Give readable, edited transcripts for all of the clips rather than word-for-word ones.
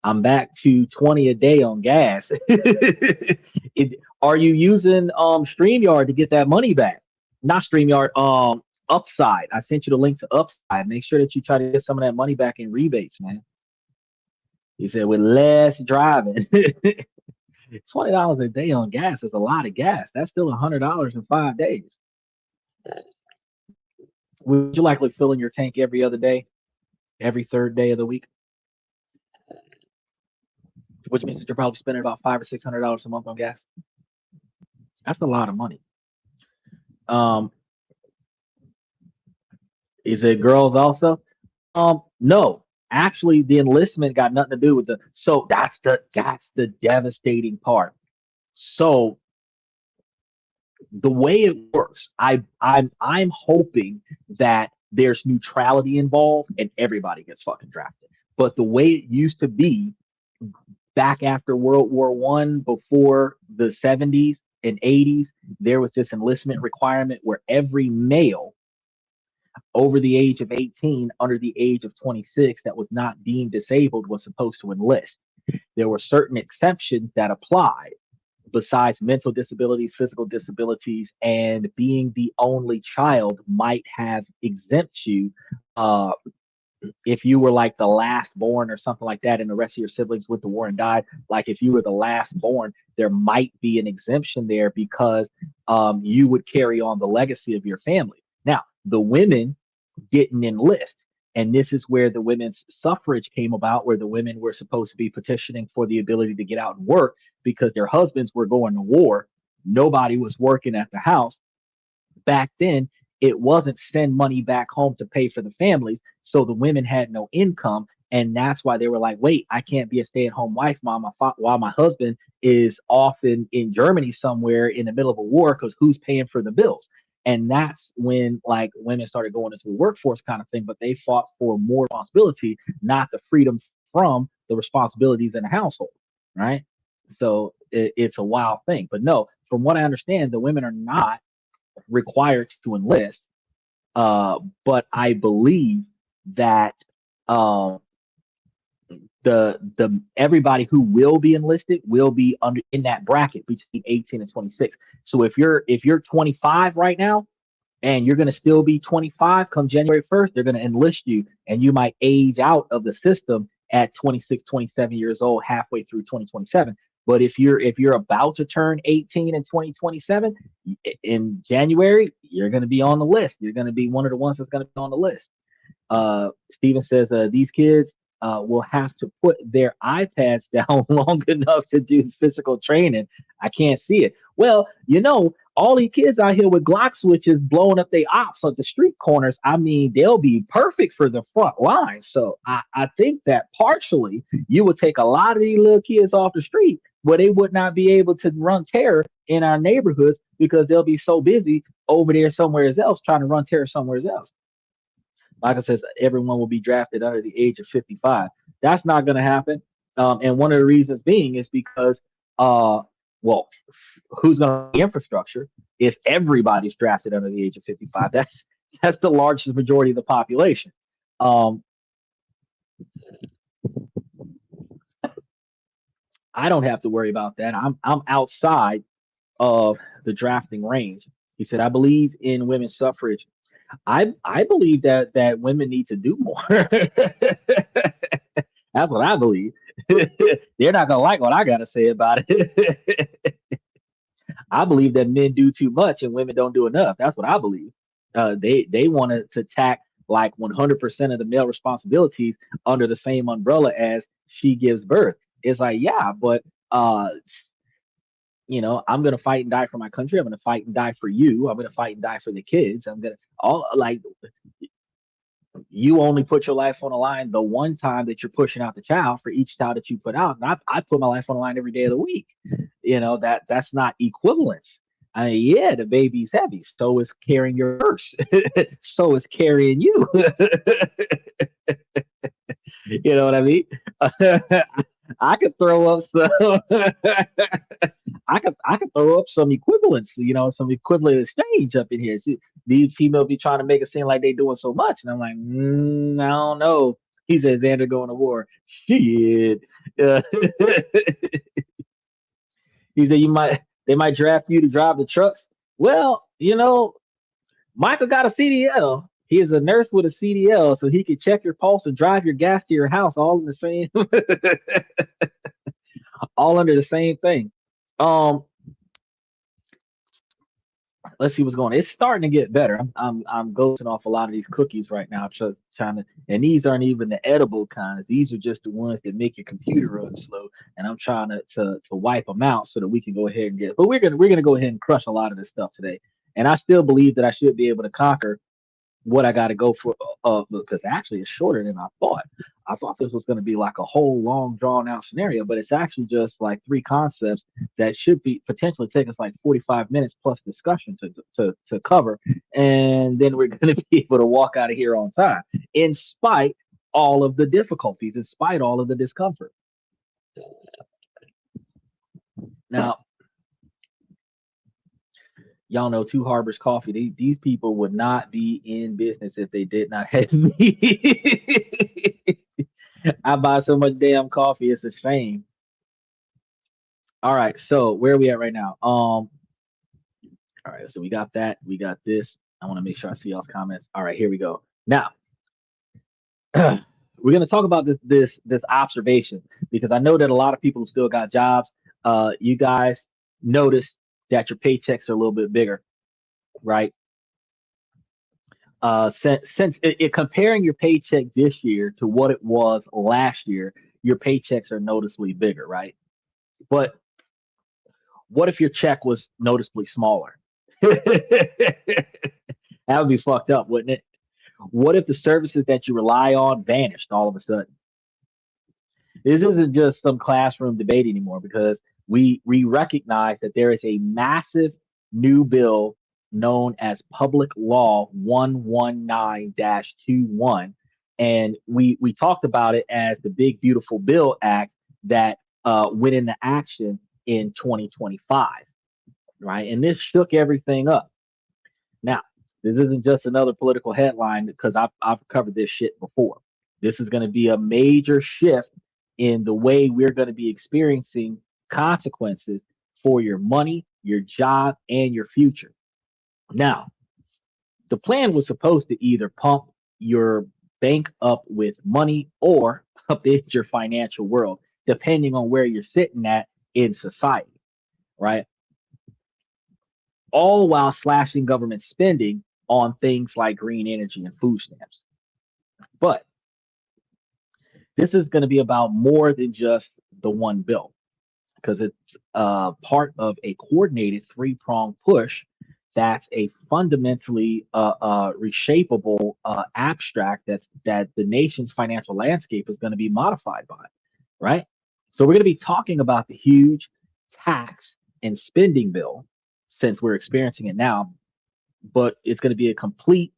I'm back to 20 a day on gas. Are you using StreamYard to get that money back? Not StreamYard, Upside. I sent you the link to Upside. Make sure that you try to get some of that money back in rebates, man. He said with less driving. $20 a day on gas is a lot of gas. That's still $100 in 5 days. Would you likely fill in your tank every other day, every third day of the week? Which means that you're probably spending about $500 or $600 a month on gas. That's a lot of money. Um, is it girls also? No. Actually, the enlistment got nothing to do with the. So that's the devastating part. So the way it works, I'm hoping that there's neutrality involved and everybody gets fucking drafted. But the way it used to be back after World War I, before the 70s and 80s, there was this enlistment requirement where every male over the age of 18, under the age of 26, that was not deemed disabled was supposed to enlist. There were certain exceptions that applied besides mental disabilities, physical disabilities, and being the only child might have exempt you uh, if you were like the last born or something like that, and the rest of your siblings went to war and died. Like if you were the last born, there might be an exemption there because you would carry on the legacy of your family. Now, the women didn't enlist. And this is where the women's suffrage came about, where the women were supposed to be petitioning for the ability to get out and work because their husbands were going to war. Nobody was working at the house. Back then, it wasn't send money back home to pay for the families. So the women had no income. And that's why they were like, wait, I can't be a stay at home wife while my husband is off in Germany somewhere in the middle of a war because who's paying for the bills? And that's when like women started going into the workforce kind of thing, but they fought for more responsibility, not the freedom from the responsibilities in the household, right? So it's a wild thing. But no, from what I understand, the women are not required to enlist. But I believe that um, the everybody who will be enlisted will be under in that bracket between 18 and 26. So if you're 25 right now and you're going to still be 25 come January 1st, they're going to enlist you and you might age out of the system at 26, 27 years old halfway through 2027. But if you're about to turn 18 in 2027 in January, you're going to be on the list. You're going to be one of the ones that's going to be on the list. Steven says these kids will have to put their iPads down long enough to do physical training. I can't see it. Well, all these kids out here with Glock switches blowing up their ops at the street corners. I mean, they'll be perfect for the front line. So I think that partially you would take a lot of these little kids off the street where they would not be able to run terror in our neighborhoods because they'll be so busy over there somewhere else trying to run terror somewhere else. Michael says everyone will be drafted under the age of 55. That's not going to happen. And one of the reasons being is because, well, who's going to infrastructure if everybody's drafted under the age of 55? That's the largest majority of the population. Um, I don't have to worry about that. I'm outside of the drafting range. He said, I believe in women's suffrage. I believe that women need to do more. That's what I believe. They're not gonna like what I gotta say about it. I believe that men do too much and women don't do enough. That's what I believe. They want to tack like 100% of the male responsibilities under the same umbrella as she gives birth. It's like, yeah, but I'm gonna fight and die for my country. I'm gonna fight and die for you. I'm gonna fight and die for the kids. I'm gonna all like you only put your life on the line the one time that you're pushing out the child for each child that you put out. And I put my life on the line every day of the week. That's not equivalence. I mean, yeah, the baby's heavy. So is carrying your purse. So is carrying you. You know what I mean? I could throw up some. I could throw up some equivalents, some equivalent exchange up in here. See, these females be trying to make it seem like they doing so much, and I'm like, I don't know. He says Xander going to war. Shit. Uh, he said they might draft you to drive the trucks. Well, Michael got a CDL. He is a nurse with a CDL, so he can check your pulse and drive your gas to your house all in the same, all under the same thing. Um, let's see what's going on. It's starting to get better. I'm ghosting off a lot of these cookies right now, just trying to, and these aren't even the edible kinds. These are just the ones that make your computer run slow. And I'm trying to wipe them out so that we can go ahead and get. But we're gonna go ahead and crush a lot of this stuff today. And I still believe that I should be able to conquer what I got to go for, because actually it's shorter than I thought. I thought this was going to be like a whole long drawn out scenario, but it's actually just like three concepts that should be potentially take us like 45 minutes plus discussion to cover, and then we're going to be able to walk out of here on time, in spite all of the difficulties, in spite all of the discomfort. Now, y'all know Two Harbors Coffee. These people would not be in business if they did not have me. I buy so much damn coffee, it's a shame. All right, so where are we at right now? All right, so we got that. We got this. I want to make sure I see y'all's comments. All right, here we go. Now, we're gonna talk about this observation because I know that a lot of people still got jobs. You guys notice that your paychecks are a little bit bigger, right? Since comparing your paycheck this year to what it was last year, your paychecks are noticeably bigger, right? But what if your check was noticeably smaller? That would be fucked up, wouldn't it? What if the services that you rely on vanished all of a sudden? This isn't just some classroom debate anymore because we recognize that there is a massive new bill known as Public Law 119-21, and we talked about it as the Big Beautiful Bill Act that went into action in 2025, right? And this shook everything up. Now, this isn't just another political headline because I've covered this shit before. This is going to be a major shift in the way we're going to be experiencing consequences for your money, your job, and your future. Now, the plan was supposed to either pump your bank up with money or update your financial world, depending on where you're sitting at in society, right? All while slashing government spending on things like green energy and food stamps. But this is going to be about more than just the one bill because it's part of a coordinated three-pronged push that's a fundamentally reshapable abstract that the nation's financial landscape is going to be modified by, right? So we're going to be talking about the huge tax and spending bill since we're experiencing it now, but it's going to be a complete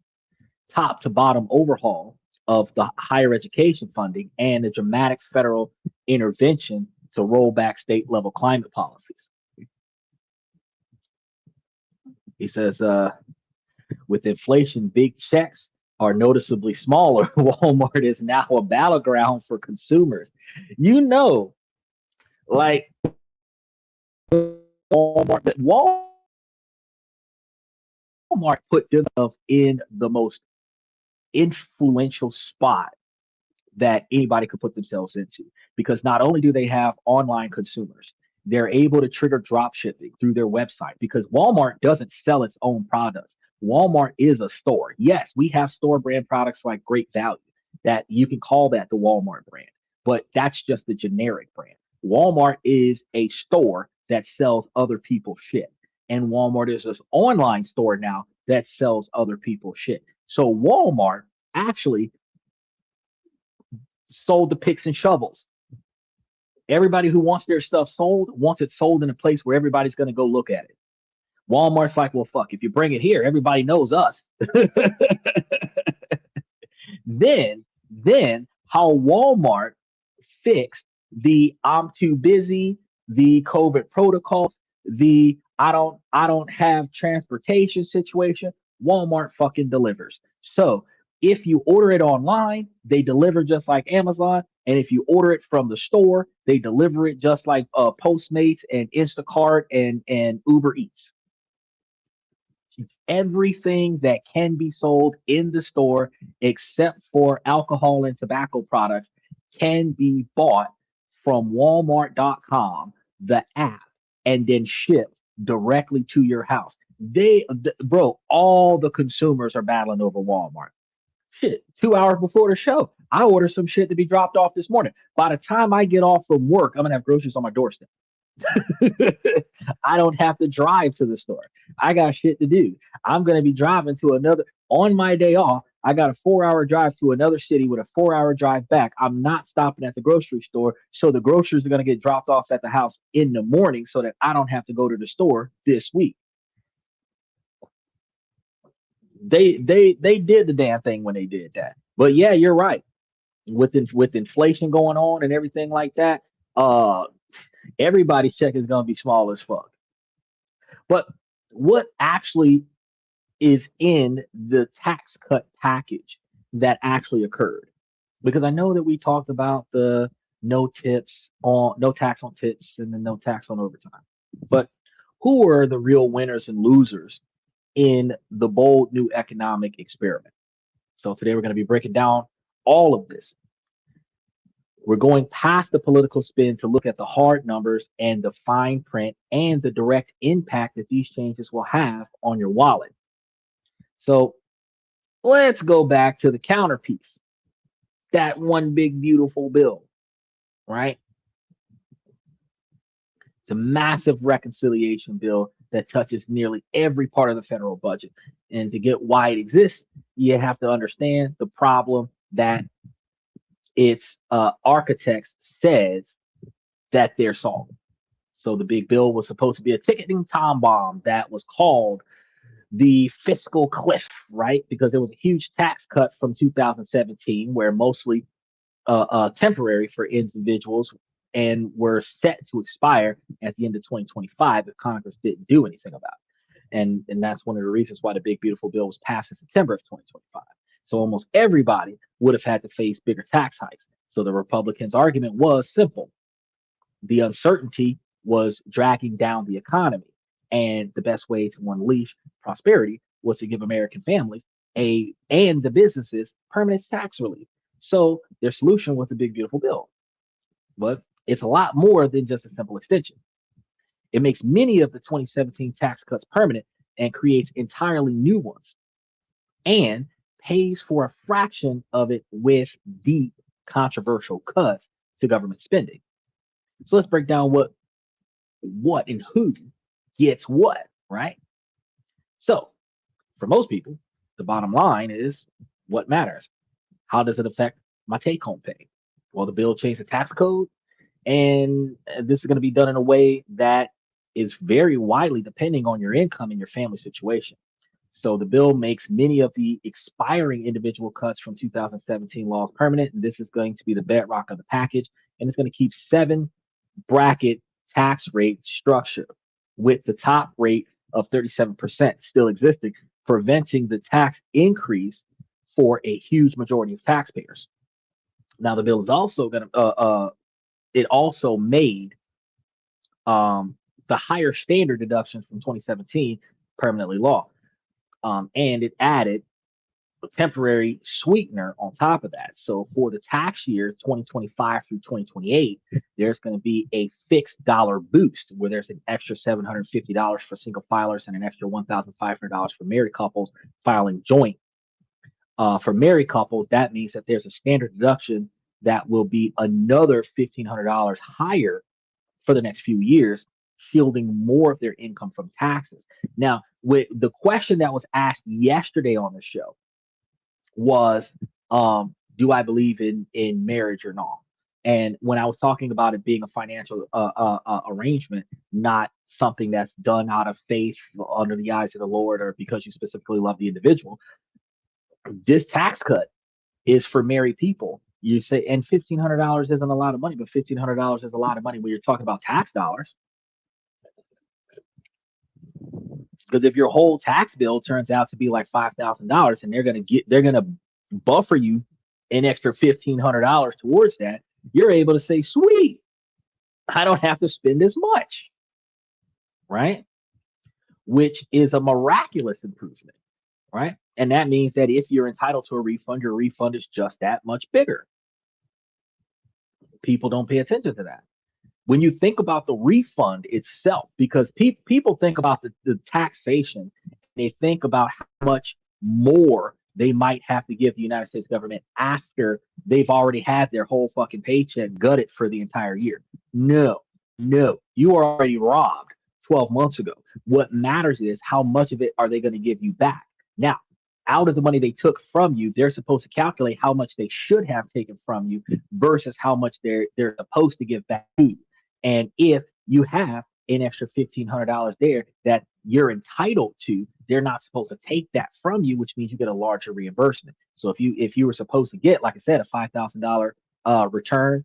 top to bottom overhaul of the higher education funding and a dramatic federal intervention to roll back state level climate policies. He says, with inflation, big checks are noticeably smaller. Walmart is now a battleground for consumers. You know, like Walmart put themselves in the most influential spot that anybody could put themselves into because not only do they have online consumers, they're able to trigger drop shipping through their website because Walmart doesn't sell its own products. Walmart is a store. Yes, we have store brand products like Great Value that you can call that the Walmart brand, but that's just the generic brand. Walmart is a store that sells other people's shit. And Walmart is this online store now that sells other people's shit. So Walmart actually sold the picks and shovels. Everybody who wants their stuff sold wants it sold in a place where everybody's going to go look at it. Walmart's like, well, fuck, if you bring it here, everybody knows us. then how Walmart fixed the I'm too busy, the COVID protocols, the I don't have transportation situation, Walmart fucking delivers. So If you order it online, they deliver just like Amazon. And if you order it from the store, they deliver it just like Postmates and Instacart and Uber Eats. Everything that can be sold in the store, except for alcohol and tobacco products, can be bought from Walmart.com, the app, and then shipped directly to your house. Bro, all the consumers are battling over Walmart. Shit, 2 hours before the show, I ordered some shit to be dropped off this morning. By the time I get off from work, I'm gonna have groceries on my doorstep. I don't have to drive to the store. I got shit to do. I'm going to be driving to another, on my day off. I got a 4 hour drive to another city with a 4 hour drive back. I'm not stopping at the grocery store. So the groceries are going to get dropped off at the house in the morning so that I don't have to go to the store this week. They did the damn thing when they did that. But yeah, you're right. With inflation going on and everything like that, everybody's check is going to be small as fuck. But what actually is in the tax cut package that actually occurred? Because I know that we talked about the no tax on tips and the no tax on overtime. But who are the real winners and losers in the bold new economic experiment? So today we're going to be breaking down all of this. We're going past the political spin to look at the hard numbers and the fine print and the direct impact that these changes will have on your wallet. So let's go back to the counterpiece, that one big beautiful bill, right? It's a massive reconciliation bill that touches nearly every part of the federal budget. And to get why it exists, you have to understand the problem that its architects says that they're solving. So the big bill was supposed to be a ticketing time bomb that was called the fiscal cliff, right? Because there was a huge tax cut from 2017, where mostly temporary for individuals and were set to expire at the end of 2025 if Congress didn't do anything about it. And that's one of the reasons why the big beautiful bill was passed in September of 2025. So almost everybody would have had to face bigger tax hikes. So the Republicans' argument was simple: the uncertainty was dragging down the economy. And the best way to unleash prosperity was to give American families and the businesses permanent tax relief. So their solution was the big beautiful bill. But it's a lot more than just a simple extension. It makes many of the 2017 tax cuts permanent and creates entirely new ones, and pays for a fraction of it with deep controversial cuts to government spending. So let's break down what and who gets what, right? So for most people, the bottom line is what matters. How does it affect my take home pay? Well, the bill changed the tax code, and this is going to be done in a way that is very widely depending on your income and your family situation. So the bill makes many of the expiring individual cuts from 2017 laws permanent, and this is going to be the bedrock of the package, and it's going to keep seven bracket tax rate structure with the top rate of 37% still existing, preventing the tax increase for a huge majority of taxpayers. Now, the bill is also going to, it also made the higher standard deductions from 2017 permanently law. And it added a temporary sweetener on top of that. So for the tax year 2025 through 2028, there's going to be a fixed dollar boost where there's an extra $750 for single filers and an extra $1,500 for married couples filing joint. For married couples, that means that there's a standard deduction that will be another $1,500 higher for the next few years, shielding more of their income from taxes. Now, with the question that was asked yesterday on the show was, do I believe in marriage or not? And when I was talking about it being a financial arrangement, not something that's done out of faith under the eyes of the Lord or because you specifically love the individual, this tax cut is for married people. You say, and $1,500 isn't a lot of money, but $1,500 is a lot of money when you're talking about tax dollars. Because if your whole tax bill turns out to be like $5,000, and they're gonna buffer you an extra $1,500 towards that, you're able to say, sweet, I don't have to spend as much, right? Which is a miraculous improvement, right? And that means that if you're entitled to a refund, your refund is just that much bigger. People don't pay attention to that. When you think about the refund itself, because people think about the taxation, they think about how much more they might have to give the United States government after they've already had their whole fucking paycheck gutted for the entire year. No, no, you are already robbed 12 months ago. What matters is how much of it are they going to give you back. Now, out of the money they took from you, they're supposed to calculate how much they should have taken from you versus how much they're supposed to give back to you. And if you have an extra $1,500 there that you're entitled to, they're not supposed to take that from you, which means you get a larger reimbursement. So if you were supposed to get, like I said, a $5,000 return,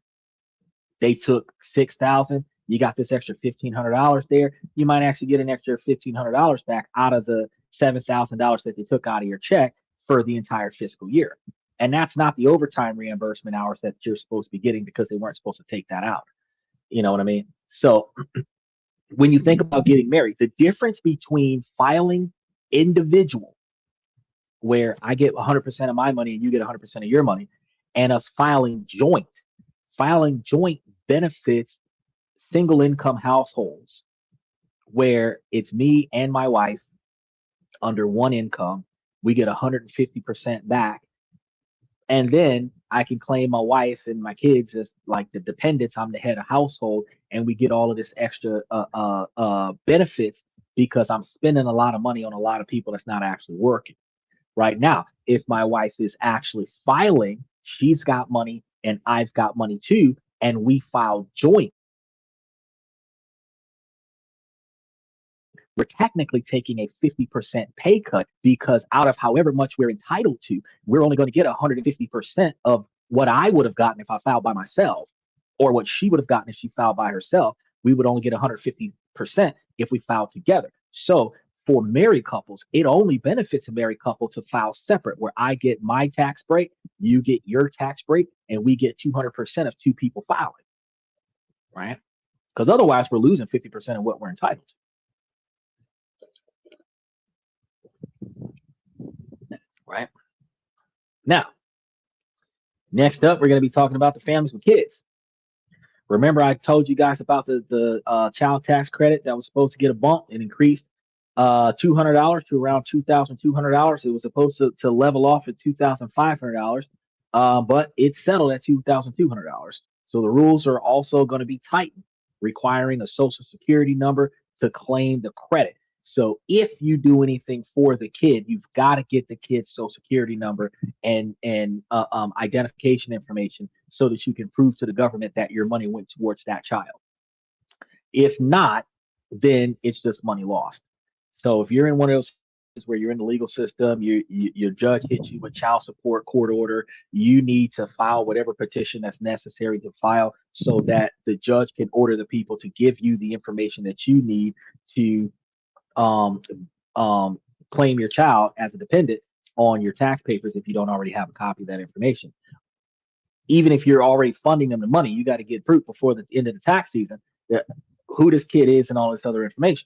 they took 6,000. You got this extra $1,500 there. You might actually get an extra $1,500 back out of the $7,000 that they took out of your check for the entire fiscal year. And that's not the overtime reimbursement hours that you're supposed to be getting because they weren't supposed to take that out. You know what I mean? So when you think about getting married, the difference between filing individual, where I get 100% of my money and you get 100% of your money, and us filing joint benefits single income households where it's me and my wife under one income. We get 150% back, and then I can claim my wife and my kids as like the dependents. I'm the head of household, and we get all of this extra benefits because I'm spending a lot of money on a lot of people that's not actually working right now. If my wife is actually filing, she's got money and I've got money too, and we file joint, we're technically taking a 50% pay cut because out of however much we're entitled to, we're only going to get 150% of what I would have gotten if I filed by myself, or what she would have gotten if she filed by herself. We would only get 150% if we filed together. So for married couples, it only benefits a married couple to file separate, where I get my tax break, you get your tax break, and we get 200% of two people filing, right? Because otherwise, we're losing 50% of what we're entitled to, right? Now, next up, we're going to be talking about the families with kids. Remember, I told you guys about the child tax credit that was supposed to get a bump and increased $200 to around $2,200. It was supposed to level off at $2,500, but it settled at $2,200. So the rules are also going to be tightened, requiring a social security number to claim the credit. So if you do anything for the kid, you've got to get the kid's social security number and identification information so that you can prove to the government that your money went towards that child. If not, then it's just money lost. So if you're in one of those where you're in the legal system, your judge hits you with child support court order, you need to file whatever petition that's necessary to file so that the judge can order the people to give you the information that you need to um, um, claim your child as a dependent on your tax papers if you don't already have a copy of that information. Even if you're already funding them the money, you got to get proof before the end of the tax season that who this kid is and all this other information.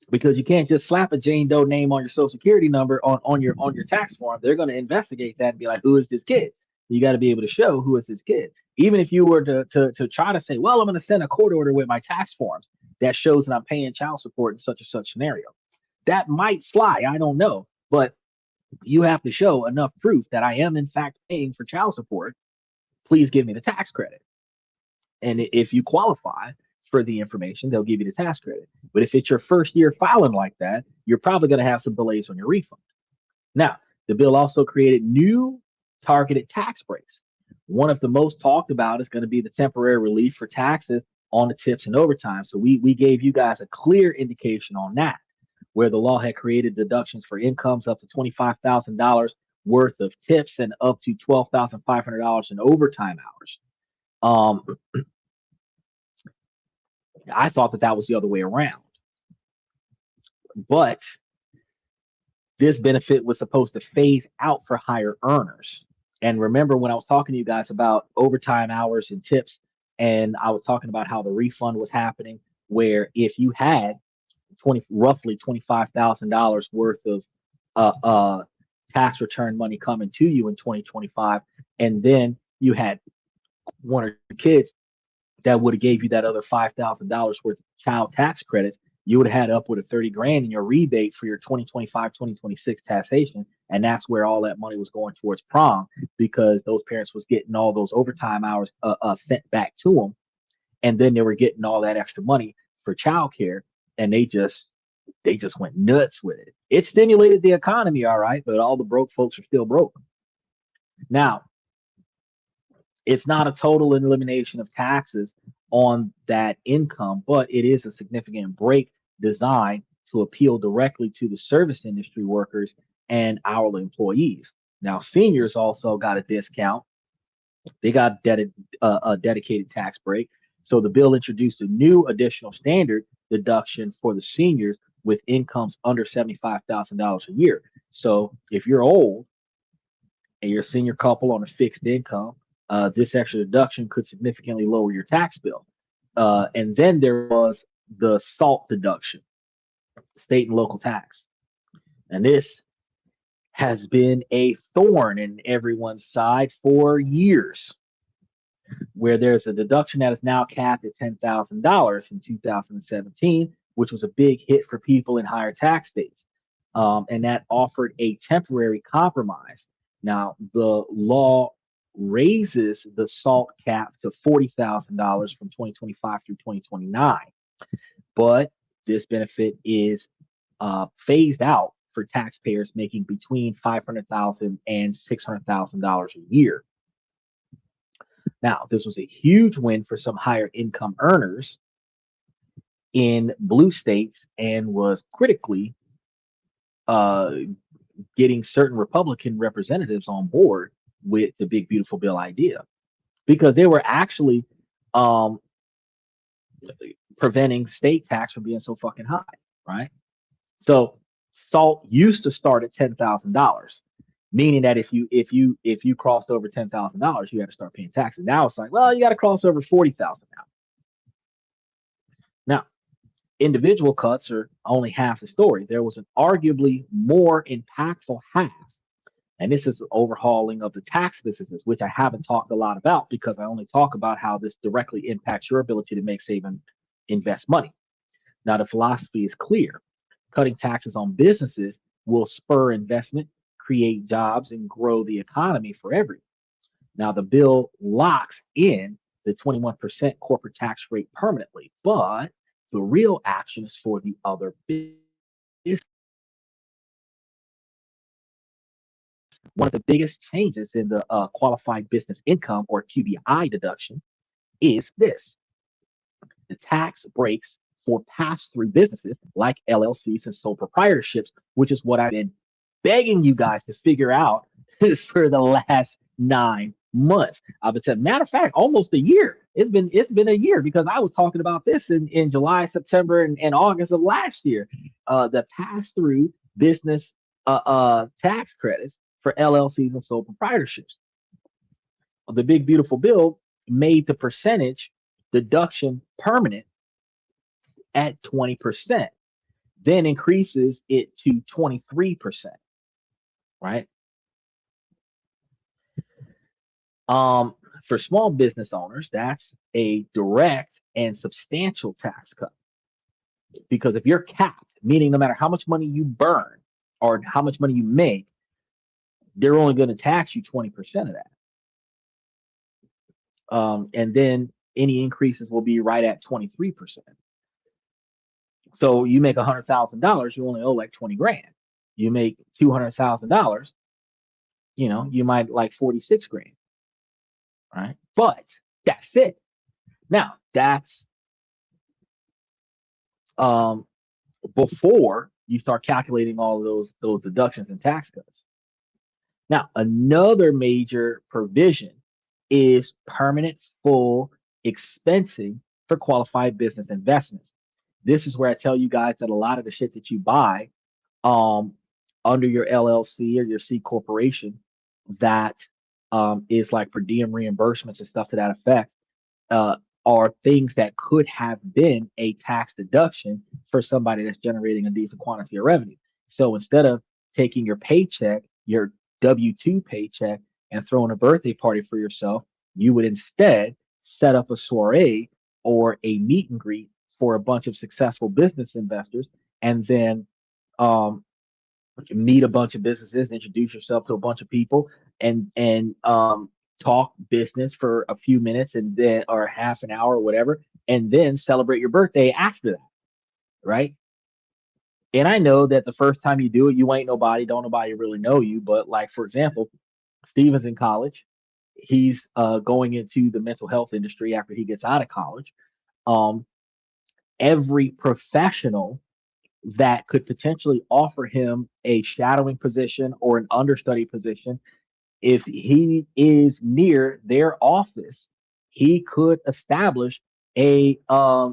Because you can't just slap a Jane Doe name on your social security number on your tax form. They're going to investigate that and be like, who is this kid? You got to be able to show who is this kid. Even if you were to try to say, well, I'm going to send a court order with my tax forms that shows that I'm paying child support in such and such scenario, that might fly. I don't know, but you have to show enough proof that I am in fact paying for child support. Please give me the tax credit. And if you qualify for the information, they'll give you the tax credit. But if it's your first year filing like that, you're probably going to have some delays on your refund. Now, the bill also created new targeted tax breaks. One of the most talked about is going to be the temporary relief for taxes on the tips and overtime. So we gave you guys a clear indication on that, where the law had created deductions for incomes up to $25,000 worth of tips and up to $12,500 in overtime hours. Um, I thought that was the other way around, but This benefit was supposed to phase out for higher earners. And remember when I was talking to you guys about overtime hours and tips, and I was talking about how the refund was happening, where if you had roughly $25,000 worth of uh, uh, tax return money coming to you in 2025, and then you had one or two kids that would have gave you that other $5,000 worth of child tax credits, you would have had upward of 30 grand in your rebate for your 2025, 2026 taxation. And that's where all that money was going towards prom because those parents was getting all those overtime hours sent back to them. And then they were getting all that extra money for childcare. And they just went nuts with it. It stimulated the economy, all right, but all the broke folks are still broke. Now, it's not a total elimination of taxes on that income, but it is a significant break designed to appeal directly to the service industry workers and hourly employees. Now, seniors also got a discount. They got a dedicated tax break. So the bill introduced a new additional standard deduction for the seniors with incomes under $75,000 a year. So if you're old and you're a senior couple on a fixed income, this extra deduction could significantly lower your tax bill. And then there was the SALT deduction, state and local tax. And this has been a thorn in everyone's side for years, where there's a deduction that is now capped at $10,000 in 2017, which was a big hit for people in higher tax states. And that offered a temporary compromise. Now, the law raises the SALT cap to $40,000 from 2025 through 2029, but this benefit is phased out for taxpayers making between $500,000 and $600,000 a year. Now, this was a huge win for some higher income earners in blue states and was critically uh, getting certain Republican representatives on board with the big beautiful bill idea because they were actually um, preventing state tax from being so fucking high, right? So SALT used to start at $10,000, meaning that if you crossed over $10,000, you had to start paying taxes. Now it's like, well, you got to cross over 40,000 now. Now, individual cuts are only half the story. There was an arguably more impactful half. And this is the overhauling of the tax businesses, which I haven't talked a lot about because I only talk about how this directly impacts your ability to make, save, and invest money. Now, the philosophy is clear. Cutting taxes on businesses will spur investment, create jobs, and grow the economy for everyone. Now, the bill locks in the 21% corporate tax rate permanently, but the real action is for the other business. One of the biggest changes in the qualified business income or QBI deduction is this: the tax breaks for pass through businesses like LLCs and sole proprietorships, which is what I've been begging you guys to figure out for the last 9 months. I've been saying, matter of fact, almost a year. It's been a year because I was talking about this in July, September, and August of last year. The pass through business tax credits for LLCs and sole proprietorships. The big beautiful bill made the percentage deduction permanent at 20%, then increases it to 23%, right? Um, for small business owners, that's a direct and substantial tax cut because if you're capped, meaning no matter how much money you burn or how much money you make, they're only going to tax you 20% of that. And then any increases will be right at 23%. So you make $100,000, you only owe like 20 grand. You make $200,000, you might like 46 grand, right? But that's it. Now that's um, before you start calculating all of those deductions and tax cuts. Now another major provision is permanent full expensing for qualified business investments. This is where I tell you guys that a lot of the shit that you buy um, under your LLC or your C corporation that is like per diem reimbursements and stuff to that effect, uh, are things that could have been a tax deduction for somebody that's generating a decent quantity of revenue. So instead of taking your paycheck, your W 2 paycheck, and throwing a birthday party for yourself, you would instead set up a soiree or a meet and greet for a bunch of successful business investors, and then um, meet a bunch of businesses, introduce yourself to a bunch of people, and talk business for a few minutes and then or half an hour or whatever, and then celebrate your birthday after that, right? And I know that the first time you do it, you ain't nobody, don't nobody really know you. But like for example, Steven's in college. He's going into the mental health industry after he gets out of college. Um, every professional that could potentially offer him a shadowing position or an understudy position, if he is near their office, he could establish a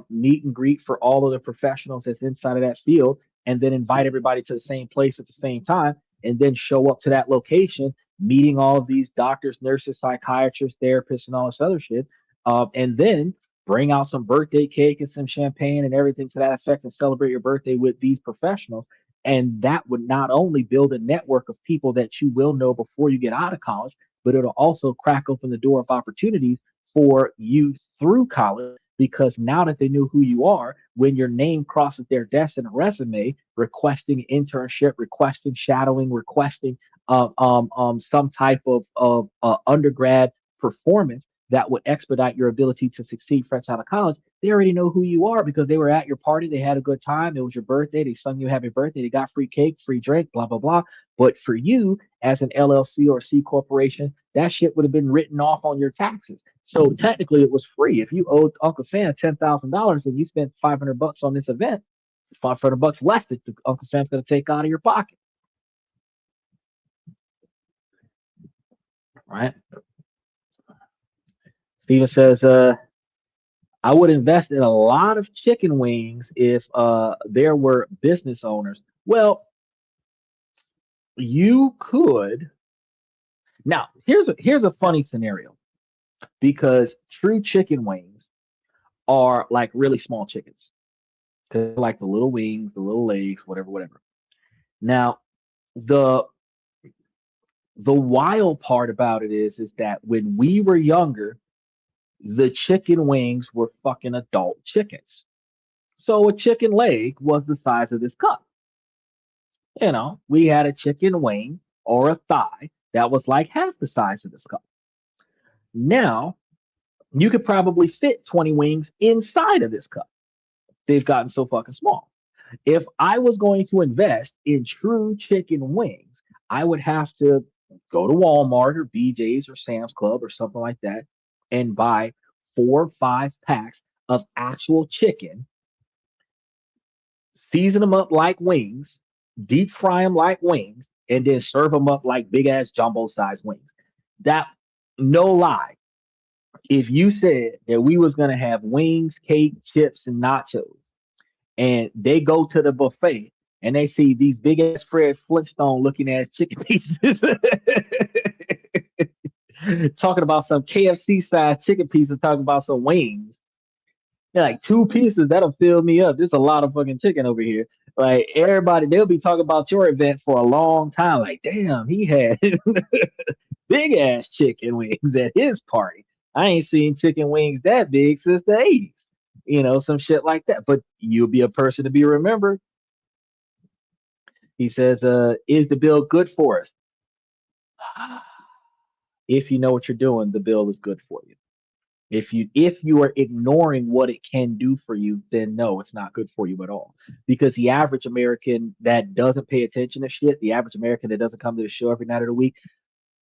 meet and greet for all of the professionals that's inside of that field, and then invite everybody to the same place at the same time, and then show up to that location, meeting all of these doctors, nurses, psychiatrists, therapists, and all this other shit, and then bring out some birthday cake and some champagne and everything to that effect, and celebrate your birthday with these professionals. And that would not only build a network of people that you will know before you get out of college, but it'll also crack open the door of opportunities for you through college. Because now that they knew who you are, when your name crosses their desk in a resume, requesting internship, requesting shadowing, requesting some type of undergrad performance that would expedite your ability to succeed fresh out of college, they already know who you are because they were at your party. They had a good time. It was your birthday. They sung you happy birthday. They got free cake, free drink, blah, blah, blah. But for you, as an LLC or C corporation, that shit would have been written off on your taxes. So technically, it was free. If you owed Uncle Sam $10,000 and you spent $500 on this event, $500 less that Uncle Sam's going to take out of your pocket, right? Steven says, I would invest in a lot of chicken wings if there were business owners. Well, you could. Now, here's a funny scenario because true chicken wings are like really small chickens. They're like the little wings, the little legs, whatever, whatever. Now, the the wild part about it is that when we were younger, the chicken wings were fucking adult chickens. So a chicken leg was the size of this cup. We had a chicken wing or a thigh that was like half the size of this cup. Now, you could probably fit 20 wings inside of this cup. They've gotten so fucking small. If I was going to invest in true chicken wings, I would have to go to Walmart or BJ's or Sam's Club or something like that and buy 4 or 5 packs of actual chicken, season them up like wings, deep fry them like wings, and then serve them up like big ass jumbo sized wings. That, no lie, if you said that we was gonna have wings, cake, chips, and nachos, and they go to the buffet and they see these big ass Fred Flintstone looking ass chicken pieces, talking about some KFC sized chicken pieces, talking about some wings. They're like 2 pieces, that'll fill me up. There's a lot of fucking chicken over here. Like everybody, they'll be talking about your event for a long time. Like, damn, he had big ass chicken wings at his party. I ain't seen chicken wings that big since the 80s. Some shit like that. But you'll be a person to be remembered. He says, is the bill good for us? If you know what you're doing, the bill is good for you. If you are ignoring what it can do for you, then no, it's not good for you at all. Because the average American that doesn't pay attention to shit, the average American that doesn't come to the show every night of the week,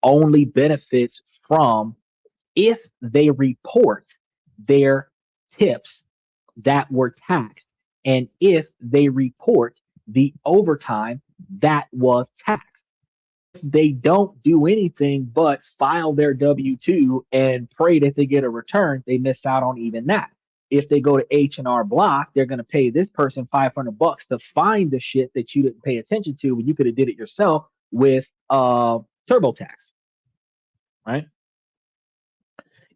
only benefits from if they report their tips that were taxed, and if they report the overtime that was taxed. They don't do anything but file their W 2 and pray that they get a return, they miss out on even that. if they go to H&R Block, they're going to pay this person $500 to find the shit that you didn't pay attention to when you could have did it yourself with TurboTax, right?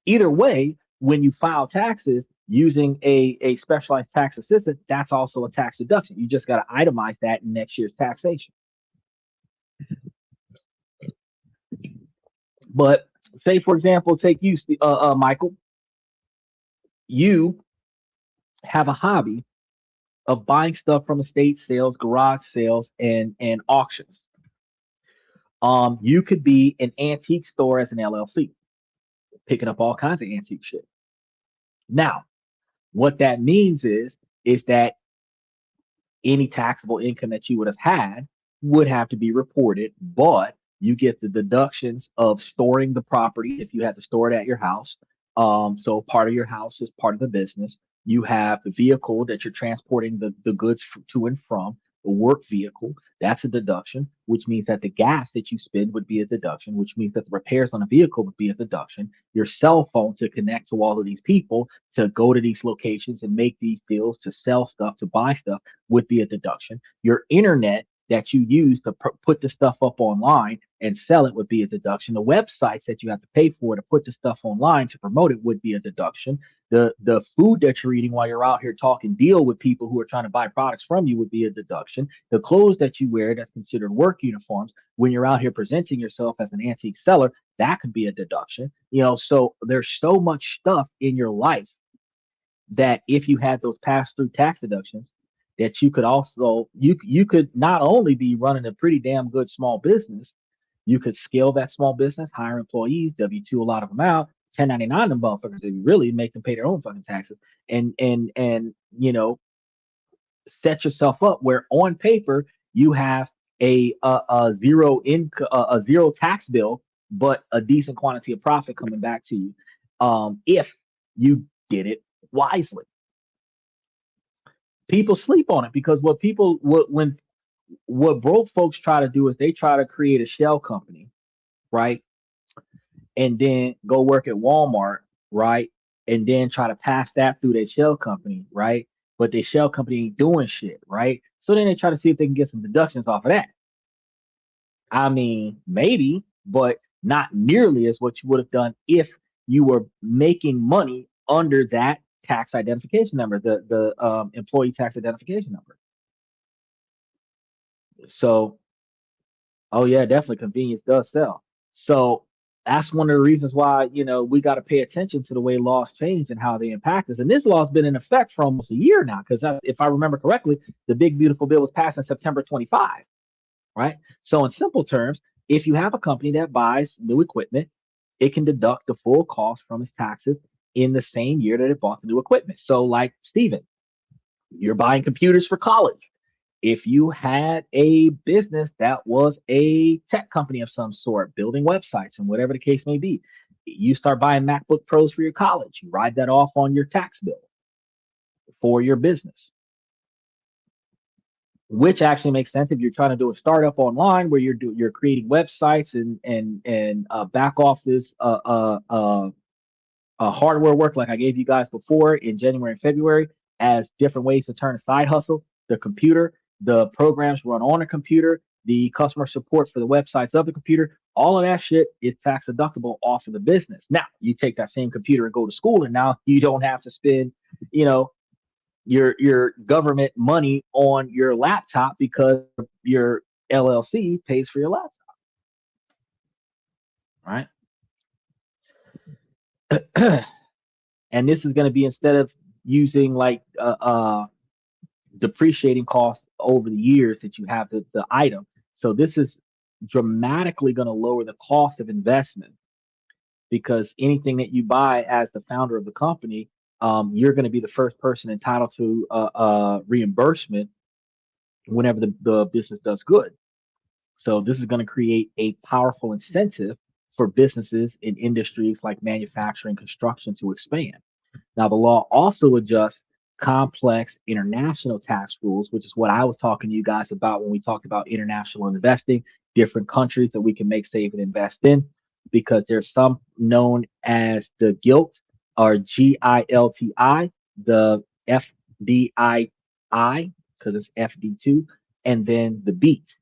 Either way, when you file taxes using a specialized tax assistant, that's also a tax deduction. You just got to itemize that in next year's taxation. But say, for example, take you, Michael, you have a hobby of buying stuff from estate sales, garage sales, and auctions. You could be an antique store as an LLC, picking up all kinds of antique shit. Now, what that means is that any taxable income that you would have had would have to be reported, but you get the deductions of storing the property if you had to store it at your house. So part of your house is part of the business. You have the vehicle that you're transporting the goods to and from, the work vehicle. That's a deduction, which means that the gas that you spend would be a deduction, which means that the repairs on a vehicle would be a deduction. Your cell phone to connect to all of these people, to go to these locations and make these deals, to sell stuff, to buy stuff would be a deduction. Your internet that you use to put the stuff up online and sell it would be a deduction. The websites that you have to pay for to put the stuff online to promote it would be a deduction. The food that you're eating while you're out here talking deal with people who are trying to buy products from you would be a deduction. The clothes that you wear that's considered work uniforms when you're out here presenting yourself as an antique seller, that could be a deduction. So there's so much stuff in your life that if you had those pass through tax deductions, that you could also you could not only be running a pretty damn good small business, you could scale that small business, hire employees, W-2 a lot of them out, 1099 them motherfuckers, if you really make them pay their own fucking taxes, and set yourself up where on paper you have a zero income, a zero tax bill, but a decent quantity of profit coming back to you, if you did it wisely. People sleep on it because what broke folks try to do is they try to create a shell company, right? And then go work at Walmart, right? And then try to pass that through their shell company, right? But their shell company ain't doing shit, right? So then they try to see if they can get some deductions off of that. I mean, maybe, but not nearly as what you would have done if you were making money under that tax identification number, the employee tax identification number. So, oh yeah, definitely convenience does sell. So that's one of the reasons why we got to pay attention to the way laws change and how they impact us. And this law has been in effect for almost a year now, because if I remember correctly, the big beautiful bill was passed in September 25, right? So in simple terms, if you have a company that buys new equipment, it can deduct the full cost from its taxes in the same year that it bought the new equipment. So like Steven, you're buying computers for college. If you had a business that was a tech company of some sort, building websites and whatever the case may be, you start buying MacBook Pros for your college. You ride that off on your tax bill for your business, which actually makes sense if you're trying to do a startup online where you're creating websites and back office hardware work like I gave you guys before in January and February as different ways to turn a side hustle. The computer, the programs run on a computer, the customer support for the websites of the computer, all of that shit is tax deductible off of the business. Now, you take that same computer and go to school, and now you don't have to spend, your government money on your laptop because your LLC pays for your laptop, right? And this is going to be instead of using like depreciating costs over the years that you have the item. So this is dramatically going to lower the cost of investment, because anything that you buy as the founder of the company, you're going to be the first person entitled to reimbursement whenever the business does good. So this is going to create a powerful incentive for businesses in industries like manufacturing, construction to expand. Now, the law also adjusts complex international tax rules, which is what I was talking to you guys about when we talked about international investing, different countries that we can make, save, and invest in, because there's some known as the GILT or GILTI, the FDII, because it's FD2, and then the beat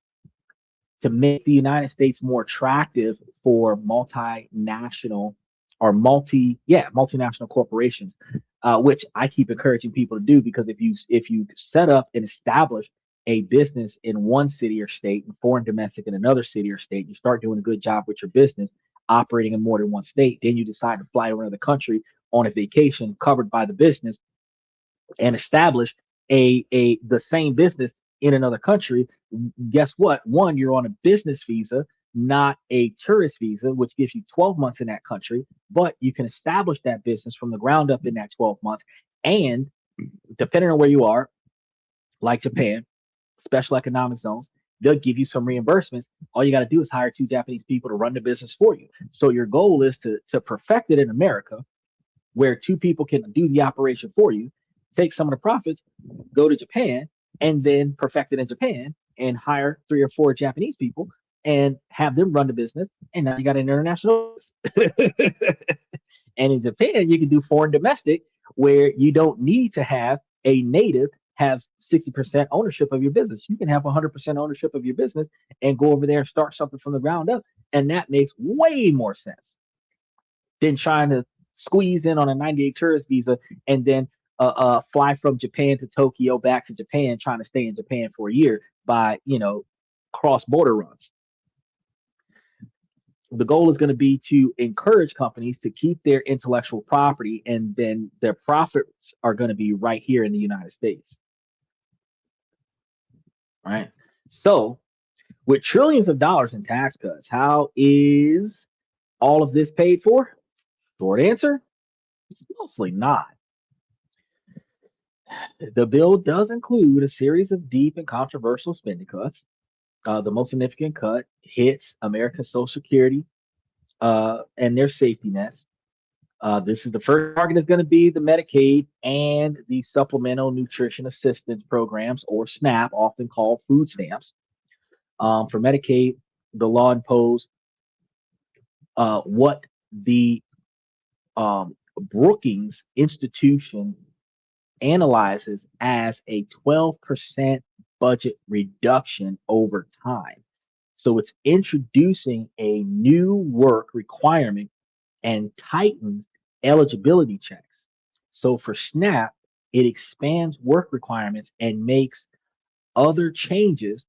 to make the United States more attractive for multinational or multinational corporations, which I keep encouraging people to do because if you set up and establish a business in one city or state and foreign domestic in another city or state, you start doing a good job with your business operating in more than one state, then you decide to fly to another country on a vacation covered by the business and establish a the same business in another country. Guess what? One, you're on a business visa, not a tourist visa, which gives you 12 months in that country, but you can establish that business from the ground up in that 12 months. And depending on where you are, like Japan, special economic zones, they'll give you some reimbursements. All you got to do is hire two Japanese people to run the business for you. So your goal is to perfect it in America, where two people can do the operation for you, take some of the profits, go to Japan, and then perfect it in Japan and hire three or four Japanese people and have them run the business. And now you got an international. And in Japan, you can do foreign domestic where you don't need to have a native have 60% ownership of your business. You can have 100% ownership of your business and go over there and start something from the ground up. And that makes way more sense than trying to squeeze in on a 98 tourist visa and then fly from Japan to Tokyo back to Japan, trying to stay in Japan for a year by, cross border runs. The goal is going to be to encourage companies to keep their intellectual property, and then their profits are going to be right here in the United States. Right. So, with trillions of dollars in tax cuts, how is all of this paid for? Short answer, it's mostly not. The bill does include a series of deep and controversial spending cuts. The most significant cut hits America's Social Security and their safety nets. This is the first target is going to be the Medicaid and the Supplemental Nutrition Assistance Programs, or SNAP, often called food stamps. For Medicaid, the law imposed what the Brookings Institution analyzes as a 12% budget reduction over time. So it's introducing a new work requirement and tightens eligibility checks. So for SNAP, it expands work requirements and makes other changes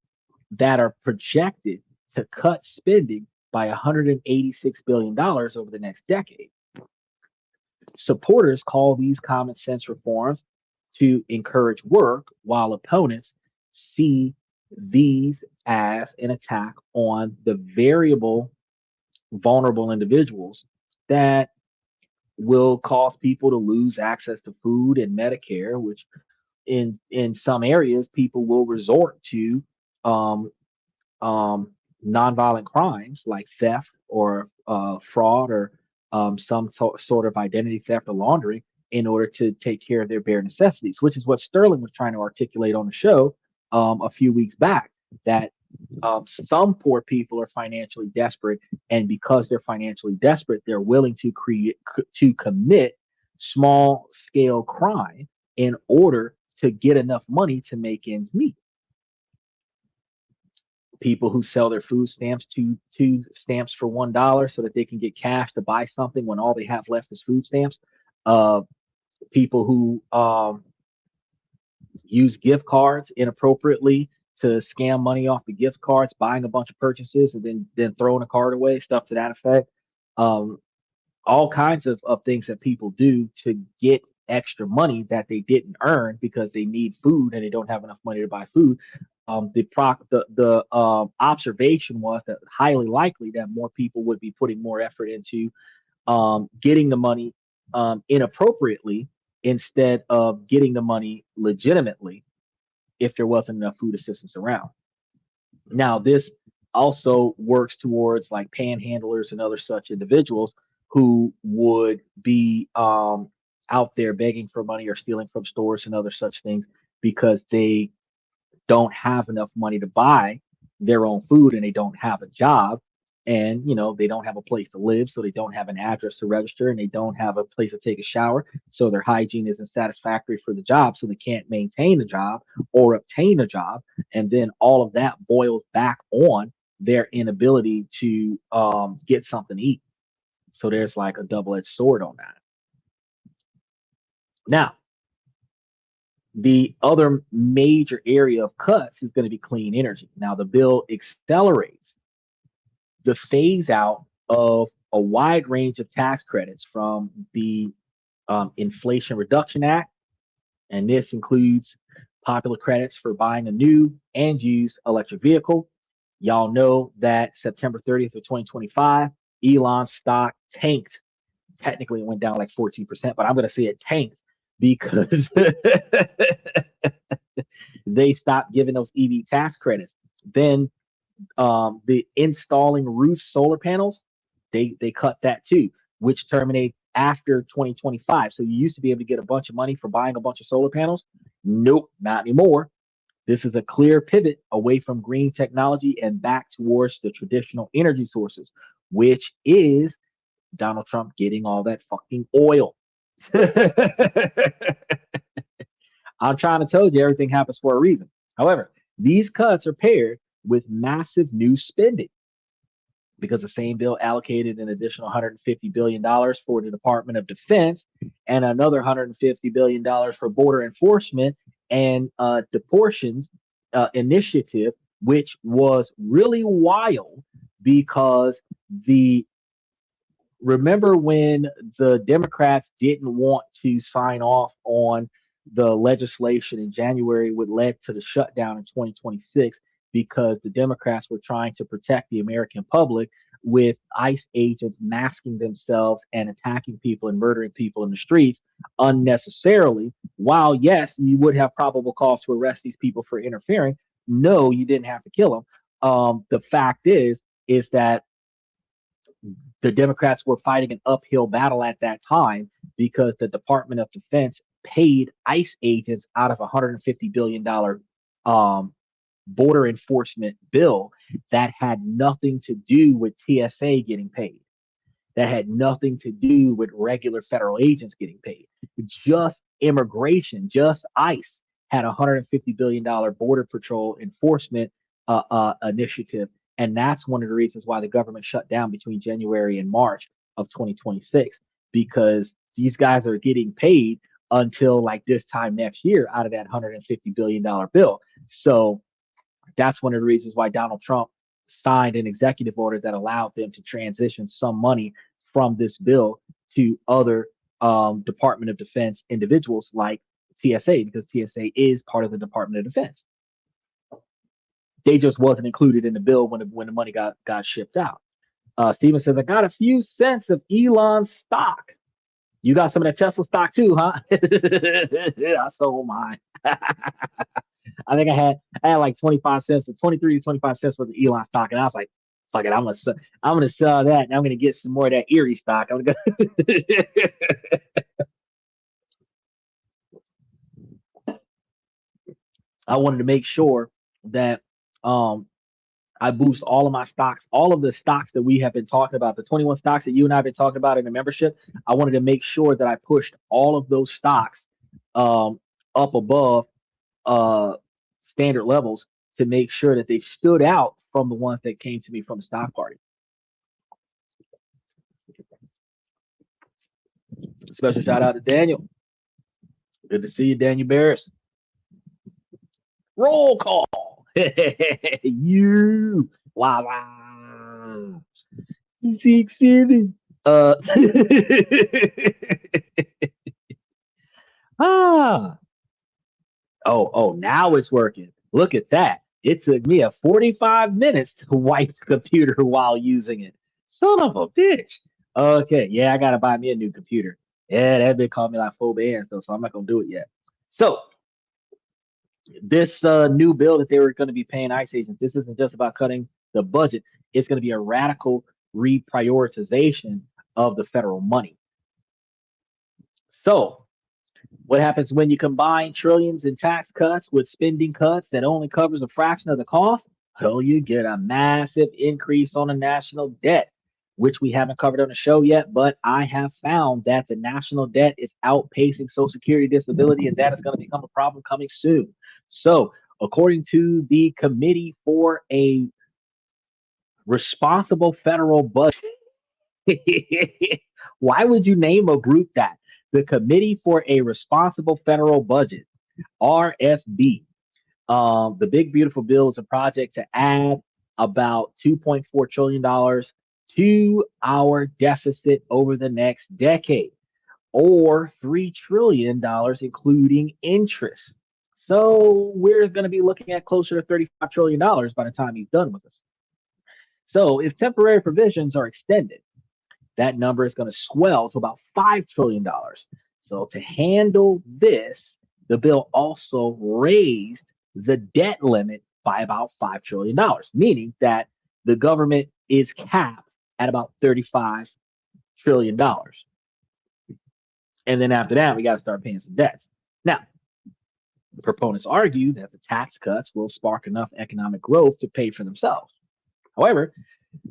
that are projected to cut spending by $186 billion over the next decade. Supporters call these common sense reforms to encourage work, while opponents see these as an attack on the variable, vulnerable individuals that will cause people to lose access to food and Medicare, which in some areas people will resort to um, nonviolent crimes like theft or fraud or sort of identity theft or laundering in order to take care of their bare necessities, which is what Sterling was trying to articulate on the show a few weeks back. That some poor people are financially desperate, and because they're financially desperate, they're willing to commit small scale crime in order to get enough money to make ends meet. People who sell their food stamps to two stamps for $1 so that they can get cash to buy something when all they have left is food stamps. Uh, People who use gift cards inappropriately to scam money off the gift cards, buying a bunch of purchases and then throwing a card away, stuff to that effect. Um, all kinds of things that people do to get extra money that they didn't earn because they need food and they don't have enough money to buy food. The observation was that highly likely that more people would be putting more effort into getting the money inappropriately instead of getting the money legitimately if there wasn't enough food assistance around. Now, this also works towards like panhandlers and other such individuals who would be out there begging for money or stealing from stores and other such things because they don't have enough money to buy their own food and they don't have a job. and they don't have a place to live, so they don't have an address to register, and they don't have a place to take a shower, so their hygiene isn't satisfactory for the job, so they can't maintain the job or obtain a job, and then all of that boils back on their inability to get something to eat. So there's like a double-edged sword on that. Now, the other major area of cuts is going to be clean energy. Now, the bill accelerates the phase out of a wide range of tax credits from the Inflation Reduction Act, and this includes popular credits for buying a new and used electric vehicle. Y'all know that September 30th of 2025, Elon's stock tanked. Technically, it went down like 14%, but I'm going to say it tanked because they stopped giving those EV tax credits. Then the installing roof solar panels, they cut that too, which terminates after 2025. So you used to be able to get a bunch of money for buying a bunch of solar panels. Nope, not anymore. This is a clear pivot away from green technology and back towards the traditional energy sources, which is Donald Trump getting all that fucking oil. I'm trying to tell you everything happens for a reason. However, these cuts are paired with massive new spending because the same bill allocated an additional $150 billion for the Department of Defense and another $150 billion for border enforcement and deportations initiative, which was really wild because the remember when the Democrats didn't want to sign off on the legislation in January, what led to the shutdown in 2026 because the Democrats were trying to protect the American public with ICE agents masking themselves and attacking people and murdering people in the streets unnecessarily. While, yes, you would have probable cause to arrest these people for interfering, no, you didn't have to kill them. The fact is that the Democrats were fighting an uphill battle at that time because the Department of Defense paid ICE agents out of a $150 billion border enforcement bill that had nothing to do with TSA getting paid. That had nothing to do with regular federal agents getting paid. Just immigration, just ICE had a $150 billion border patrol enforcement initiative. And that's one of the reasons why the government shut down between January and March of 2026, because these guys are getting paid until like this time next year out of that $150 billion bill. So that's one of the reasons why Donald Trump signed an executive order that allowed them to transition some money from this bill to other Department of Defense individuals like TSA, because TSA is part of the Department of Defense. They just wasn't included in the bill when the money got shipped out. Steven says, I got a few cents of Elon's stock. You got some of that Tesla stock too, huh? I sold mine. I think I had like 25 cents or 23 to 25 cents worth of Elon stock, and I was like, fuck it, I'm gonna sell that, and I'm gonna get some more of that Erie stock. I'm gonna I wanted to make sure that um I boost all of my stocks, all of the stocks that we have been talking about, the 21 stocks that you and I have been talking about in the membership. I wanted to make sure that I pushed all of those stocks um, up above uh, standard levels to make sure that they stood out from the ones that came to me from the stock party. Special shout out to Daniel. Good to see you, Daniel Barris. Roll call. You. Wow, wow. Zeke City. ah. Oh, now it's working. Look at that. It took me a 45 minutes to wipe the computer while using it. Son of a bitch. Okay, yeah, I gotta buy me a new computer. Yeah, that been called me like 4 bands though, so I'm not gonna do it yet. So this new bill that they were going to be paying ICE agents, this isn't just about cutting the budget. It's going to be a radical reprioritization of the federal money. So what happens when you combine trillions in tax cuts with spending cuts that only covers a fraction of the cost? So you get a massive increase on the national debt, which we haven't covered on the show yet, but I have found that the national debt is outpacing Social Security disability, and that is going to become a problem coming soon. So, according to the Committee for a Responsible Federal Budget, why would you name a group that? The Committee for a Responsible Federal Budget, RFB. The Big Beautiful Bill is a project to add about $2.4 trillion to our deficit over the next decade, or $3 trillion, including interest. So we're going to be looking at closer to $35 trillion by the time he's done with us. So if temporary provisions are extended, that number is going to swell to about $5 trillion. So to handle this, the bill also raised the debt limit by about $5 trillion, meaning that the government is capped at about $35 trillion. And then after that, we got to start paying some debts. Now, the proponents argue that the tax cuts will spark enough economic growth to pay for themselves. However,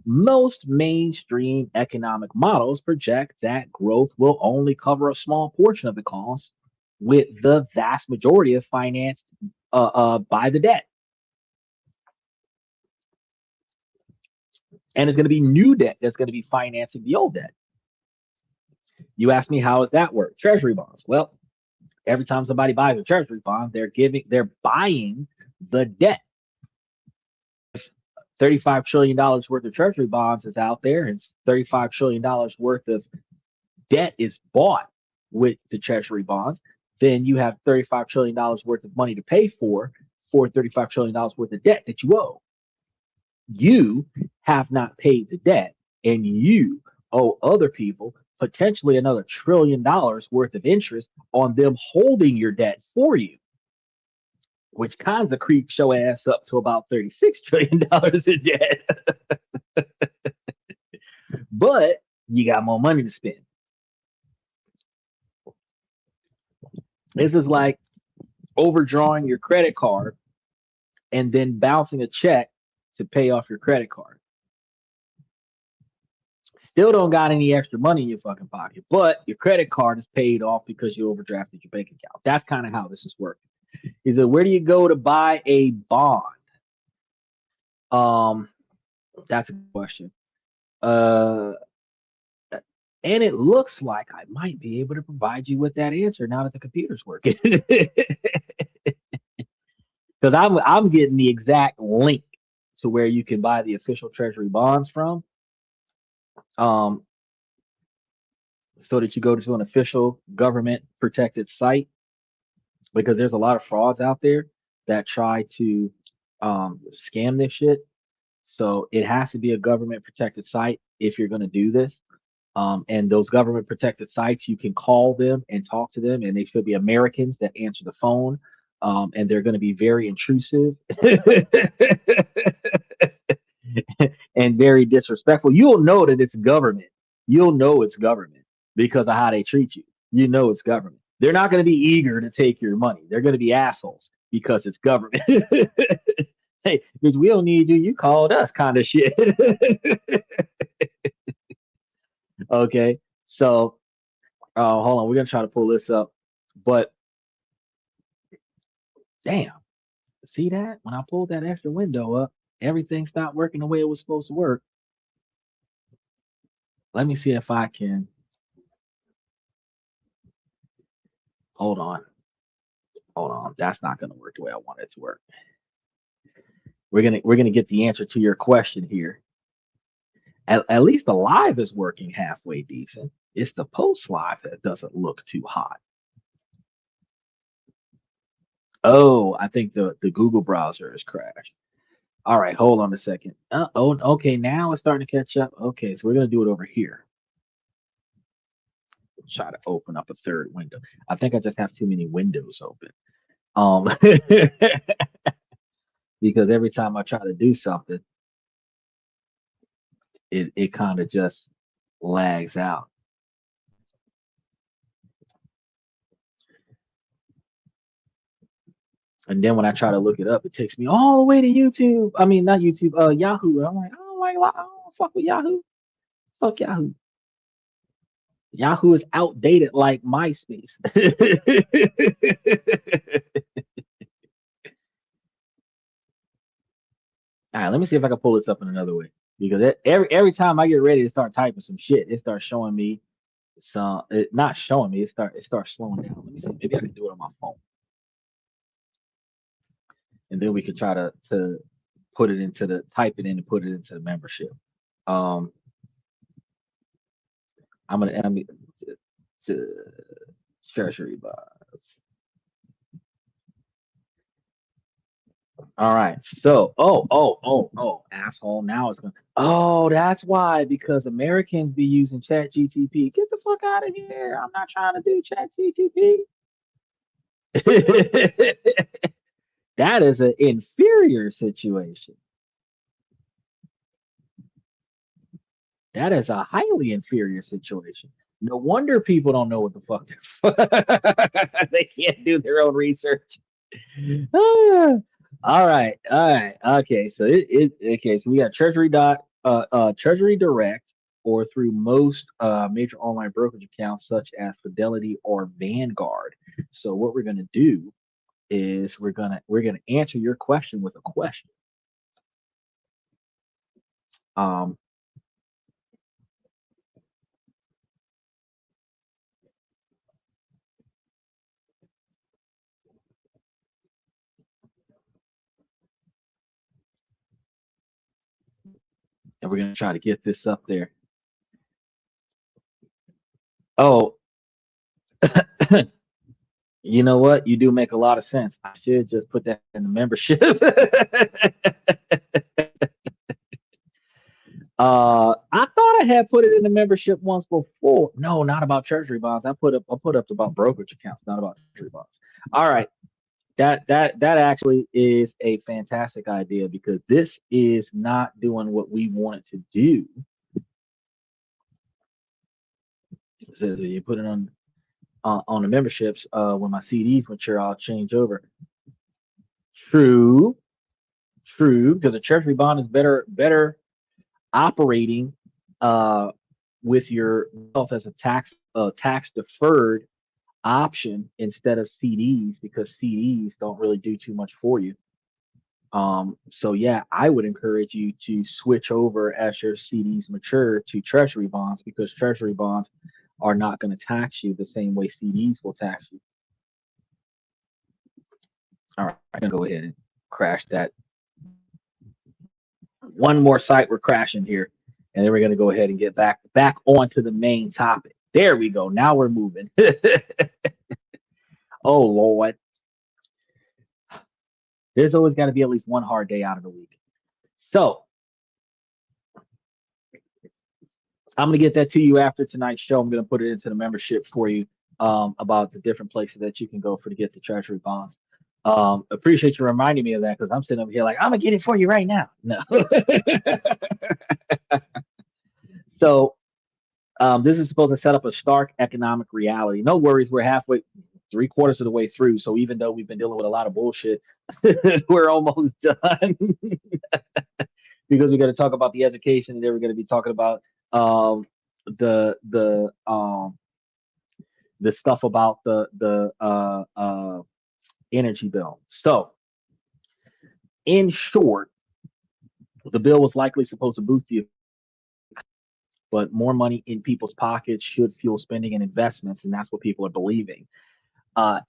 most mainstream economic models project that growth will only cover a small portion of the cost, with the vast majority of financed by the debt. And it's going to be new debt that's going to be financing the old debt. You ask me, how does that work? Treasury bonds. Well, every time somebody buys a treasury bond, they're buying the debt. $35 trillion worth of treasury bonds is out there, and $35 trillion worth of debt is bought with the treasury bonds. Then you have $35 trillion worth of money to pay for $35 trillion worth of debt that you owe. You have not paid the debt, and you owe other people potentially another $1 trillion worth of interest on them holding your debt for you, which kind of creeps your ass up to about $36 trillion in debt. But you got more money to spend. This is like overdrawing your credit card and then bouncing a check to pay off your credit card. Still don't got any extra money in your fucking pocket, but your credit card is paid off because you overdrafted your bank account. That's kind of how this is working. Is that where do you go to buy a bond? Um, that's a question. Uh, and it looks like I might be able to provide you with that answer now that the computer's working. Because I'm getting the exact link to where you can buy the official Treasury bonds from, um, so that you go to an official government protected site, because there's a lot of frauds out there that try to scam this shit. So it has to be a government protected site if you're going to do this. And those government protected sites, you can call them and talk to them, and they should be Americans that answer the phone. And they're going to be very intrusive and very disrespectful. You'll know that it's government. You'll know it's government because of how they treat you. You know it's government. They're not going to be eager to take your money. They're going to be assholes because it's government. Hey, because we don't need you. You called us, kind of shit. Okay, so hold on. We're gonna try to pull this up, but damn, see that when I pulled that extra window up, everything stopped working the way it was supposed to work. Let me see if I can. Hold on, hold on. That's not gonna work the way I want it to work. We're gonna get the answer to your question here. At least the live is working halfway decent. It's the post live that doesn't look too hot. Oh, I think the Google browser is crashed. All right, hold on a second. Oh, okay, now it's starting to catch up. Okay, so we're gonna do it over here. Try to open up a third window. I think I just have too many windows open. Um, because every time I try to do something, it kind of just lags out. And then when I try to look it up, it takes me all the way to YouTube. I mean, not YouTube, Yahoo. I'm like, I don't fuck with Yahoo. Fuck Yahoo. Yahoo is outdated like MySpace. All right, let me see if I can pull this up in another way. Because every time I get ready to start typing some shit, it starts showing me some. Not showing me. It starts slowing down. Let me see. Maybe I can do it on my phone, and then we can try to put it into the type it in and put it into the membership. Um, I'm to treasury bonds. All right. So, asshole. Now it's going. Oh, that's why because Americans be using Chat GTP. Get the fuck out of here. I'm not trying to do Chat GTP. That is an inferior situation. That is a highly inferior situation. No wonder people don't know what the fuck they can't do their own research. Ah, all right, okay. So okay. So we got Treasury Direct, or through most major online brokerage accounts such as Fidelity or Vanguard. So what we're gonna do is we're gonna answer your question with a question. Um, and we're gonna try to get this up there. Oh, you know what? You do make a lot of sense. I should just put that in the membership. I thought I had put it in the membership once before. No, not about treasury bonds. I put up about brokerage accounts, not about treasury bonds. All right. That actually is a fantastic idea because this is not doing what we want it to do. So you put it on the memberships. When my CDs mature, I'll change over. True, true, because a treasury bond is better operating uh, with your wealth as a tax deferred option instead of CDs because CDs don't really do too much for you. So yeah, I would encourage you to switch over as your CDs mature to treasury bonds because treasury bonds are not going to tax you the same way CDs will tax you. All right, I'm gonna go ahead and crash that. One more site we're crashing here, and then we're gonna go ahead and get back onto the main topic. There we go. Now we're moving. Oh Lord, there's always got to be at least one hard day out of the week. So I'm gonna get that to you after tonight's show. I'm gonna put it into the membership for you about the different places that you can go for to get the treasury bonds. Appreciate you reminding me of that because I'm sitting over here like I'm gonna get it for you right now. No. So this is supposed to set up a stark economic reality. No worries, we're halfway, three quarters of the way through. So even though we've been dealing with a lot of bullshit, we're almost done because we're going to talk about the education, and then we're going to be talking about um, the the um, the stuff about the energy bill. So in short, the bill was likely supposed to boost the, but more money in people's pockets should fuel spending and investments, and that's what people are believing.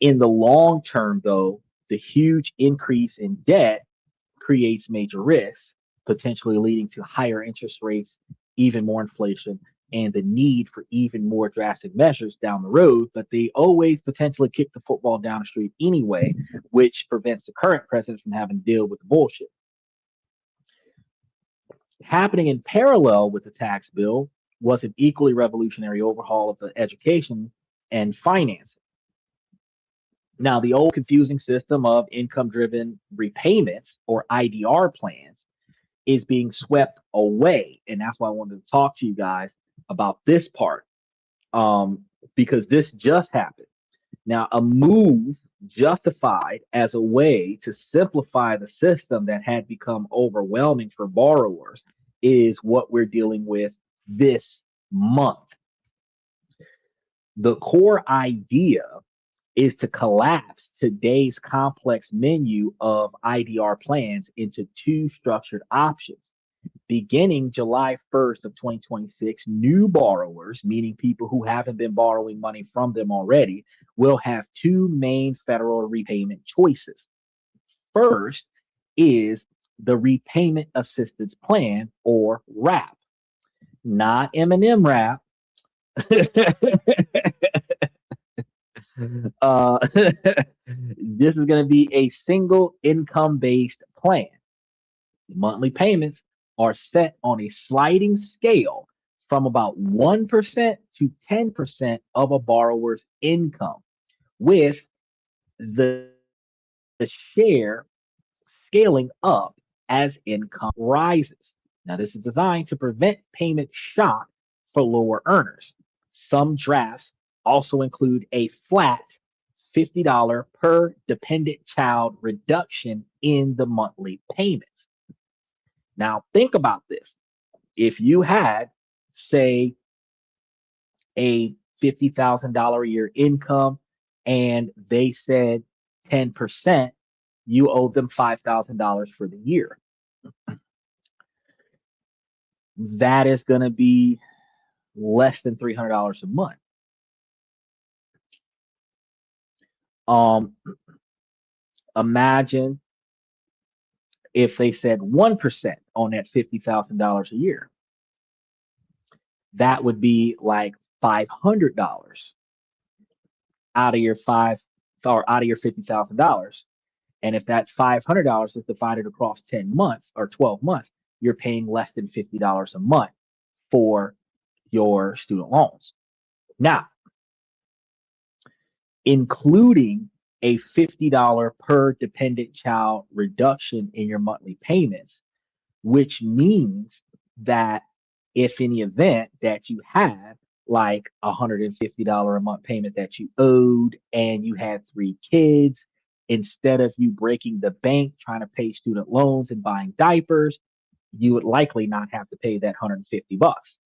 In the long term, though, the huge increase in debt creates major risks, potentially leading to higher interest rates, even more inflation, and the need for even more drastic measures down the road. But they always potentially kick the football down the street anyway, which prevents the current president from having to deal with the bullshit. Happening in parallel with the tax bill was an equally revolutionary overhaul of the education and finance. Now, the old confusing system of income driven repayments or IDR plans is being swept away. And that's why I wanted to talk to you guys about this part because this just happened. Now, a move justified as a way to simplify the system that had become overwhelming for borrowers, is what we're dealing with this month. The core idea is to collapse today's complex menu of IDR plans into two structured options. Beginning July 1st of 2026, new borrowers, meaning people who haven't been borrowing money from them already, will have two main federal repayment choices. First is the Repayment Assistance Plan, or RAP, not M&M rap. This is going to be a single income based plan. Monthly payments are set on a sliding scale from about 1% to 10% of a borrower's income, with the share scaling up as income rises. Now, this is designed to prevent payment shock for lower earners. Some drafts also include a flat $50 per dependent child reduction in the monthly payments. Now, think about this. If you had, say, a $50,000 a year income and they said 10%, you owe them $5,000 for the year. That is going to be less than $300 a month. Um, Imagine if they said 1% on that $50,000 a year. That would be like $500 out of your $50,000. And if that $500 is divided across 10 months or 12 months, you're paying less than $50 a month for your student loans. Now, including a $50 per dependent child reduction in your monthly payments, which means that if in the event that you have like a $150 a month payment that you owed and you had three kids, instead of you breaking the bank trying to pay student loans and buying diapers, you would likely not have to pay that 150 bucks.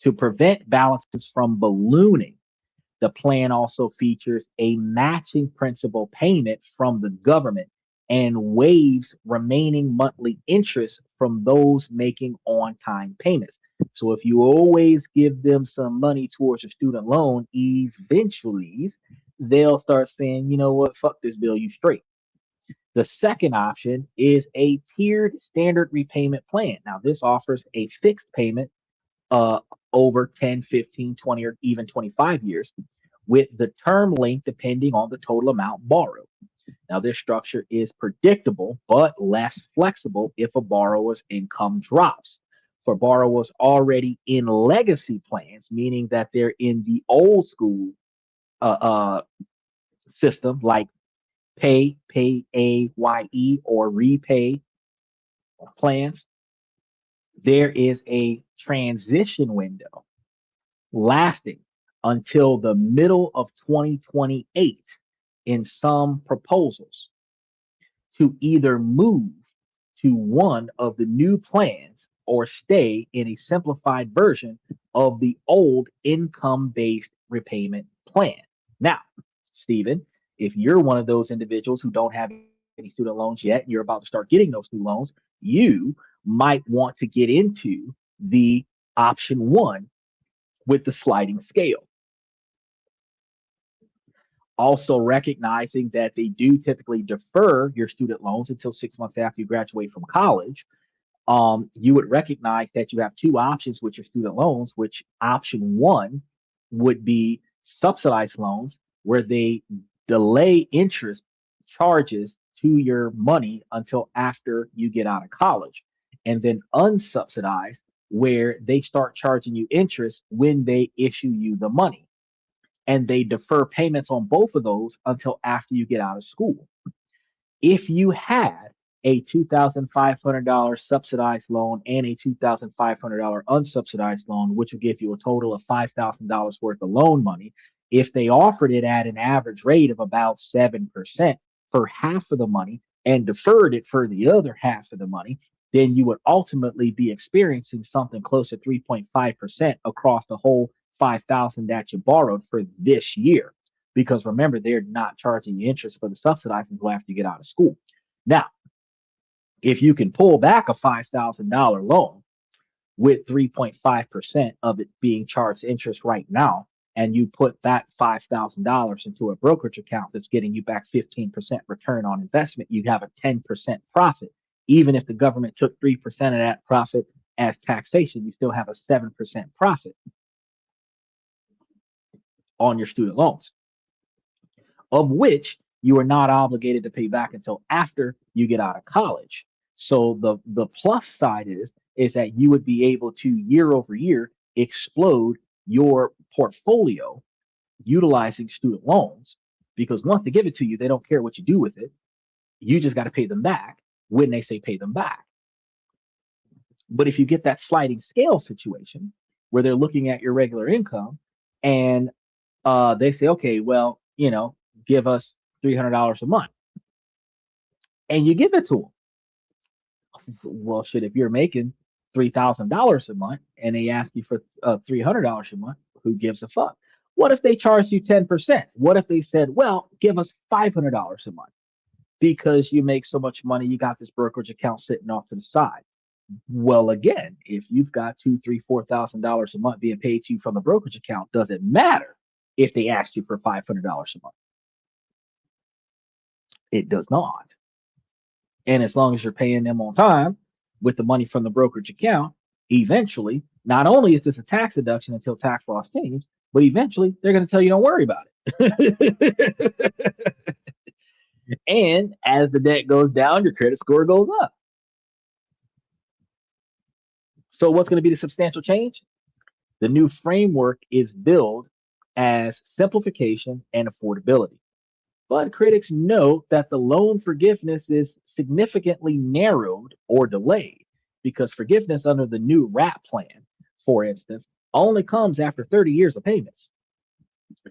To prevent balances from ballooning, the plan also features a matching principal payment from the government and waives remaining monthly interest from those making on time payments. So if you always give them some money towards your student loan, eventually they'll start saying, you know what, fuck this bill, you straight. The second option is a tiered standard repayment plan. Now, this offers a fixed payment uh, over 10, 15, 20, or even 25 years, with the term length depending on the total amount borrowed. Now, this structure is predictable but less flexible if a borrower's income drops. For borrowers already in legacy plans, meaning that they're in the old school system, like pay, or repay plans, there is a transition window lasting until the middle of 2028 in some proposals to either move to one of the new plans or stay in a simplified version of the old income based repayment plan. Now, Stephen, if you're one of those individuals who don't have any student loans yet and you're about to start getting those student loans, you might want to get into the option one with the sliding scale. Also recognizing that they do typically defer your student loans until 6 months after you graduate from college, you would recognize that you have two options with your student loans, which option one would be subsidized loans, where they delay interest charges to your money until after you get out of college, and then unsubsidized, where they start charging you interest when they issue you the money. And they defer payments on both of those until after you get out of school. If you had a $2,500 subsidized loan and a $2,500 unsubsidized loan, which will give you a total of $5,000 worth of loan money, If they offered it at an average rate of about 7% for half of the money and deferred it for the other half of the money, then you would ultimately be experiencing something close to 3.5% across the whole 5,000 that you borrowed for this year. Because remember, they're not charging you interest for the subsidizing until after you get out of school. Now, if you can pull back a $5,000 loan with 3.5% of it being charged interest right now, and you put that $5,000 into a brokerage account that's getting you back 15% return on investment, you have a 10% profit. Even if the government took 3% of that profit as taxation, you still have a 7% profit on your student loans, of which you are not obligated to pay back until after you get out of college. So the plus side is that you would be able to year over year explode your portfolio utilizing student loans, because once they give it to you, they don't care what you do with it. You just got to pay them back when they say pay them back. But if you get that sliding scale situation where they're looking at your regular income and they say, okay, well, give us $300 a month, and you give it to them. Well, shit, if you're making $3,000 a month and they ask you for $300 a month, who gives a fuck? What if they charged you 10%? What if they said, well, give us $500 a month because you make so much money, you got this brokerage account sitting off to the side? Well, again, if you've got $2, 3, $4,000 a month being paid to you from the brokerage account, does it matter if they asked you for $500 a month? It does not. And as long as you're paying them on time with the money from the brokerage account, eventually, not only is this a tax deduction until tax laws change, but eventually they're going to tell you don't worry about it. And as the debt goes down, your credit score goes up. So what's going to be the substantial change? The new framework is billed as simplification and affordability. But critics note that the loan forgiveness is significantly narrowed or delayed because forgiveness under the new RAP plan, for instance, only comes after 30 years of payments,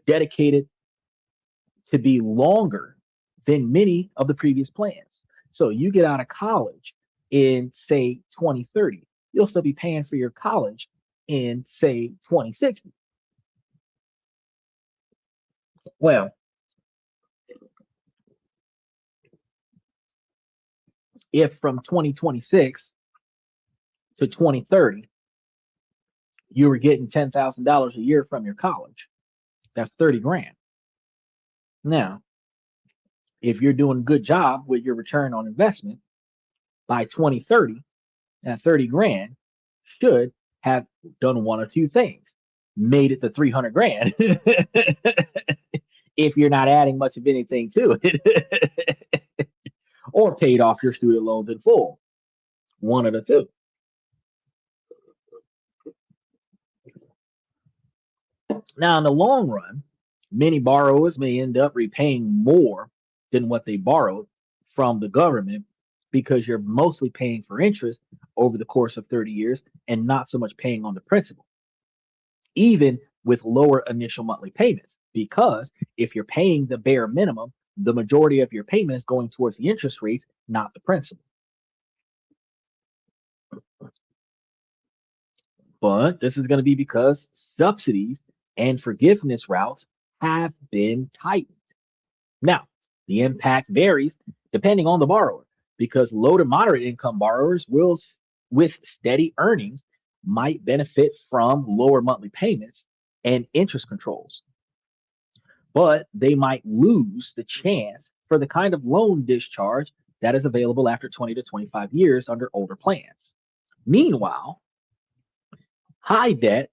dedicated to be longer than many of the previous plans. So you get out of college in, say, 2030, you'll still be paying for your college in, say, 2060. Well, if from 2026 to 2030, you were getting $10,000 a year from your college, that's 30 grand. Now, if you're doing a good job with your return on investment, by 2030, that 30 grand should have done one or two things. Made it to 300 grand if you're not adding much of anything to it, or paid off your student loans in full. One of the two. Now, in the long run, many borrowers may end up repaying more than what they borrowed from the government because you're mostly paying for interest over the course of 30 years and not so much paying on the principal, even with lower initial monthly payments. Because if you're paying the bare minimum, the majority of your payment is going towards the interest rates, not the principal. But this is going to be because subsidies and forgiveness routes have been tightened. Now, the impact varies depending on the borrower because low to moderate income borrowers will, with steady earnings, might benefit from lower monthly payments and interest controls, but they might lose the chance for the kind of loan discharge that is available after 20 to 25 years under older plans. Meanwhile, high debt,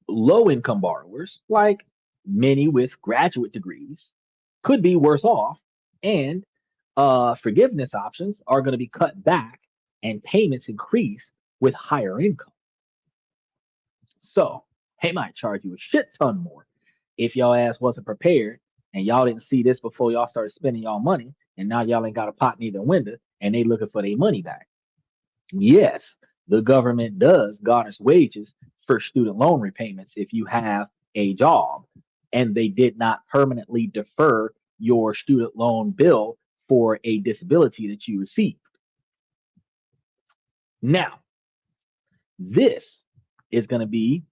low income borrowers, like many with graduate degrees, could be worse off, and forgiveness options are going to be cut back and payments increase with higher income. So they might charge you a shit ton more if y'all ass wasn't prepared and y'all didn't see this before y'all started spending y'all money, and now y'all ain't got a pot neither window and they looking for their money back. Yes, the government does garnish wages for student loan repayments if you have a job, and they did not permanently defer your student loan bill for a disability that you received. Now, this is going to be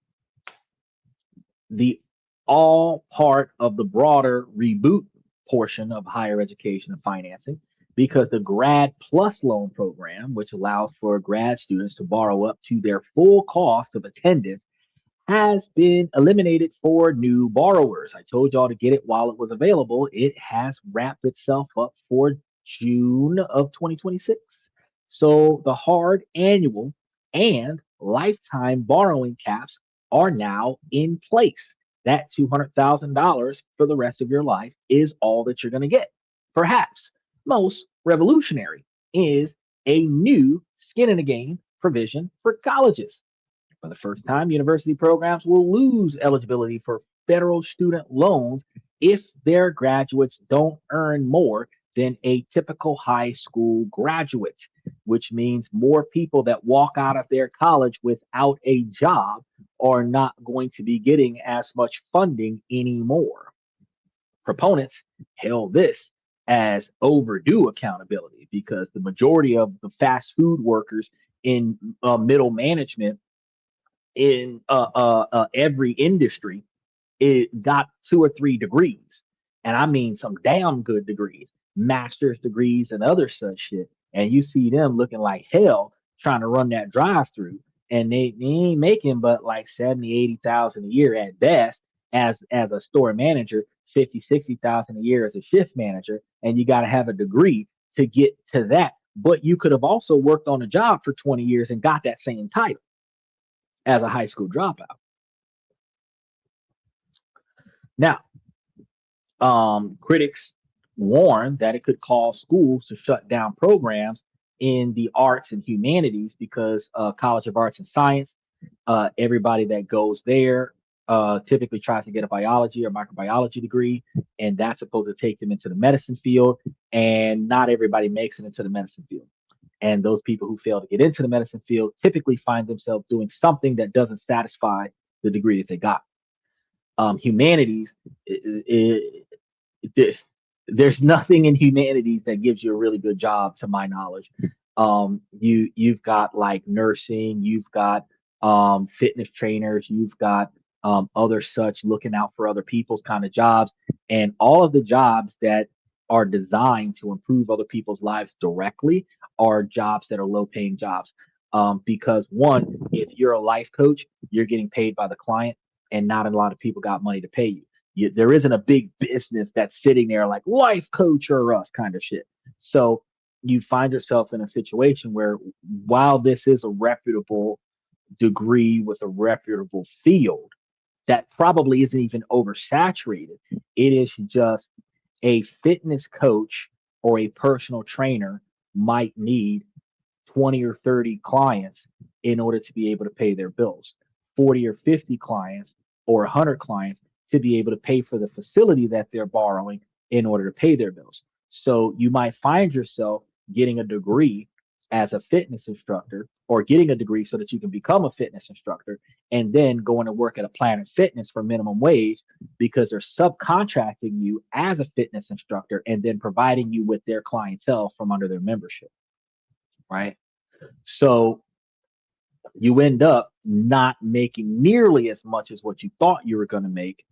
the all part of the broader reboot portion of higher education and financing, because the Grad Plus loan program, which allows for grad students to borrow up to their full cost of attendance, has been eliminated for new borrowers. I told y'all to get it while it was available. It has wrapped itself up for June of 2026. So the hard annual and lifetime borrowing caps are now in place. That $200,000 for the rest of your life is all that you're going to get. Perhaps most revolutionary is a new skin in the game provision for colleges. For the first time, university programs will lose eligibility for federal student loans if their graduates don't earn more than a typical high school graduate, which means more people that walk out of their college without a job are not going to be getting as much funding anymore. Proponents hail this as overdue accountability because the majority of the fast food workers in middle management in every industry, it got 2 or 3 degrees, and I mean some damn good degrees, master's degrees and other such shit. And you see them looking like hell trying to run that drive-through, and they ain't making but like 70, 80,000 a year at best as a store manager, 50, 60,000 a year as a shift manager, and you got to have a degree to get to that. But you could have also worked on a job for 20 years and got that same title as a high school dropout. Now, critics warn that it could cause schools to shut down programs in the arts and humanities because College of Arts and Science, everybody that goes there typically tries to get a biology or microbiology degree, and that's supposed to take them into the medicine field. And not everybody makes it into the medicine field. And those people who fail to get into the medicine field typically find themselves doing something that doesn't satisfy the degree that they got. Humanities, there's nothing in humanities that gives you a really good job, to my knowledge. You've got like nursing, you've got fitness trainers, you've got other such looking out for other people's kind of jobs, and all of the jobs that are designed to improve other people's lives directly are jobs that are low paying jobs. Because one, if you're a life coach, you're getting paid by the client, and not a lot of people got money to pay you. There isn't a big business that's sitting there like life coach or us kind of shit. So you find yourself in a situation where, while this is a reputable degree with a reputable field that probably isn't even oversaturated, it is just a fitness coach or a personal trainer might need 20 or 30 clients in order to be able to pay their bills, 40 or 50 clients or 100 clients to be able to pay for the facility that they're borrowing in order to pay their bills. So you might find yourself getting a degree as a fitness instructor, or getting a degree so that you can become a fitness instructor, and then going to work at a Planet Fitness for minimum wage because they're subcontracting you as a fitness instructor and then providing you with their clientele from under their membership, right? So you end up not making nearly as much as what you thought you were going to make,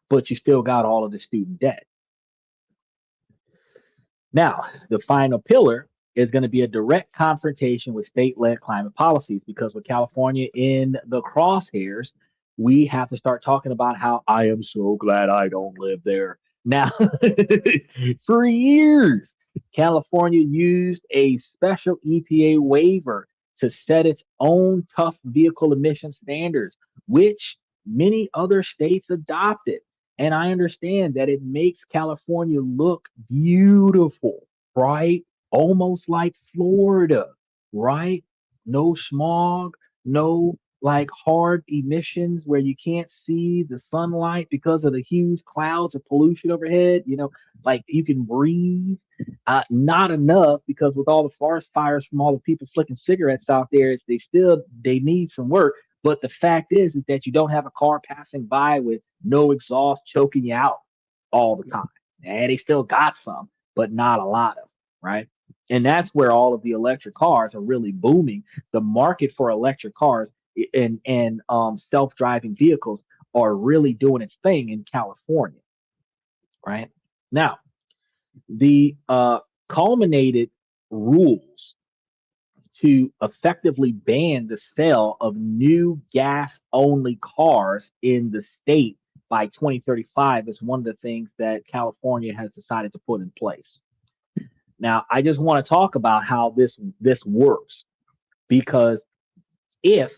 but you still got all of the student debt. Now, the final pillar is going to be a direct confrontation with state led climate policies, because with California in the crosshairs, we have to start talking about how I am so glad I don't live there. Now, for years, California used a special EPA waiver to set its own tough vehicle emission standards, which many other states adopted. And I understand that it makes California look beautiful, right? Almost like Florida, right? No smog, no like hard emissions where you can't see the sunlight because of the huge clouds of pollution overhead. Like you can breathe. Not enough, because with all the forest fires from all the people flicking cigarettes out there, they need some work. But the fact is that you don't have a car passing by with no exhaust choking you out all the time. And they still got some, but not a lot of, right? And that's where all of the electric cars are really booming. The market for electric cars and self-driving vehicles are really doing its thing in California, right? Now, the culminated rules to effectively ban the sale of new gas only cars in the state by 2035 is one of the things that California has decided to put in place. Now, I just want to talk about how this works because if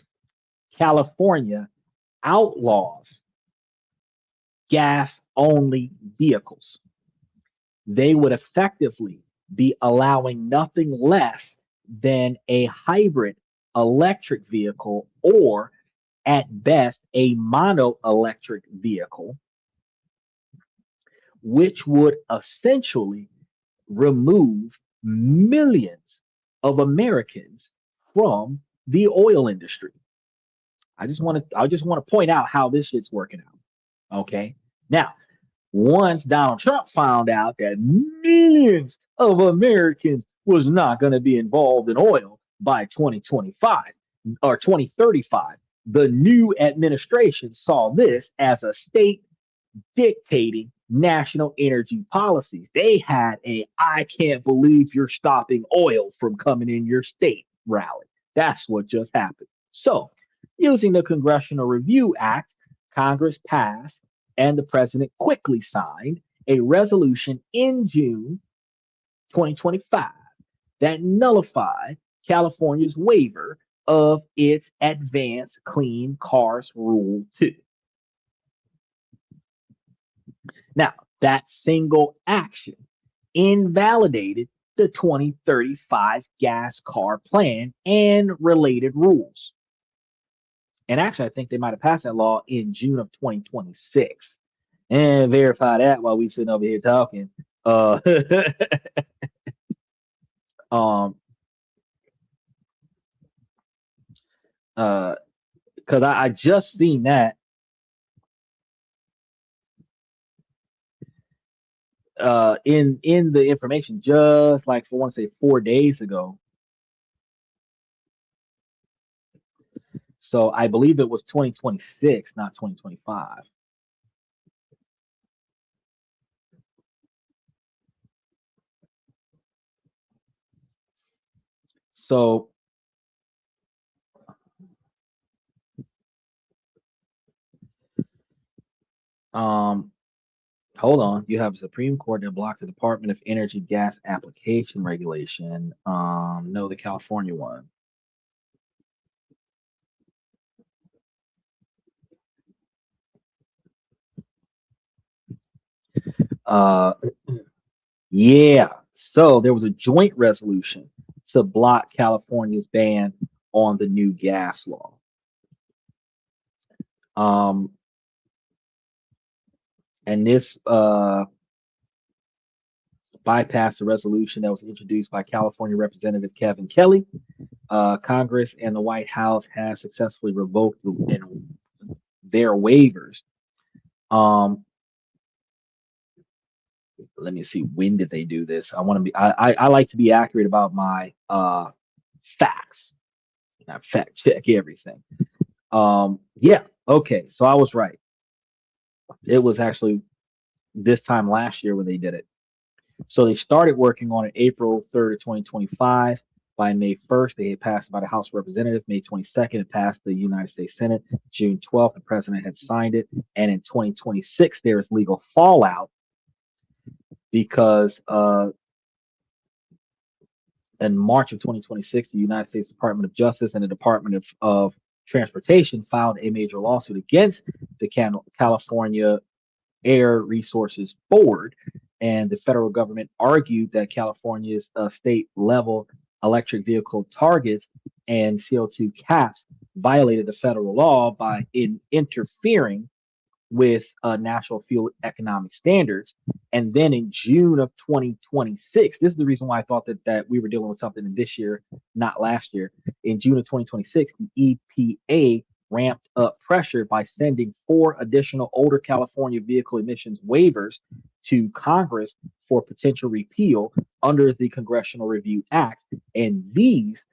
California outlaws gas only vehicles, they would effectively be allowing nothing less than a hybrid electric vehicle or at best a mono electric vehicle, which would essentially remove millions of Americans from the oil industry. I just want to point out how this shit's working out. Okay. Now, once Donald Trump found out that millions of Americans was not going to be involved in oil by 2025 or 2035, the new administration saw this as a state dictating national energy policies. They had a I can't believe you're stopping oil from coming in your state rally. That's what just happened. So, using the Congressional Review Act, Congress passed and the president quickly signed a resolution in June 2025 that nullified California's waiver of its Advanced Clean Cars Rule 2. Now, that single action invalidated the 2035 gas car plan and related rules. And actually, I think they might have passed that law in June of 2026. And verify that while we sitting over here talking. Um, because I just seen that in the information just like I want to say 4 days ago. So I believe it was 2026, not 2025. So um, hold on. You have a Supreme Court that blocked the Department of Energy gas application regulation. No, the California one. Uh, yeah. So there was a joint resolution to block California's ban on the new gas law. Um, and this bypassed a resolution that was introduced by California Representative Kevin Kelly. Congress and the White House has successfully revoked their waivers. Um, Let me see, when did they do this? I want to be I like to be accurate about my facts. I fact check everything. Yeah, okay, so I was right. It was actually this time last year when they did it. So they started working on it April 3rd of 2025. By May 1st, they had passed by the House of Representatives. May 22nd, it passed the United States Senate. June 12th, the president had signed it. And in 2026, there's legal fallout because in March of 2026, the United States Department of Justice and the Department of Transportation filed a major lawsuit against the California Air Resources Board, and the federal government argued that California's state level electric vehicle targets and CO2 caps violated the federal law by interfering with national fuel economic standards. And then in June of 2026, this is the reason why I thought that we were dealing with something in this year, not last year. In June of 2026, the EPA ramped up pressure by sending four additional older California vehicle emissions waivers to Congress for potential repeal under the Congressional Review Act. And these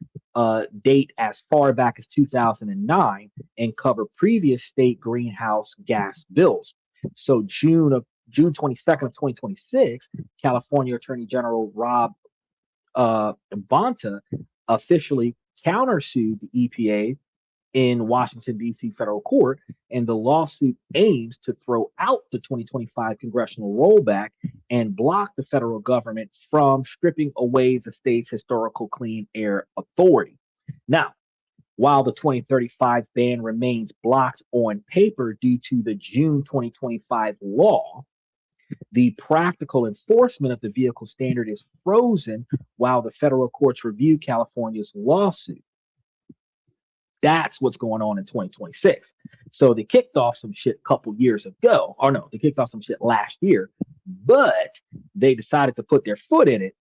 date as far back as 2009 and cover previous state greenhouse gas bills. So June 22nd of 2026, California Attorney General Rob Bonta officially countersued the EPA in Washington, D.C. federal court, and the lawsuit aims to throw out the 2025 congressional rollback and block the federal government from stripping away the state's historical clean air authority. Now, while the 2035 ban remains blocked on paper due to the June 2025 law, the practical enforcement of the vehicle standard is frozen while the federal courts review California's lawsuit. That's what's going on in 2026. So they kicked off some shit a couple years ago, or no, they kicked off some shit last year, but they decided to put their foot in it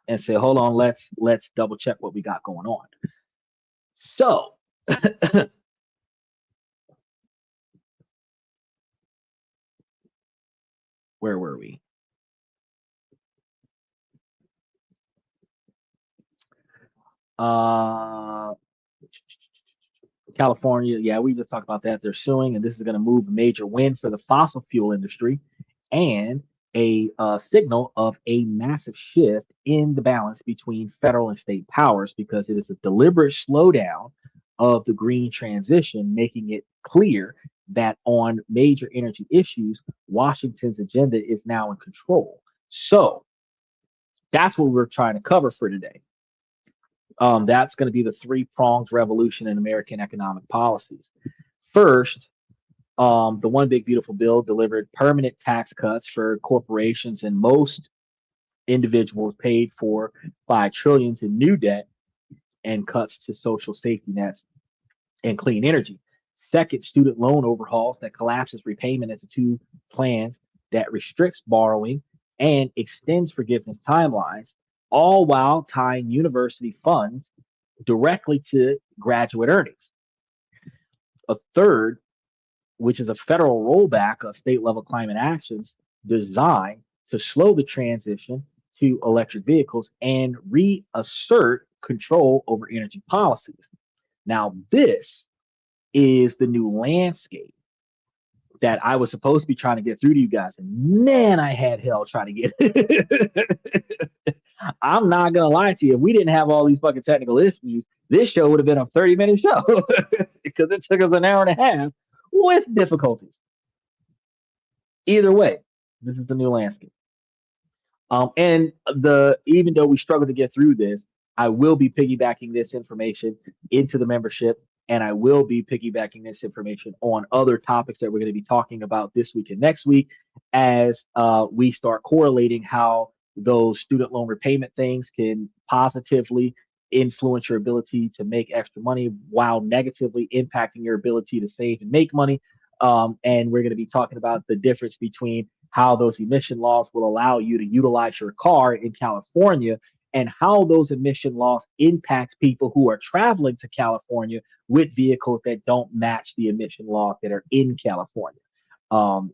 and say, hold on, let's double check what we got going on. So where were we? California, yeah, we just talked about that. They're suing, and this is going to move a major win for the fossil fuel industry and a signal of a massive shift in the balance between federal and state powers because it is a deliberate slowdown of the green transition, making it clear that on major energy issues, Washington's agenda is now in control. So that's what we're trying to cover for today. That's going to be the three pronged revolution in American economic policies. First, the one big beautiful bill delivered permanent tax cuts for corporations and most individuals, paid for by trillions in new debt and cuts to social safety nets and clean energy. Second, student loan overhauls that collapses repayment into two plans that restricts borrowing and extends forgiveness timelines, all while tying university funds directly to graduate earnings. A third, which is a federal rollback of state level climate actions designed to slow the transition to electric vehicles and reassert control over energy policies. Now, this is the new landscape that I was supposed to be trying to get through to you guys. And man, I had hell trying to get. I'm not gonna lie to you. If we didn't have all these fucking technical issues, this show would have been a 30-minute show because it took us an hour and a half with difficulties. Either way, this is the new landscape. And the even though we struggle to get through this, I will be piggybacking this information into the membership, and I will be piggybacking this information on other topics that we're going to be talking about this week and next week as we start correlating how those student loan repayment things can positively influence your ability to make extra money while negatively impacting your ability to save and make money. And we're going to be talking about the difference between how those emission laws will allow you to utilize your car in California and how those emission laws impact people who are traveling to California with vehicles that don't match the emission laws that are in California. Um,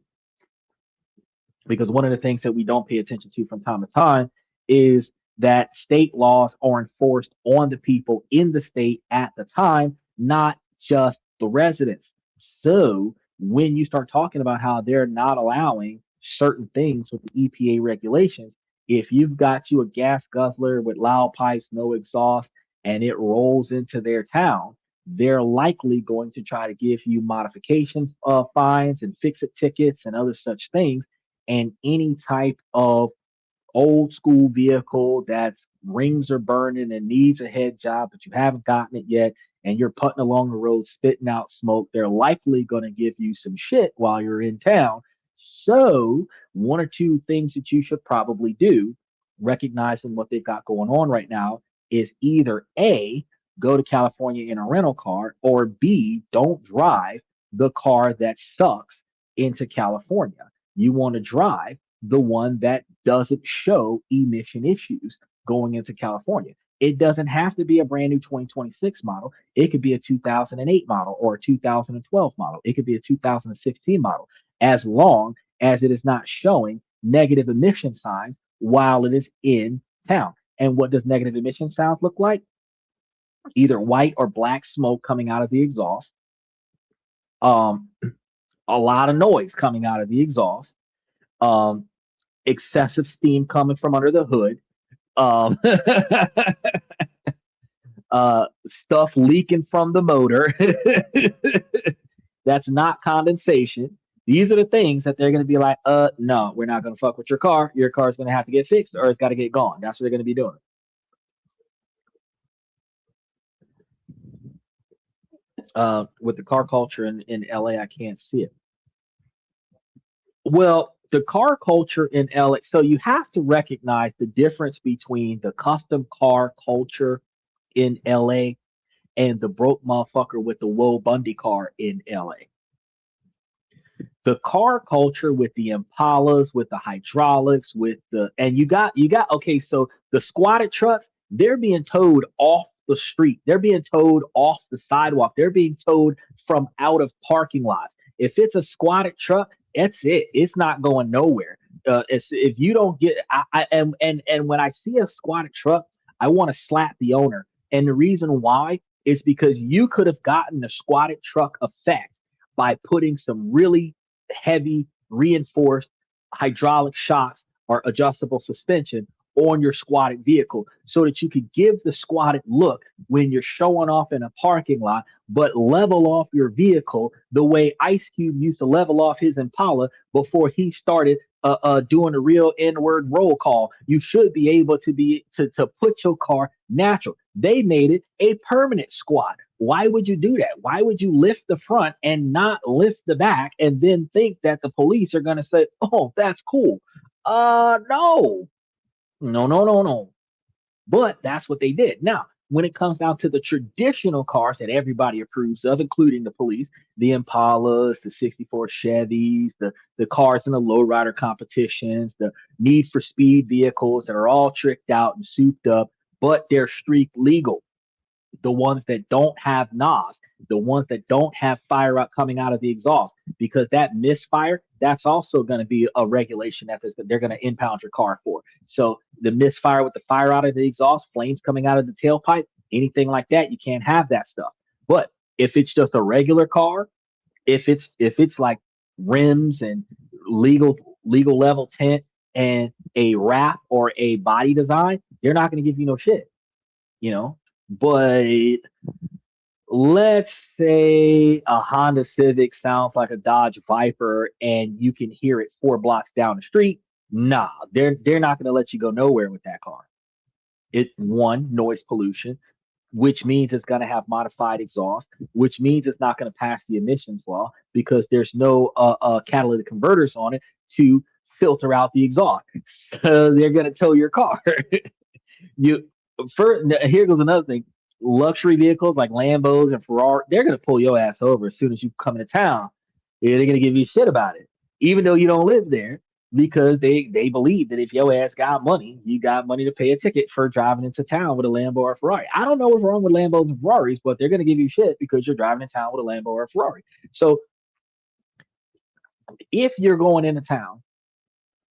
because one of the things that we don't pay attention to from time to time is that state laws are enforced on the people in the state at the time, not just the residents. So when you start talking about how they're not allowing certain things with the EPA regulations, if you've got you a gas guzzler with loud pipes, no exhaust, and it rolls into their town, they're likely going to try to give you modification fines and fix it tickets and other such things. And any type of old school vehicle that's rings are burning and needs a head job, but you haven't gotten it yet, and you're putting along the road spitting out smoke, they're likely going to give you some shit while you're in town. So, one or two things that you should probably do, recognizing what they've got going on right now, is either A, go to California in a rental car, or B, don't drive the car that sucks into California. You want to drive the one that doesn't show emission issues going into California. It doesn't have to be a brand new 2026 model. It could be a 2008 model or a 2012 model. It could be a 2016 model, as long as it is not showing negative emission signs while it is in town. And what does negative emission sounds look like? Either white or black smoke coming out of the exhaust, um, a lot of noise coming out of the exhaust, um, excessive steam coming from under the hood, um, stuff leaking from the motor. That's not condensation. These are the things that they're going to be like, no, we're not going to fuck with your car. Your car's going to have to get fixed or it's got to get gone. That's what they're going to be doing. With the car culture in LA, I can't see it. Well, the car culture in LA, so you have to recognize the difference between the custom car culture in LA and the broke motherfucker with the Woe Bundy car in LA. The car culture with the Impalas, with the hydraulics, with the and you got okay, so the squatted trucks, they're being towed off the street. They're being towed off the sidewalk. They're being towed from out of parking lots. If it's a squatted truck, that's it. It's not going nowhere. If you don't get, and when I see a squatted truck, I want to slap the owner. And the reason why is because you could have gotten the squatted truck effect by putting some really heavy reinforced hydraulic shocks or adjustable suspension on your squatted vehicle so that you could give the squatted look when you're showing off in a parking lot, but level off your vehicle the way Ice Cube used to level off his Impala before he started doing a real N-word roll call. You should be able to put your car natural. They made it a permanent squat. Why would you do that? Why would you lift the front and not lift the back and then think that the police are going to say, oh, that's cool? No, no, no, no, no. But that's what they did. Now, when it comes down to the traditional cars that everybody approves of, including the police, the Impalas, the 64 Chevys, the cars in the lowrider competitions, the Need for Speed vehicles that are all tricked out and souped up, but they're street legal, the ones that don't have NOS, the ones that don't have fire out coming out of the exhaust, because that misfire, that's also going to be a regulation that they're going to impound your car for. So the misfire with the fire out of the exhaust, flames coming out of the tailpipe, anything like that, you can't have that stuff. But if it's just a regular car, if it's like rims and legal legal level tint and a wrap or a body design, they're not going to give you no shit, you know. But let's say a Honda Civic sounds like a Dodge Viper and you can hear it 4 blocks down the street. Nah, they're not going to let you go nowhere with that car. It one noise pollution, which means it's going to have modified exhaust, which means it's not going to pass the emissions law because there's no catalytic converters on it to filter out the exhaust. So they're going to tow your car. You first here goes another thing. Luxury vehicles like Lambos and Ferrari, they're gonna pull your ass over as soon as you come into town. Yeah, they're gonna give you shit about it, even though you don't live there, because they believe that if your ass got money, you got money to pay a ticket for driving into town with a Lambo or a Ferrari. I don't know what's wrong with Lambos and Ferraris, but they're gonna give you shit because you're driving in town with a Lambo or a Ferrari. So if you're going into town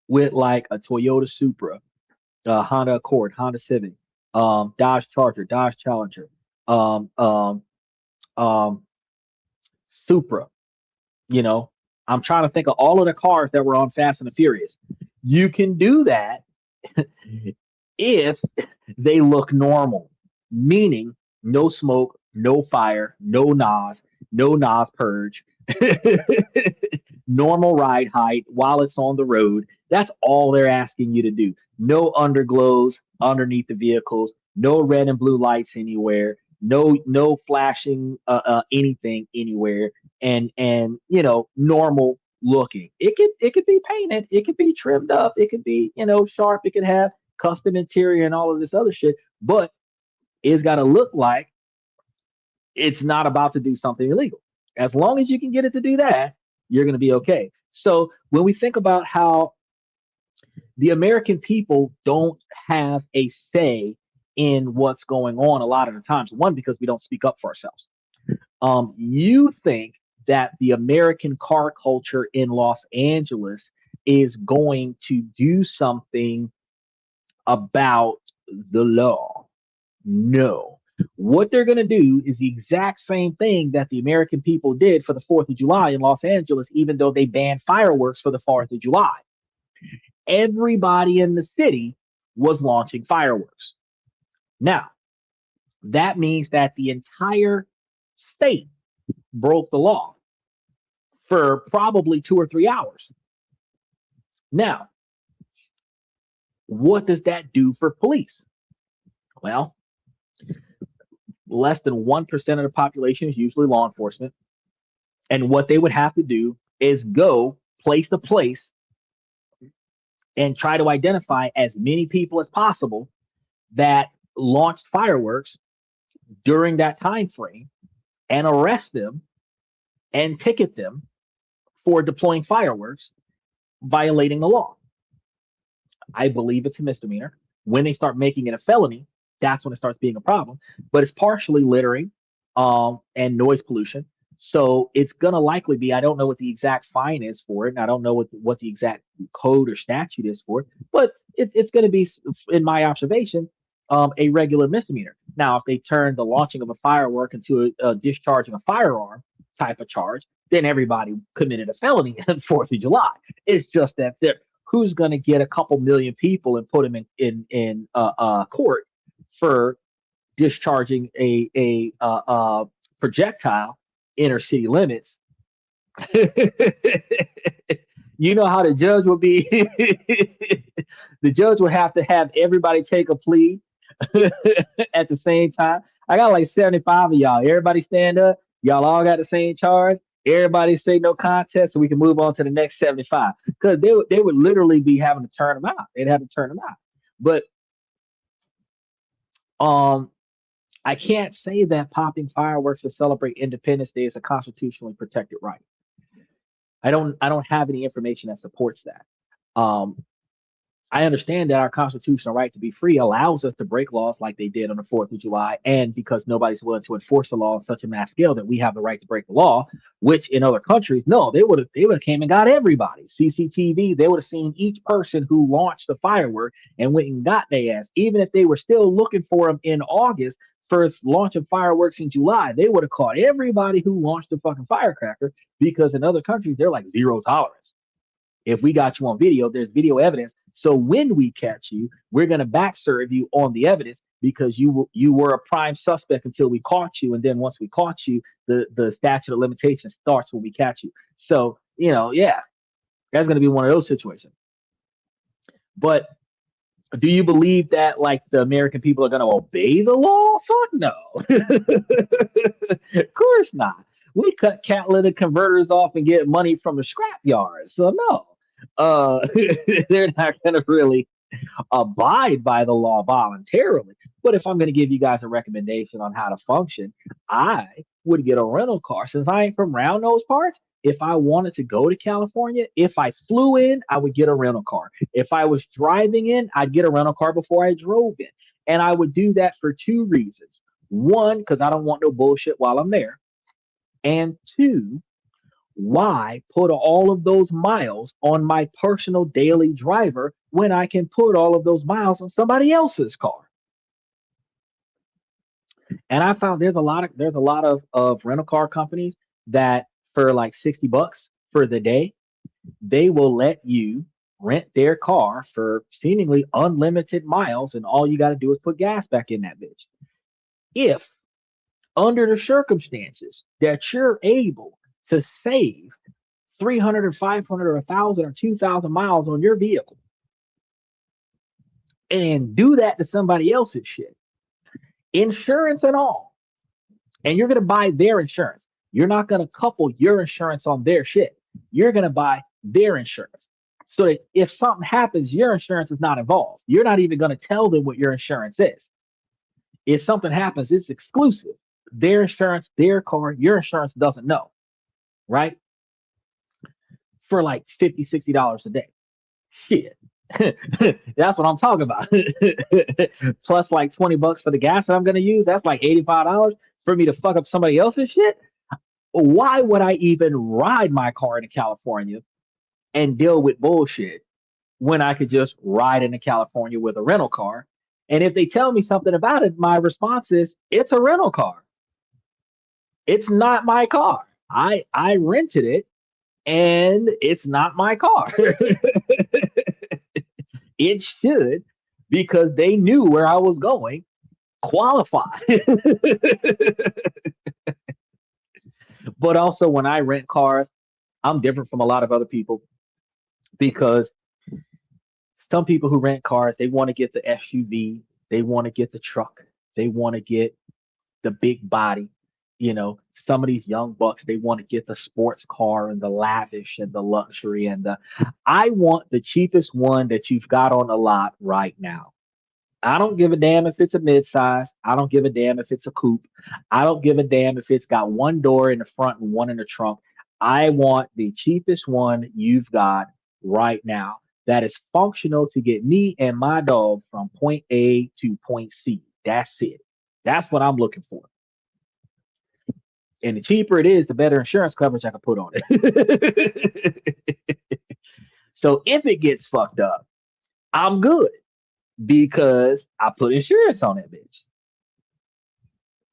with like a Toyota Supra, Honda Accord, Honda Civic, Dodge Charger, Dodge Challenger, um, um, um, Supra. You know, I'm trying to think of all of the cars that were on Fast and the Furious. You can do that if they look normal, meaning no smoke, no fire, no NOS, no NOS purge, normal ride height while it's on the road. That's all they're asking you to do. No underglows underneath the vehicles, no red and blue lights anywhere, no flashing anything anywhere, and normal looking. It could be painted, it could be trimmed up, it could be sharp, it could have custom interior and all of this other shit, but it's got to look like it's not about to do something illegal. As long as you can get it to do that, you're going to be okay. So when we think about how the American people don't have a say in what's going on a lot of the times. One, because we don't speak up for ourselves. You think that the American car culture in Los Angeles is going to do something about the law? No. What they're going to do is the exact same thing that the American people did for the 4th of July in Los Angeles, even though they banned fireworks for the 4th of July. Everybody in the city was launching fireworks. Now, that means that the entire state broke the law for probably 2 or 3 hours. Now, what does that do for police? Well, less than 1% of the population is usually law enforcement. And what they would have to do is go place to place and try to identify as many people as possible that launched fireworks during that time frame and arrest them and ticket them for deploying fireworks, violating the law. I believe it's a misdemeanor. When they start making it a felony, that's when it starts being a problem. But it's partially littering and noise pollution. So it's gonna likely be. I don't know what the exact fine is for it, and I don't know what the exact code or statute is for it. But it's going to be, in my observation, a regular misdemeanor. Now, if they turn the launching of a firework into a discharging a firearm type of charge, then everybody committed a felony on the 4th of July. It's just that who's going to get a couple million people and put them in court for discharging a projectile inner city limits? You know how the judge would be. The judge would have to have everybody take a plea at the same time. I got like 75 of y'all. Everybody stand up. Y'all all got the same charge. Everybody say no contest so we can move on to the next 75. Because they would literally be having to turn them out. They'd have to turn them out. But I can't say that popping fireworks to celebrate Independence Day is a constitutionally protected right. I don't have any information that supports that. Um, I understand that our constitutional right to be free allows us to break laws like they did on the 4th of July, and because nobody's willing to enforce the law on such a mass scale that we have the right to break the law, which in other countries, no, they would have came and got everybody. CCTV, they would have seen each person who launched the firework and went and got their ass. Even if they were still looking for them in August for launching fireworks in July, they would have caught everybody who launched the fucking firecracker, because in other countries they're like zero tolerance. If we got you on video, there's video evidence. So when we catch you, we're going to back serve you on the evidence, because you were a prime suspect until we caught you, and then once we caught you, the statute of limitations starts when we catch you. So yeah, that's going to be one of those situations. But do you believe that like the American people are going to obey the law? Fuck no. Of course not. We cut catalytic converters off and get money from the scrap yards. So no, they're not going to really abide by the law voluntarily. But if I'm going to give you guys a recommendation on how to function, I would get a rental car. Since I ain't from round those parts, if I wanted to go to California, if I flew in, I would get a rental car. If I was driving in, I'd get a rental car before I drove in. And I would do that for two reasons. One, because I don't want no bullshit while I'm there. And two, why put all of those miles on my personal daily driver when I can put all of those miles on somebody else's car? And I found there's a lot of rental car companies that for like $60 for the day, they will let you rent their car for seemingly unlimited miles, and all you got to do is put gas back in that bitch. If under the circumstances that you're able to save 300 or 500 or 1,000 or 2,000 miles on your vehicle and do that to somebody else's shit, insurance and all, and you're going to buy their insurance. You're not going to couple your insurance on their shit. You're going to buy their insurance. So that if something happens, your insurance is not involved. You're not even going to tell them what your insurance is. If something happens, it's exclusive. Their insurance, their car, your insurance doesn't know, right? For like $50, $60 a day. Shit. That's what I'm talking about. Plus like 20 bucks for the gas that I'm gonna use. That's like $85 for me to fuck up somebody else's shit. Why would I even ride my car into California and deal with bullshit when I could just ride into California with a rental car? And if they tell me something about it, my response is it's a rental car. It's not my car. I rented it and it's not my car. It should, because they knew where I was going, qualify. But also, when I rent cars, I'm different from a lot of other people because some people who rent cars, they want to get the SUV, they want to get the truck, they want to get the big body. Some of these young bucks, they want to get the sports car and the lavish and the luxury and the. I want the cheapest one that you've got on the lot right now. I don't give a damn if it's a midsize. I don't give a damn if it's a coupe. I don't give a damn if it's got one door in the front and one in the trunk. I want the cheapest one you've got right now that is functional to get me and my dog from point A to point C. That's it. That's what I'm looking for. And the cheaper it is, the better insurance coverage I can put on it. So if it gets fucked up, I'm good because I put insurance on that bitch.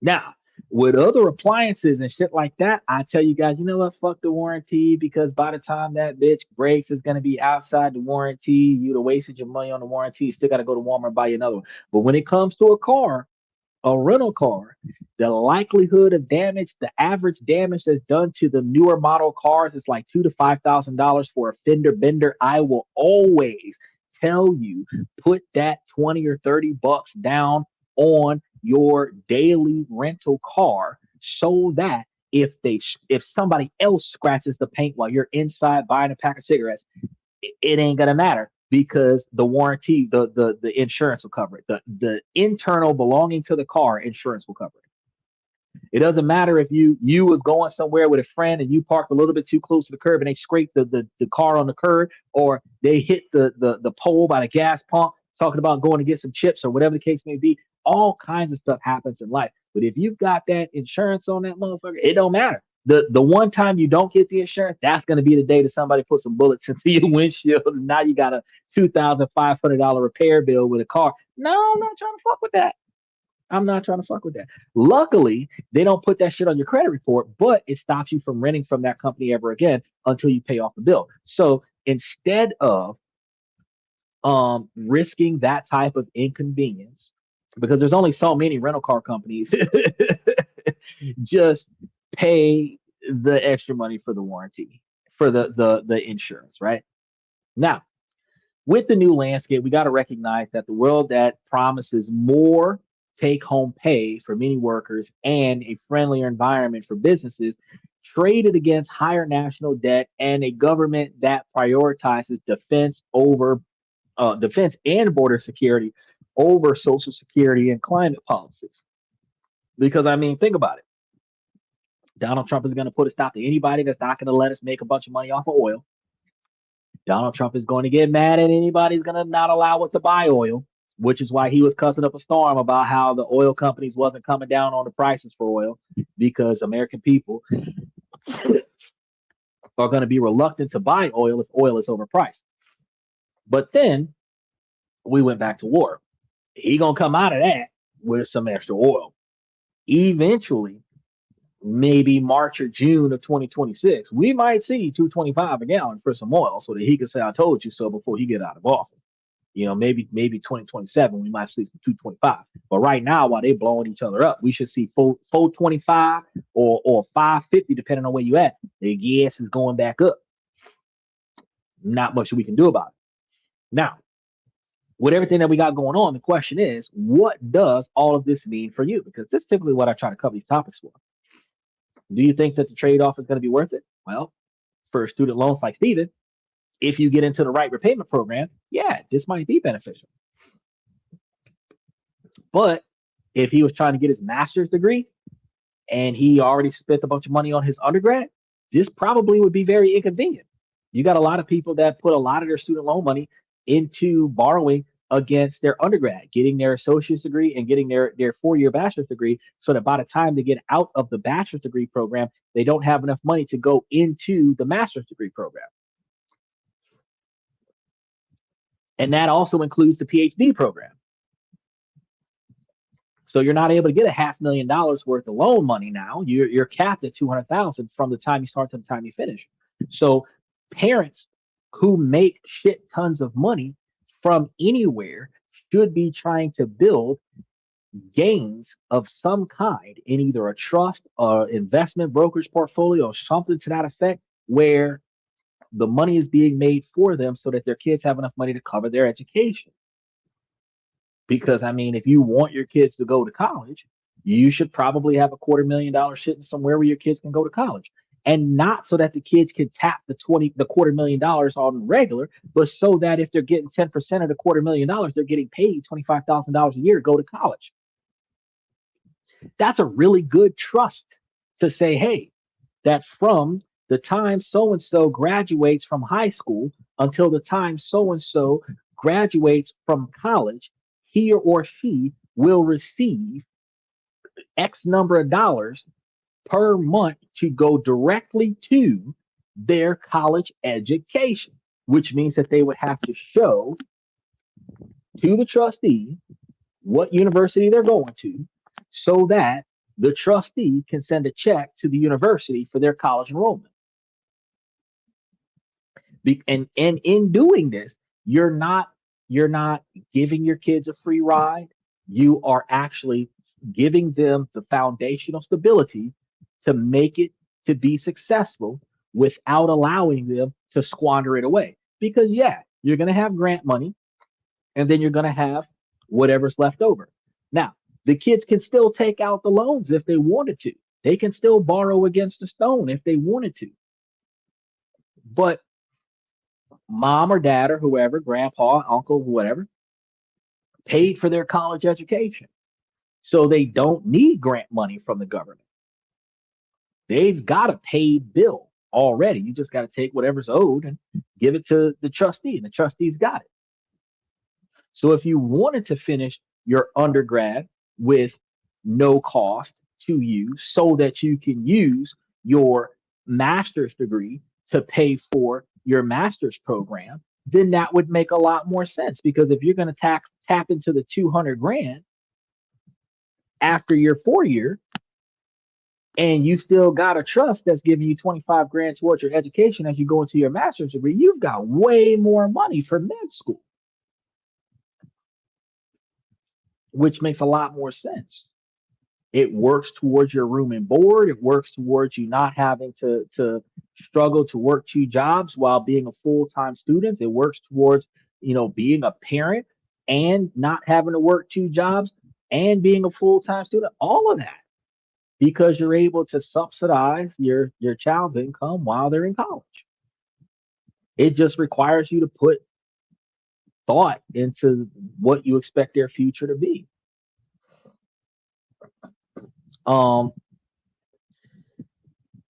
Now, with other appliances and shit like that, I tell you guys, you know what? Fuck the warranty because by the time that bitch breaks, it's gonna be outside the warranty. You'd have wasted your money on the warranty. You still gotta go to Walmart and buy you another one. But when it comes to a rental car, the likelihood of damage, the average damage that's done to the newer model cars is like $2,000 to $5,000 for a fender bender. I will always tell you, put that 20 or 30 bucks down on your daily rental car so that if somebody else scratches the paint while you're inside buying a pack of cigarettes, it ain't gonna matter because the warranty, the insurance will cover it. The internal belonging to the car, insurance will cover it. It doesn't matter if you was going somewhere with a friend and you parked a little bit too close to the curb and they scraped the car on the curb, or they hit the pole by the gas pump talking about going to get some chips or whatever the case may be. All kinds of stuff happens in life. But if you've got that insurance on that motherfucker, it don't matter. The one time you don't get the insurance, that's gonna be the day that somebody put some bullets into your windshield, and now you got a $2,500 repair bill with a car. No, I'm not trying to fuck with that. I'm not trying to fuck with that. Luckily, they don't put that shit on your credit report, but it stops you from renting from that company ever again until you pay off the bill. So instead of risking that type of inconvenience, because there's only so many rental car companies, just pay the extra money for the warranty, for the insurance, right? Now, with the new landscape, we got to recognize that the world that promises more take home pay for many workers and a friendlier environment for businesses traded against higher national debt and a government that prioritizes defense and border security over social security and climate policies. Because I mean, think about it. Donald Trump is going to put a stop to anybody that's not going to let us make a bunch of money off of oil. Donald Trump is going to get mad at anybody who's going to not allow us to buy oil, which is why he was cussing up a storm about how the oil companies wasn't coming down on the prices for oil because American people are going to be reluctant to buy oil if oil is overpriced. But then we went back to war. He gonna come out of that with some extra oil. Eventually, maybe March or June of 2026, we might see 225 a gallon for some oil so that he can say I told you so before he get out of office. Maybe 2027 we might see some 225. But right now, while they blowing each other up, we should see 425 or 550 depending on where you at. The gas is going back up. Not much we can do about it. Now, with everything that we got going on, the question is, what does all of this mean for you? Because this is typically what I try to cover these topics for. Do you think that the trade-off is going to be worth it? Well, for student loans like Steven, if you get into the right repayment program, yeah, this might be beneficial. But if he was trying to get his master's degree and he already spent a bunch of money on his undergrad, this probably would be very inconvenient. You got a lot of people that put a lot of their student loan money into borrowing against their undergrad, getting their associate's degree and getting their 4 year bachelor's degree, so that by the time they get out of the bachelor's degree program, they don't have enough money to go into the master's degree program. And that also includes the PhD program. So you're not able to get $500,000 worth of loan money now. You're capped at 200,000 from the time you start to the time you finish. So parents who make shit tons of money from anywhere should be trying to build gains of some kind in either a trust or investment brokerage portfolio or something to that effect, where the money is being made for them so that their kids have enough money to cover their education. Because I mean, if you want your kids to go to college, you should probably have $250,000 sitting somewhere where your kids can go to college. And not so that the kids can tap the $250,000 on regular, but so that if they're getting 10% of the $250,000, they're getting paid $25,000 a year to go to college. That's a really good trust to say, hey, that from the time so and so graduates from high school until the time so and so graduates from college, he or she will receive X number of dollars per month to go directly to their college education, which means that they would have to show to the trustee what university they're going to, so that the trustee can send a check to the university for their college enrollment. And in doing this, you're not giving your kids a free ride. You are actually giving them the foundational stability to make it to be successful without allowing them to squander it away. Because yeah, you're going to have grant money, and then you're going to have whatever's left over. Now, the kids can still take out the loans if they wanted to. They can still borrow against the stone if they wanted to. But mom or dad or whoever, grandpa, uncle, whatever, paid for their college education. So they don't need grant money from the government. They've got a paid bill already. You just got to take whatever's owed and give it to the trustee, and the trustee's got it. So if you wanted to finish your undergrad with no cost to you so that you can use your master's degree to pay for your master's program, then that would make a lot more sense. Because if you're going to tap into the 200 grand after your 4 year, and you still got a trust that's giving you 25 grand towards your education as you go into your master's degree, you've got way more money for med school, which makes a lot more sense. It works towards your room and board. It works towards you not having to struggle to work 2 jobs while being a full-time student. It works towards, being a parent and not having to work 2 jobs and being a full-time student. All of that because you're able to subsidize your child's income while they're in college. It just requires you to put thought into what you expect their future to be. Um,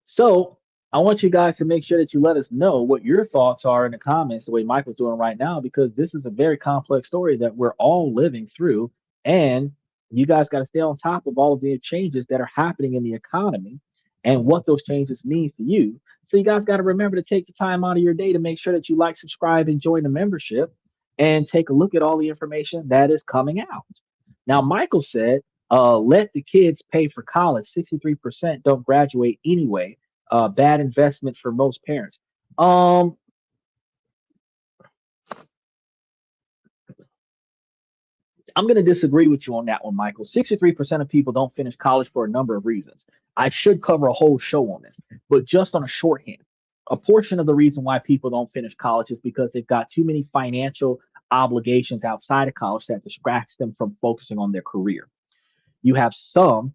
so I want you guys to make sure that you let us know what your thoughts are in the comments, the way Michael's doing right now, because this is a very complex story that we're all living through. And you guys got to stay on top of all of the changes that are happening in the economy and what those changes mean to you. So you guys got to remember to take the time out of your day to make sure that you like, subscribe, and join the membership and take a look at all the information that is coming out. Now, Michael said, let the kids pay for college. 63% don't graduate anyway. Bad investment for most parents. Um, I'm going to disagree with you on that one, Michael. 63% of people don't finish college for a number of reasons. I should cover a whole show on this, but just on a shorthand, a portion of the reason why people don't finish college is because they've got too many financial obligations outside of college that distracts them from focusing on their career. You have some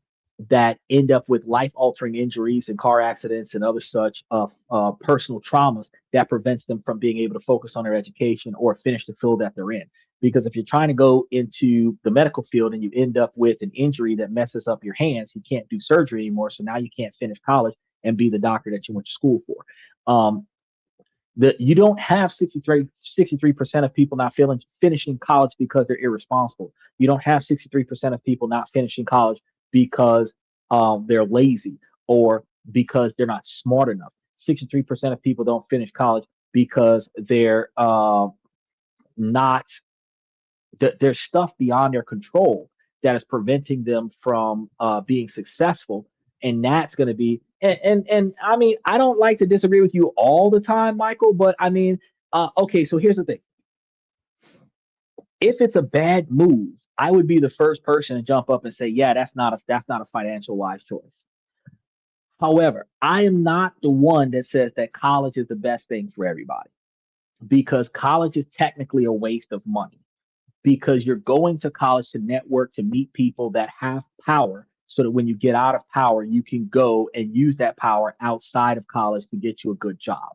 that end up with life altering injuries and car accidents and other such personal traumas that prevents them from being able to focus on their education or finish the field that they're in. Because if you're trying to go into the medical field and you end up with an injury that messes up your hands, you can't do surgery anymore. So now you can't finish college and be the doctor that you went to school for. Um, You don't have 63% of people not finishing college because they're irresponsible. You don't have 63% of people not finishing college because they're lazy or because they're not smart enough. 63% of people don't finish college because they're not there's stuff beyond their control that is preventing them from being successful, and that's going to be and I mean I don't like to disagree with you all the time, Michael, but I mean, okay, so here's the thing: if it's a bad move, I would be the first person to jump up and say, yeah, that's not a financial wise choice. However, I am not the one that says that college is the best thing for everybody because college is technically a waste of money because you're going to college to network, to meet people that have power, so that when you get out of power, you can go and use that power outside of college to get you a good job.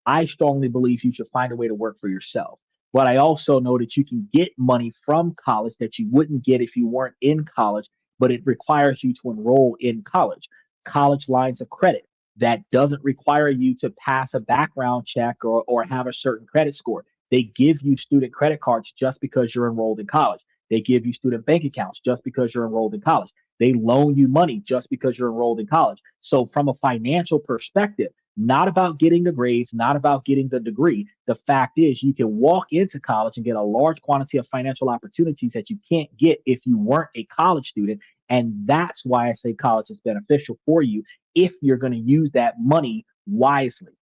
I strongly believe you should find a way to work for yourself. But I also know that you can get money from college that you wouldn't get if you weren't in college, but it requires you to enroll in college. College lines of credit that doesn't require you to pass a background check or have a certain credit score. They give you student credit cards just because you're enrolled in college. They give you student bank accounts just because you're enrolled in college. They loan you money just because you're enrolled in college. So, from a financial perspective, not about getting the grades, not about getting the degree. The fact is, you can walk into college and get a large quantity of financial opportunities that you can't get if you weren't a college student. And that's why I say college is beneficial for you if you're going to use that money wisely.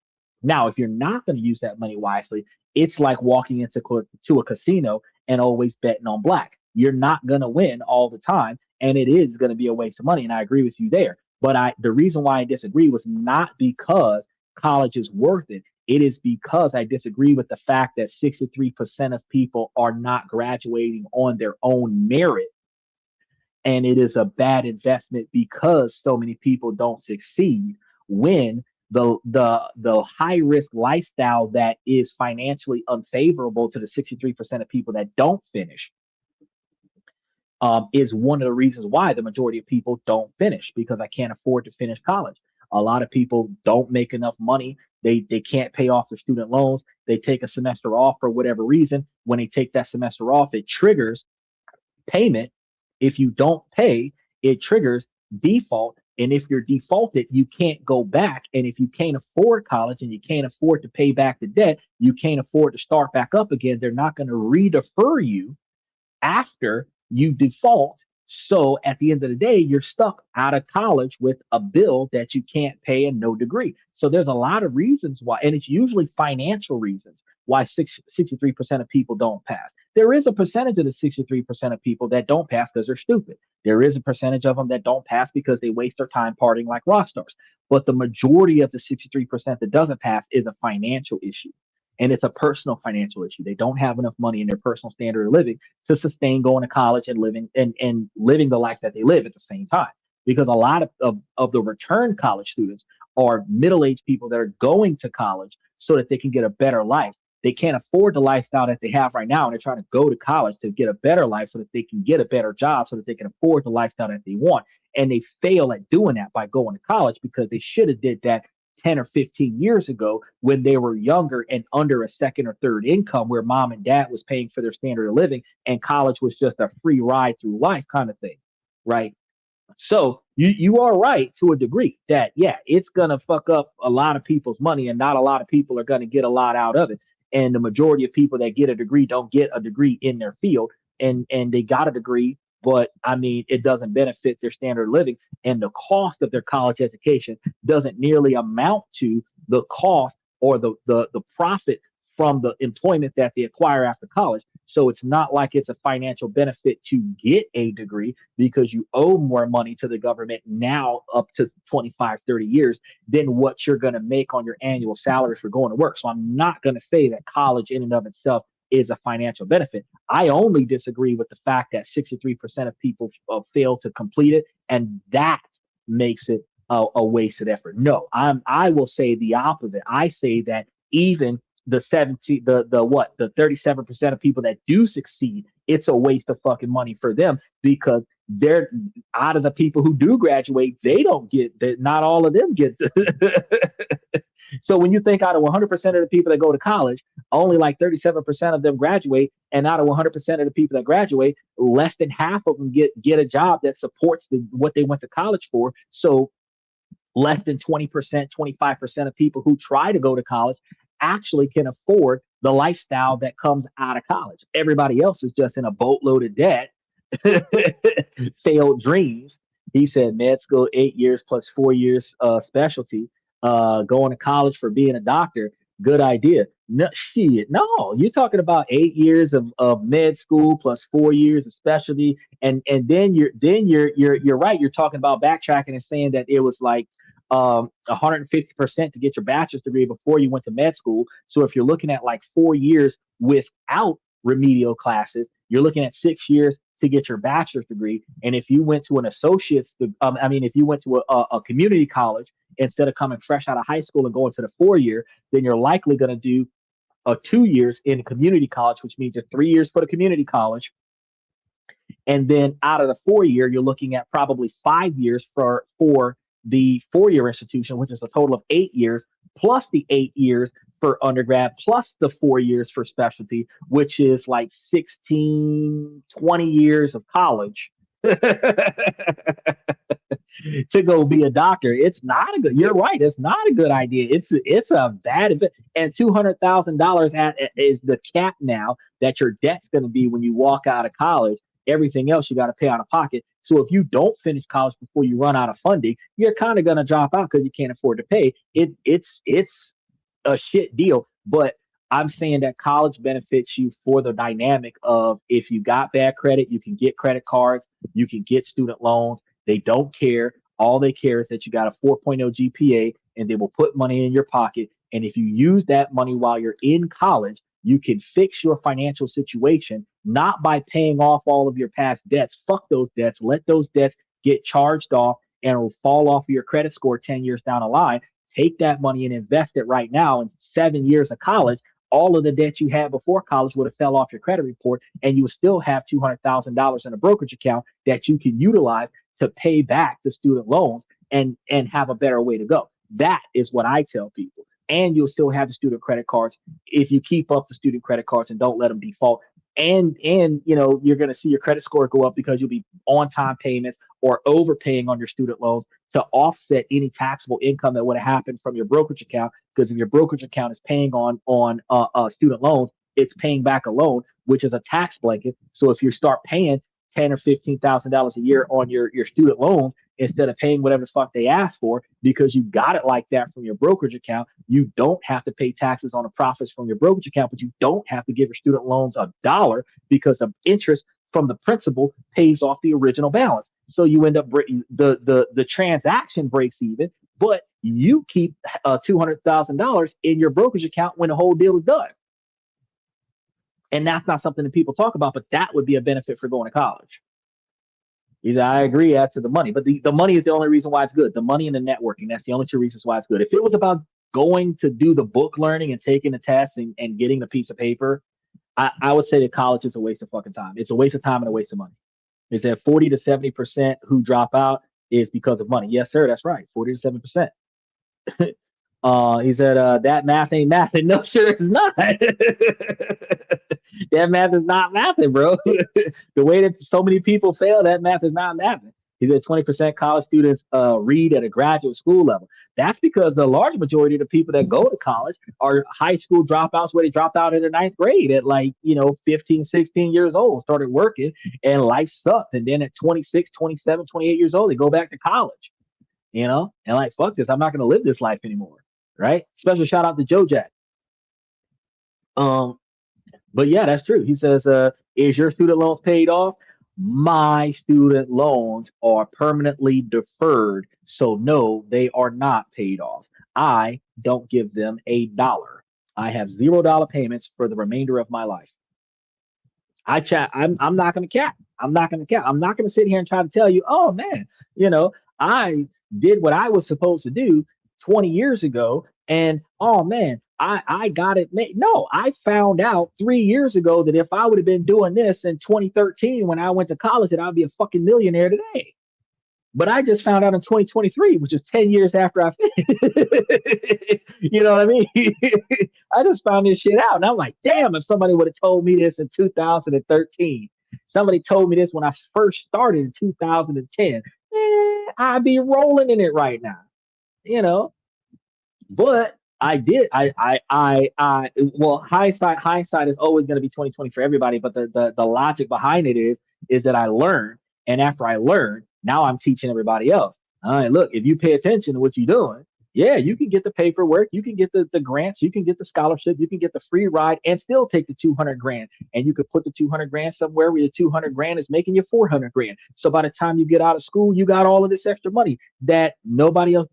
Now, if you're not going to use that money wisely, it's like walking into to a casino and always betting on black. You're not going to win all the time, and it is going to be a waste of money. And I agree with you there. But the reason why I disagree was not because college is worth it. It is because I disagree with the fact that 63% of people are not graduating on their own merit. And it is a bad investment because so many people don't succeed when the high risk lifestyle that is financially unfavorable to the 63% of people that don't finish is one of the reasons why the majority of people don't finish because I can't afford to finish college. A lot of people don't make enough money. They can't pay off their student loans. They take a semester off for whatever reason. When they take that semester off, it triggers payment. If you don't pay, it triggers default. And if you're defaulted, you can't go back. And if you can't afford college and you can't afford to pay back the debt, you can't afford to start back up again. They're not going to redefer you after you default. So at the end of the day, you're stuck out of college with a bill that you can't pay and no degree. So there's a lot of reasons why, and it's usually financial reasons why 63% of people don't pass. There is a percentage of the 63% of people that don't pass because they're stupid. There is a percentage of them that don't pass because they waste their time partying like rock stars. But the majority of the 63% that doesn't pass is a financial issue, and it's a personal financial issue. They don't have enough money in their personal standard of living to sustain going to college and living the life that they live at the same time. Because a lot of the return college students are middle-aged people that are going to college so that they can get a better life. They can't afford the lifestyle that they have right now, and they're trying to go to college to get a better life so that they can get a better job so that they can afford the lifestyle that they want. And they fail at doing that by going to college because they should have did that 10 or 15 years ago when they were younger and under a second or third income where mom and dad was paying for their standard of living and college was just a free ride through life kind of thing, right? So you are right to a degree that yeah, it's gonna fuck up a lot of people's money, and not a lot of people are gonna get a lot out of it. And the majority of people that get a degree don't get a degree in their field, and they got a degree, but I mean it doesn't benefit their standard of living, and the cost of their college education doesn't nearly amount to the cost or the profit from the employment that they acquire after college. So it's not like it's a financial benefit to get a degree because you owe more money to the government now up to 25, 30 years than what you're going to make on your annual salary for going to work. So I'm not going to say that college in and of itself is a financial benefit. I only disagree with the fact that 63% of people fail to complete it, and that makes it a wasted effort. No, I will say the opposite. I say that even the 17 the what the 37% of people that do succeed, it's a waste of fucking money for them because they're out of the people who do graduate, they don't get that, not all of them get So when you think out of 100% of the people that go to college, only like 37% of them graduate, and out of 100% of the people that graduate, less than half of them get a job that supports what they went to college for. So less than 20%, 25% of people who try to go to college actually can afford the lifestyle that comes out of college. Everybody else is just in a boatload of debt, failed dreams. He said med school 8 years plus 4 years specialty. Going to college for being a doctor, good idea. No, shit, no, you're talking about 8 years of med school plus 4 years of specialty, and then you're right. You're talking about backtracking and saying that it was like 150% to get your bachelor's degree before you went to med school. So if you're looking at like 4 years without remedial classes, you're looking at 6 years to get your bachelor's degree. And if you went to an associate's, if you went to a community college instead of coming fresh out of high school and going to the 4 year, then you're likely going to do 2 years in community college, which means you're 3 years for the community college, and then out of the 4 year, you're looking at probably 5 years for the 4 year institution, which is a total of 8 years, plus the 8 years for undergrad, plus the 4 years for specialty, which is like 16, 20 years of college to go be a doctor. It's not a good. You're right. It's not a good idea. It's a bad event. And $200,000 is the cap now that your debt's going to be when you walk out of college. Everything else you got to pay out of pocket. So if you don't finish college before you run out of funding, you're kind of going to drop out because you can't afford to pay. It's a shit deal. But I'm saying that college benefits you for the dynamic of if you got bad credit, you can get credit cards, you can get student loans. They don't care. All they care is that you got a 4.0 GPA and they will put money in your pocket. And if you use that money while you're in college, you can fix your financial situation not by paying off all of your past debts. Fuck those debts. Let those debts get charged off and it'll fall off of your credit score 10 years down the line. Take that money and invest it right now in 7 years of college. All of the debt you had before college would have fell off your credit report, and you would still have $200,000 in a brokerage account that you can utilize to pay back the student loans and have a better way to go. That is what I tell people. And you'll still have the student credit cards if you keep up the student credit cards and don't let them default. And you're going to see your credit score go up because you'll be on time payments or overpaying on your student loans to offset any taxable income that would have happened from your brokerage account. Because if your brokerage account is paying on student loans, it's paying back a loan, which is a tax blanket. So if you start paying $10 or $15,000 a year on your student loans instead of paying whatever the fuck they asked for because you got it like that from your brokerage account. You don't have to pay taxes on the profits from your brokerage account, but you don't have to give your student loans a dollar because of interest from the principal pays off the original balance. So you end up the transaction breaks even, but you keep $200,000 in your brokerage account when the whole deal is done. And that's not something that people talk about, but that would be a benefit for going to college. Either I agree as to the money, but the money is the only reason why it's good. The money and the networking, that's the only two reasons why it's good. If it was about going to do the book learning and taking the test and getting the piece of paper, I would say that college is a waste of fucking time. It's a waste of time and a waste of money. Is that 40 to 70% who drop out is because of money? Yes, sir, that's right. 40 to 70%. He said that math ain't mathing. No, sure it's not. That math is not mathing, bro. The way that so many people fail, that math is not mathing. He said 20% college students read at a graduate school level. That's because the large majority of the people that go to college are high school dropouts where they dropped out in the ninth grade at 15, 16 years old, started working, and life sucked. And then at 26, 27, 28 years old, they go back to college, and like, fuck this, I'm not going to live this life anymore. Right? Special shout out to Joe Jack. Um, but yeah, that's true. He says, is your student loans paid off? My student loans are permanently deferred. So no, they are not paid off. I don't give them a dollar. I have $0 payments for the remainder of my life. I'm not gonna cap. I'm not gonna cap. I'm not gonna sit here and try to tell you, oh man, I did what I was supposed to do 20 years ago, and oh man, I got it made. No, I found out 3 years ago that if I would have been doing this in 2013 when I went to college, that I'd be a fucking millionaire today. But I just found out in 2023, which is 10 years after I finished. You know what I mean? I just found this shit out. And I'm like, damn, if somebody would have told me this in 2013, somebody told me this when I first started in 2010, I'd be rolling in it right now, you know? But I did. Well, hindsight is always going to be 2020 for everybody. But the logic behind it is that I learned, and after I learned, now I'm teaching everybody else. All right, look, if you pay attention to what you're doing, yeah, you can get the paperwork, you can get the grants, you can get the scholarship, you can get the free ride, and still take the 200 grand. And you could put the 200 grand somewhere where the 200 grand is making you 400 grand. So by the time you get out of school, you got all of this extra money that nobody else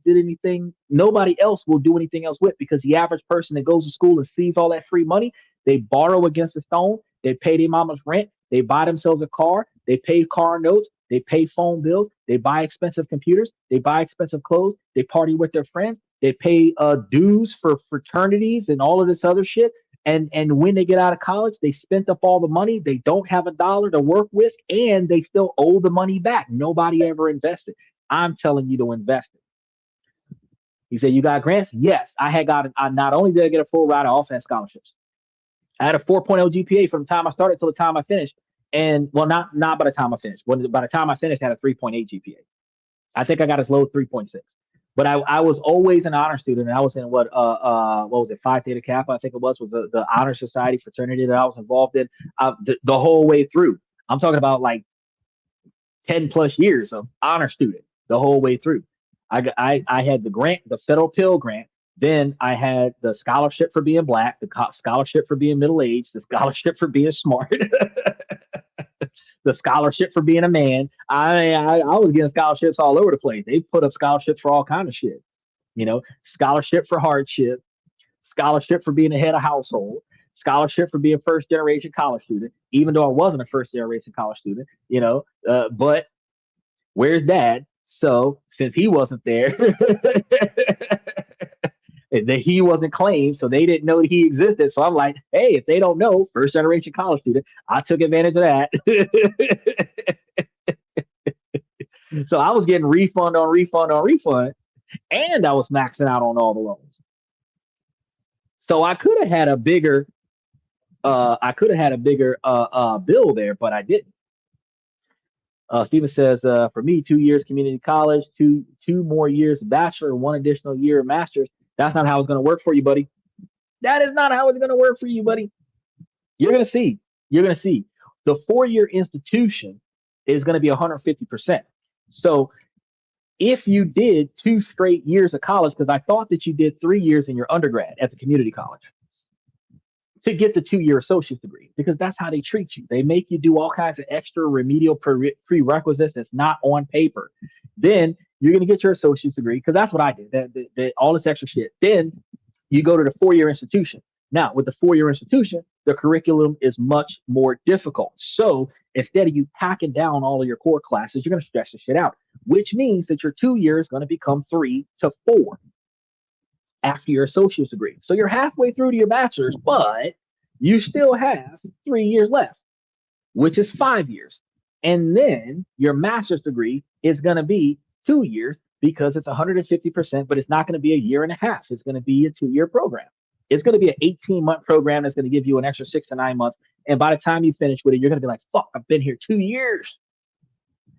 will do anything else with, because the average person that goes to school and sees all that free money, they borrow against a stone, they pay their mama's rent, they buy themselves a car, they pay car notes, they pay phone bills, they buy expensive computers, they buy expensive clothes, they party with their friends, they pay dues for fraternities and all of this other shit. And when they get out of college, they spent up all the money. They don't have a dollar to work with, and they still owe the money back. Nobody ever invested. I'm telling you to invest it. He said, "You got grants?" Yes, I had got. I not only did I get a full ride, I also had scholarships. I had a 4.0 GPA from the time I started till the time I finished, and well, not by the time I finished. By the time I finished, I had a 3.8 GPA. I think I got as low as 3.6. But I was always an honor student. And I was in what was it, Phi Theta Kappa, I think it was the honor society fraternity that I was involved in the whole way through. I'm talking about like 10 plus years of honor student the whole way through. I had the grant, the federal Pell Grant. Then I had the scholarship for being black, the scholarship for being middle aged, the scholarship for being smart, the scholarship for being a man. I was getting scholarships all over the place. They put up scholarships for all kind of shit. Scholarship for hardship, scholarship for being the head of household, scholarship for being first generation college student. Even though I wasn't a first generation college student, but where's dad? So since he wasn't there, that he wasn't claimed, so they didn't know he existed. So I'm like, hey, if they don't know, first generation college student, I took advantage of that. So I was getting refund on refund on refund, and I was maxing out on all the loans. So I could have had a bigger bill there, but I didn't. Steven says, for me, 2 years community college, two more years bachelor, one additional year master's. That's not how it's going to work for you, buddy. That is not how it's going to work for you, buddy. You're going to see. You're going to see. The 4 year institution is going to be 150%. So if you did 2 straight years of college, because I thought that you did 3 years in your undergrad at the community college to get the 2 year associate's degree, because that's how they treat you. They make you do all kinds of extra remedial prerequisites that's not on paper. Then you're going to get your associate's degree, because that's what I did. All this extra shit. Then you go to the 4 year institution. Now, with the 4 year institution, the curriculum is much more difficult. So instead of you packing down all of your core classes, you're going to stretch the shit out, which means that your 2 years is going to become 3 to 4 after your associate's degree. So you're halfway through to your bachelor's, but you still have 3 years left, which is 5 years. And then your master's degree is going to be 2 years, because it's 150%, but it's not going to be a year and a half. It's going to be a 2 year program. It's going to be an 18-month program that's going to give you an extra 6 to 9 months. And by the time you finish with it, you're going to be like, fuck, I've been here 2 years.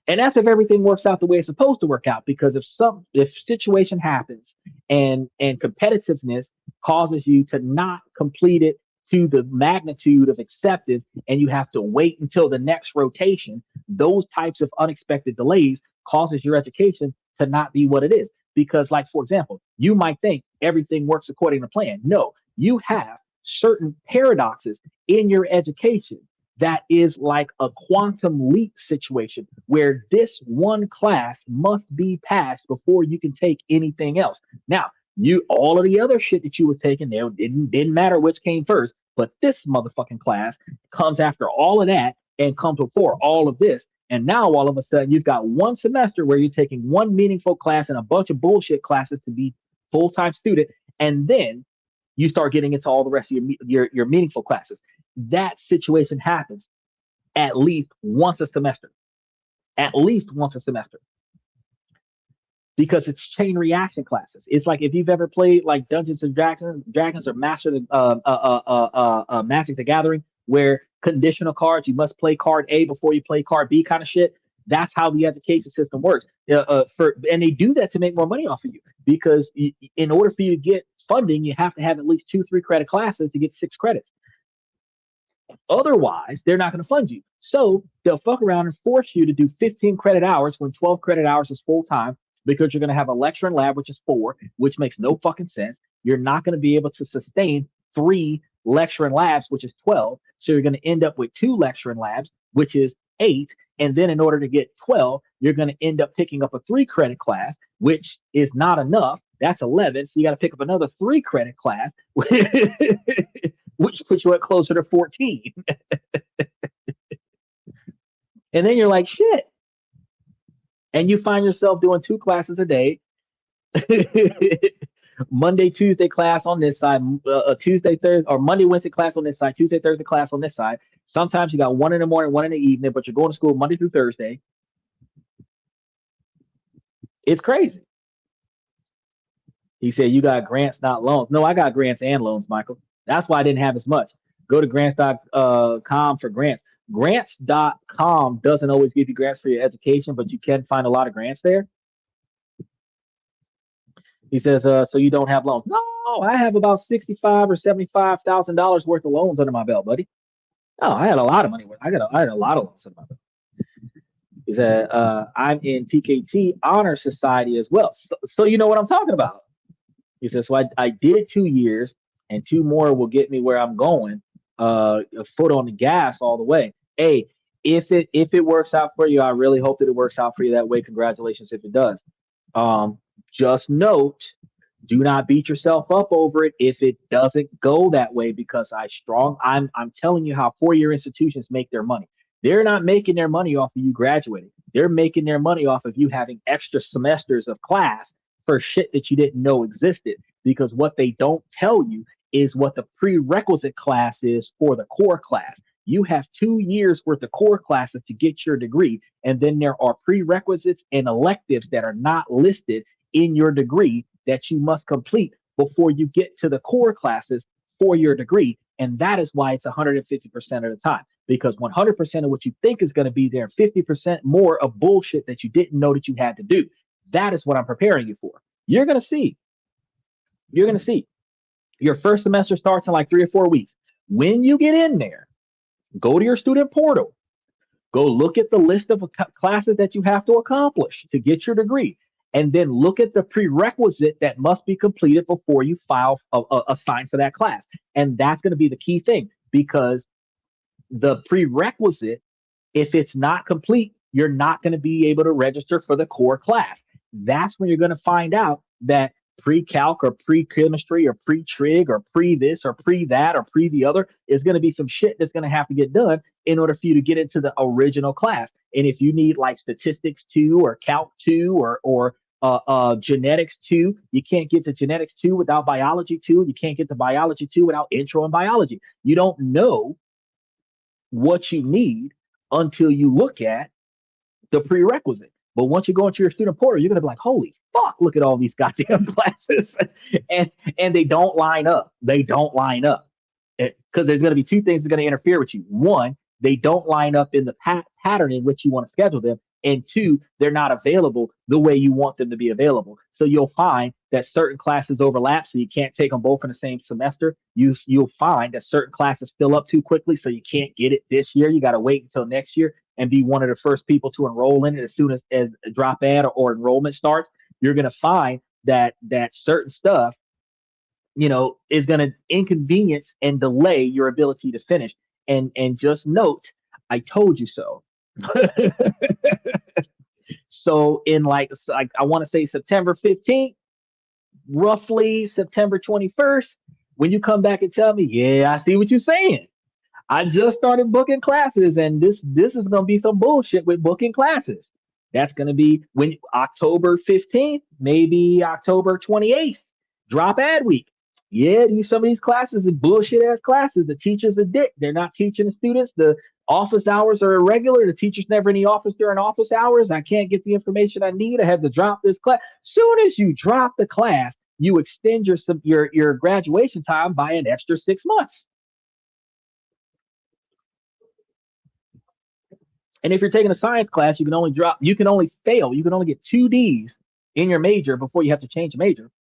And that's if everything works out the way it's supposed to work out. Because if situation happens and competitiveness causes you to not complete it to the magnitude of acceptance, and you have to wait until the next rotation, those types of unexpected delays causes your education to not be what it is. Because, like, for example, you might think everything works according to plan. No, you have certain paradoxes in your education that is like a quantum leap situation, where this one class must be passed before you can take anything else. Now, all of the other shit that you were taking there didn't matter which came first, but this motherfucking class comes after all of that and comes before all of this. And now all of a sudden you've got one semester where you're taking one meaningful class and a bunch of bullshit classes to be full-time student, and then you start getting into all the rest of your meaningful classes. That situation happens at least once a semester. At least once a semester. because it's chain reaction classes. It's like if you've ever played like Dungeons and Dragons or Magic the Gathering, where conditional cards you must play card A before you play card B kind of shit. That's how the education system works. And they do that to make more money off of you because in order for you to get funding, you have to have at least 2 3 credit classes to get 6 credits. Otherwise, they're not going to fund you. So they'll fuck around and force you to do 15 credit hours when 12 credit hours is full time because you're going to have a lecture and lab, which is 4, which makes no fucking sense. You're not going to be able to sustain 3 lecture and labs, which is 12. So you're going to end up with 2 lecture and labs, which is 8. And then in order to get 12, you're going to end up picking up a 3 credit class, which is not enough. That's 11. So you got to pick up another 3 credit class, which puts you at closer to 14. And then you're like, shit. And you find yourself doing 2 classes a day. Monday, Tuesday class on this side, Tuesday, Thursday, or Monday, Wednesday class on this side, Tuesday, Thursday class on this side. Sometimes you got one in the morning, one in the evening, but you're going to school Monday through Thursday. It's crazy. He said, you got grants, not loans. No, I got grants and loans, Michael. That's why I didn't have as much. Go to grants.com for grants. Grants.com doesn't always give you grants for your education, but you can find a lot of grants there. He says, so you don't have loans. No, I have about $65,000 or $75,000 worth of loans under my belt, buddy. No, I had a lot of money. I had a lot of loans under my belt. He said, I'm in PKT Honor Society as well. So you know what I'm talking about. He says, so I did 2 years and 2 more will get me where I'm going. A foot on the gas all the way. Hey, if it works out for you, I really hope that it works out for you that way. Congratulations if it does. Just note, do not beat yourself up over it if it doesn't go that way because I'm telling you how 4-year institutions make their money. They're not making their money off of you graduating. They're making their money off of you having extra semesters of class for shit that you didn't know existed. Because what they don't tell you is what the prerequisite class is for the core class. You have 2 years worth of core classes to get your degree, and then there are prerequisites and electives that are not listed in your degree that you must complete before you get to the core classes for your degree. And that is why it's 150% of the time, because 100% of what you think is going to be there, 50% more of bullshit that you didn't know that you had to do. That is what I'm preparing you for. You're going to see. You're going to see. Your first semester starts in like 3 or 4 weeks. When you get in there, go to your student portal. Go look at the list of classes that you have to accomplish to get your degree. And then look at the prerequisite that must be completed before you file assign for that class. And that's going to be the key thing because the prerequisite, if it's not complete, you're not going to be able to register for the core class. That's when you're going to find out that pre-calc or pre-chemistry or pre-trig or pre-this or pre-that or pre-the other is going to be some shit that's going to have to get done in order for you to get into the original class. And if you need like statistics 2 or calc 2 or genetics 2, you can't get to genetics 2 without biology 2. You can't get to biology 2 without intro and biology. You don't know what you need until you look at the prerequisite. But once you go into your student portal, you're gonna be like, holy fuck, look at all these goddamn classes. and they don't line up. They don't line up. Because there's gonna be 2 things that are gonna interfere with you. One, they don't line up in the pattern in which you want to schedule them. And 2, they're not available the way you want them to be available. So you'll find that certain classes overlap, so you can't take them both in the same semester. You'll find that certain classes fill up too quickly, so you can't get it this year. You got to wait until next year and be one of the first people to enroll in it as soon as drop ad or enrollment starts. You're going to find that certain stuff, is going to inconvenience and delay your ability to finish. And just note, I told you so. So in like I want to say September 15th, roughly September 21st, when you come back and tell me, yeah, I see what you're saying. I just started booking classes, and this is gonna be some bullshit with booking classes. That's gonna be when October 15th, maybe October 28th, drop ad week. Yeah, some of these classes are bullshit ass classes. The teachers are dick. They're not teaching the students Office hours are irregular. The teacher's never in the office during office hours. I can't get the information I need. I have to drop this class. Soon as you drop the class, you extend your graduation time by an extra 6 months. And if you're taking a science class, you can only fail, you can only get 2 Ds in your major before you have to change your major.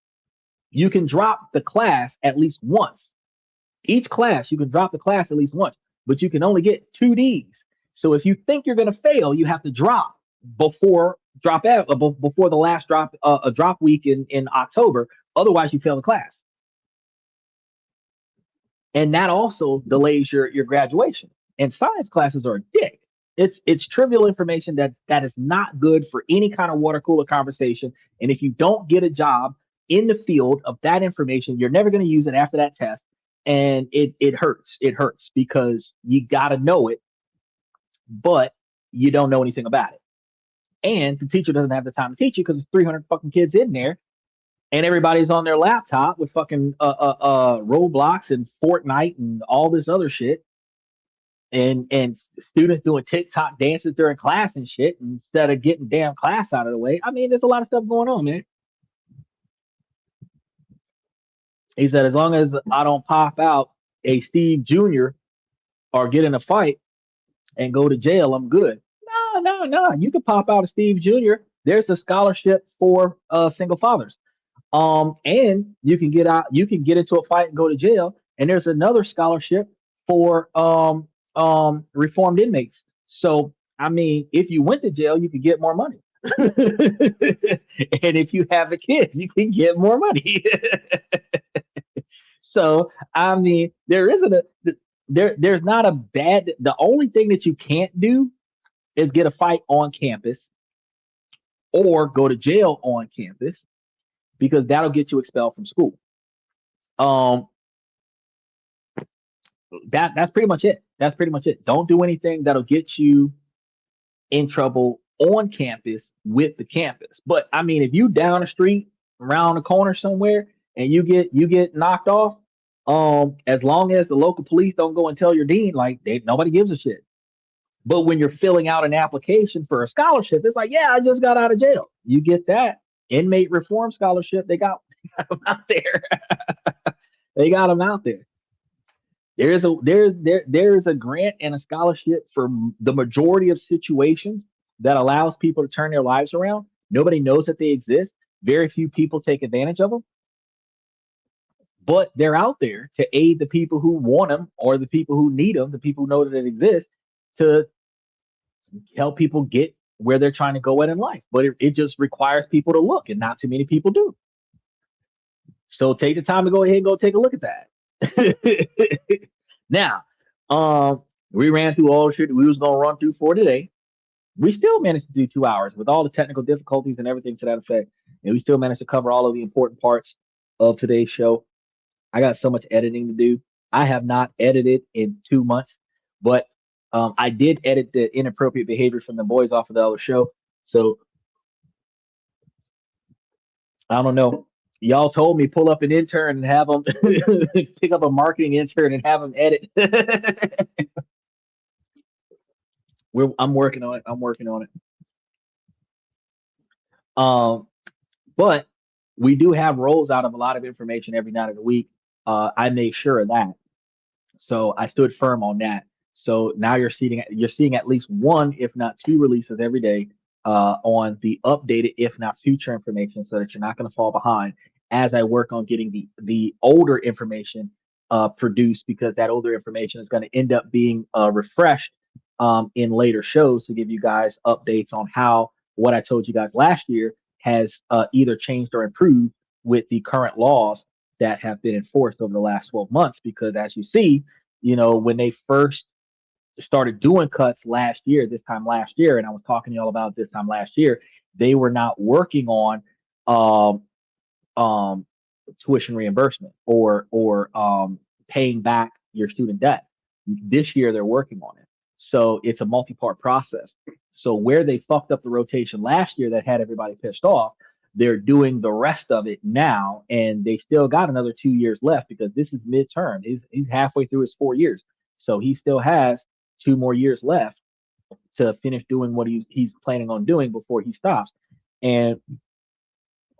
You can drop the class at least once. Each class, you can drop the class at least once, but you can only get 2 Ds. So if you think you're going to fail, you have to drop out before the last a drop week in October. Otherwise, you fail the class, and that also delays your graduation. And science classes are a dick. It's trivial information that is not good for any kind of water cooler conversation. And if you don't get a job in the field of that information, you're never going to use it after that test. And it hurts. It hurts because you got to know it, but you don't know anything about it. And the teacher doesn't have the time to teach you because there's 300 fucking kids in there, and everybody's on their laptop with fucking Roblox and Fortnite and all this other shit, and students doing TikTok dances during class and shit instead of getting damn class out of the way. I mean, there's a lot of stuff going on, man. He said, as long as I don't pop out a Steve Jr. or get in a fight and go to jail, I'm good. No, no, no. You can pop out a Steve Jr. There's a scholarship for single fathers. And you can get out, you can get into a fight and go to jail. And there's another scholarship for reformed inmates. So I mean, if you went to jail, you could get more money. And if you have a kid, you can get more money. So I mean, there isn't a there's not a bad. The only thing that you can't do is get a fight on campus or go to jail on campus because that'll get you expelled from school. Um, that's pretty much it. That's pretty much it. Don't do anything that'll get you in trouble on campus with the campus. But I mean, if you down the street, around the corner somewhere, and you get knocked off, as long as the local police don't go and tell your dean, like nobody gives a shit. But when you're filling out an application for a scholarship, it's like, yeah, I just got out of jail. You get that inmate reform scholarship. They got, got them out there. They got them out there. There is a grant and a scholarship for the majority of situations that allows people to turn their lives around. Nobody knows that they exist. Very few people take advantage of them, but they're out there to aid the people who want them or the people who need them, the people who know that it exists, to help people get where they're trying to go at in life. But it just requires people to look, and not too many people do. So take the time to go ahead and go take a look at that. Now, we ran through all the shit that we was gonna run through for today. We still managed to do 2 hours with all the technical difficulties and everything to that effect, and we still managed to cover all of the important parts of today's show. I got so much editing to do. I have not edited in 2 months, but I did edit the inappropriate behavior from the boys off of the other show. So I don't know. Y'all told me pull up an intern and have them pick up a marketing intern and have them edit. I'm working on it. I'm working on it. Um, but we do have rolls out of a lot of information every night of the week. I made sure of that. So I stood firm on that. So now you're seeing at least one, if not two, releases every day on the updated, if not future information, so that you're not going to fall behind as I work on getting the older information produced, because that older information is going to end up being refreshed in later shows to give you guys updates on how what I told you guys last year has either changed or improved with the current laws that have been enforced over the last 12 months. Because as you see, when they first started doing cuts last year, this time last year, and I was talking to y'all about this time last year, they were not working on um, um, tuition reimbursement or paying back your student debt. This year they're working on it. So it's a multi-part process. So where they fucked up the rotation last year that had everybody pissed off, they're doing the rest of it now, and they still got another 2 years left because this is midterm. He's halfway through his 4 years, so he still has 2 more years left to finish doing what he's planning on doing before he stops. And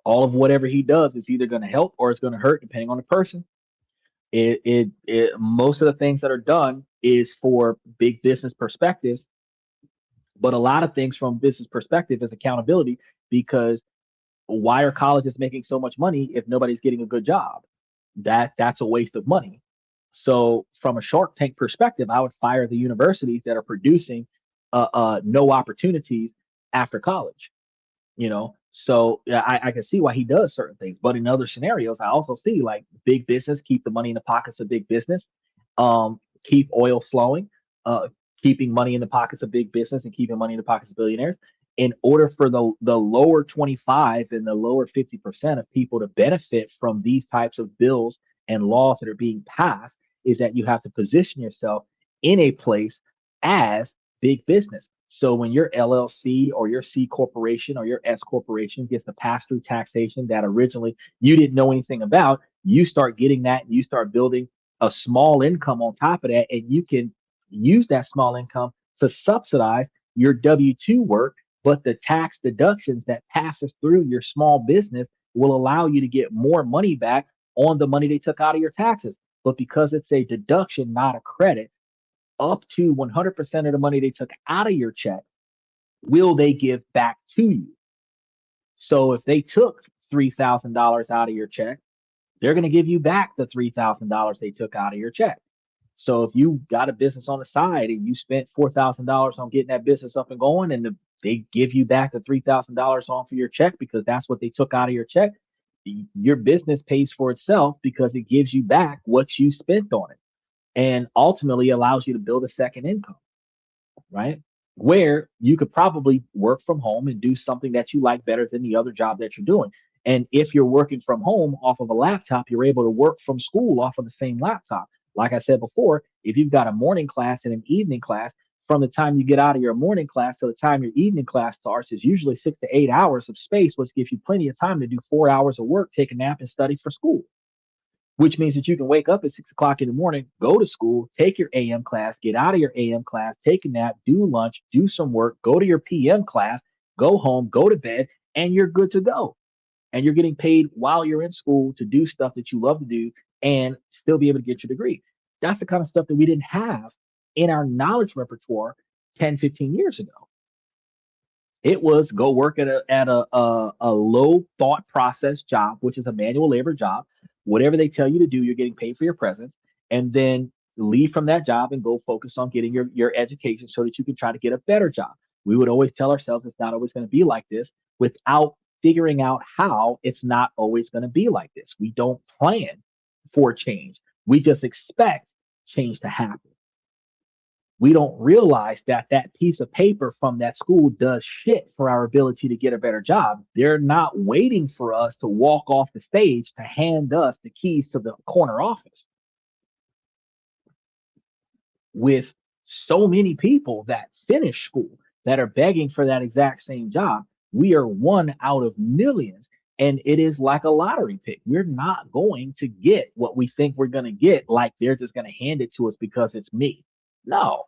all of whatever he does is either going to help or it's going to hurt, depending on the person. Most of the things that are done is for big business perspectives, but a lot of things from business perspective is accountability, because why are colleges making so much money if nobody's getting a good job? That's a waste of money. So from a Shark Tank perspective, I would fire the universities that are producing no opportunities after college. So yeah, I can see why he does certain things, but in other scenarios I also see like big business keep the money in the pockets of big business, keep oil flowing, uh keeping money in the pockets of big business and keeping money in the pockets of billionaires, in order for the lower 25 and the lower 50% of people to benefit from these types of bills and laws that are being passed, is that you have to position yourself in a place as big business. So when your LLC or your C corporation or your S corporation gets the pass through taxation that originally you didn't know anything about, you start getting that and you start building a small income on top of that. And you can use that small income to subsidize your W 2 work. But the tax deductions that passes through your small business will allow you to get more money back on the money they took out of your taxes. But because it's a deduction, not a credit, up to 100% of the money they took out of your check will they give back to you. So if they took $3,000 out of your check, they're going to give you back the $3,000 they took out of your check. So if you got a business on the side and you spent $4,000 on getting that business up and going, and they give you back the $3,000 off of your check because that's what they took out of your check, your business pays for itself because it gives you back what you spent on it, and ultimately allows you to build a second income, right? Where you could probably work from home and do something that you like better than the other job that you're doing. And if you're working from home off of a laptop, you're able to work from school off of the same laptop. Like I said before, if you've got a morning class and an evening class, from the time you get out of your morning class to the time your evening class starts is usually 6 to 8 hours of space, which gives you plenty of time to do 4 hours of work, take a nap, and study for school, which means that you can wake up at 6 o'clock in the morning, go to school, take your AM class, get out of your AM class, take a nap, do lunch, do some work, go to your PM class, go home, go to bed, and you're good to go. And you're getting paid while you're in school to do stuff that you love to do and still be able to get your degree. That's the kind of stuff that we didn't have in our knowledge repertoire 10, 15 years ago. It was go work at a low thought process job, which is a manual labor job. Whatever they tell you to do, you're getting paid for your presence, and then leave from that job and go focus on getting your education so that you can try to get a better job. We would always tell ourselves it's not always going to be like this, without figuring out how it's not always going to be like this. We don't plan for change. We just expect change to happen. We don't realize that that piece of paper from that school does shit for our ability to get a better job. They're not waiting for us to walk off the stage to hand us the keys to the corner office. With so many people that finish school that are begging for that exact same job, we are one out of millions. And it is like a lottery pick. We're not going to get what we think we're going to get, like they're just going to hand it to us because it's me. No,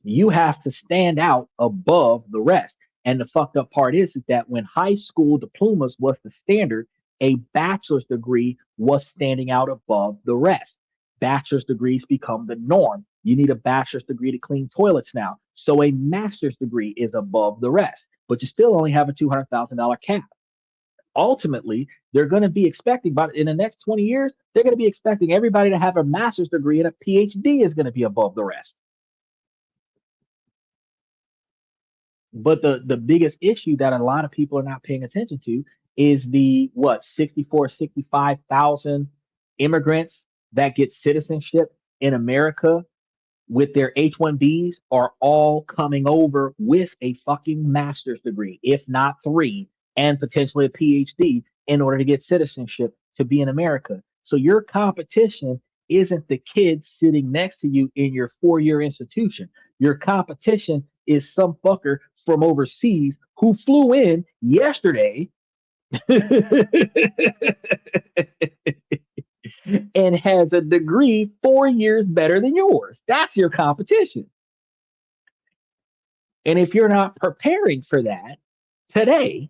you have to stand out above the rest. And the fucked up part is that when high school diplomas was the standard, a bachelor's degree was standing out above the rest. Bachelor's degrees become the norm. You need a bachelor's degree to clean toilets now. So a master's degree is above the rest, but you still only have a $200,000 cap. Ultimately, they're going to be expecting, but in the next 20 years, they're going to be expecting everybody to have a master's degree, and a PhD is going to be above the rest. But the biggest issue that a lot of people are not paying attention to is the what 64, 65,000 immigrants that get citizenship in America with their H-1Bs are all coming over with a fucking master's degree, if not three, and potentially a PhD in order to get citizenship to be in America. So your competition isn't the kids sitting next to you in your 4 year institution. Your competition is some fucker from overseas who flew in yesterday and has a degree 4 years better than yours. That's your competition. And if you're not preparing for that today,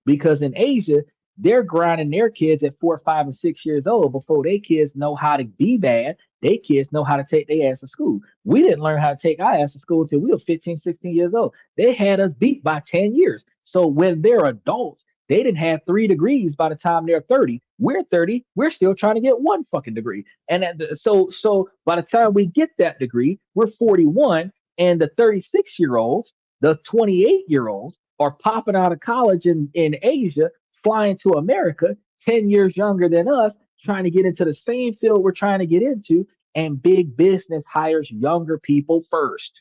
because in Asia, they're grinding their kids at 4, 5, and 6 years old before their kids know how to be bad. Their kids know how to take their ass to school. We didn't learn how to take our ass to school until we were 15, 16 years old. They had us beat by 10 years. So when they're adults, they didn't have 3 degrees by the time they're 30. We're 30. We're still trying to get one fucking degree. And so by the time we get that degree, we're 41. And the 36-year-olds, the 28-year-olds, are popping out of college in Asia, flying to America, 10 years younger than us, trying to get into the same field we're trying to get into. And big business hires younger people first.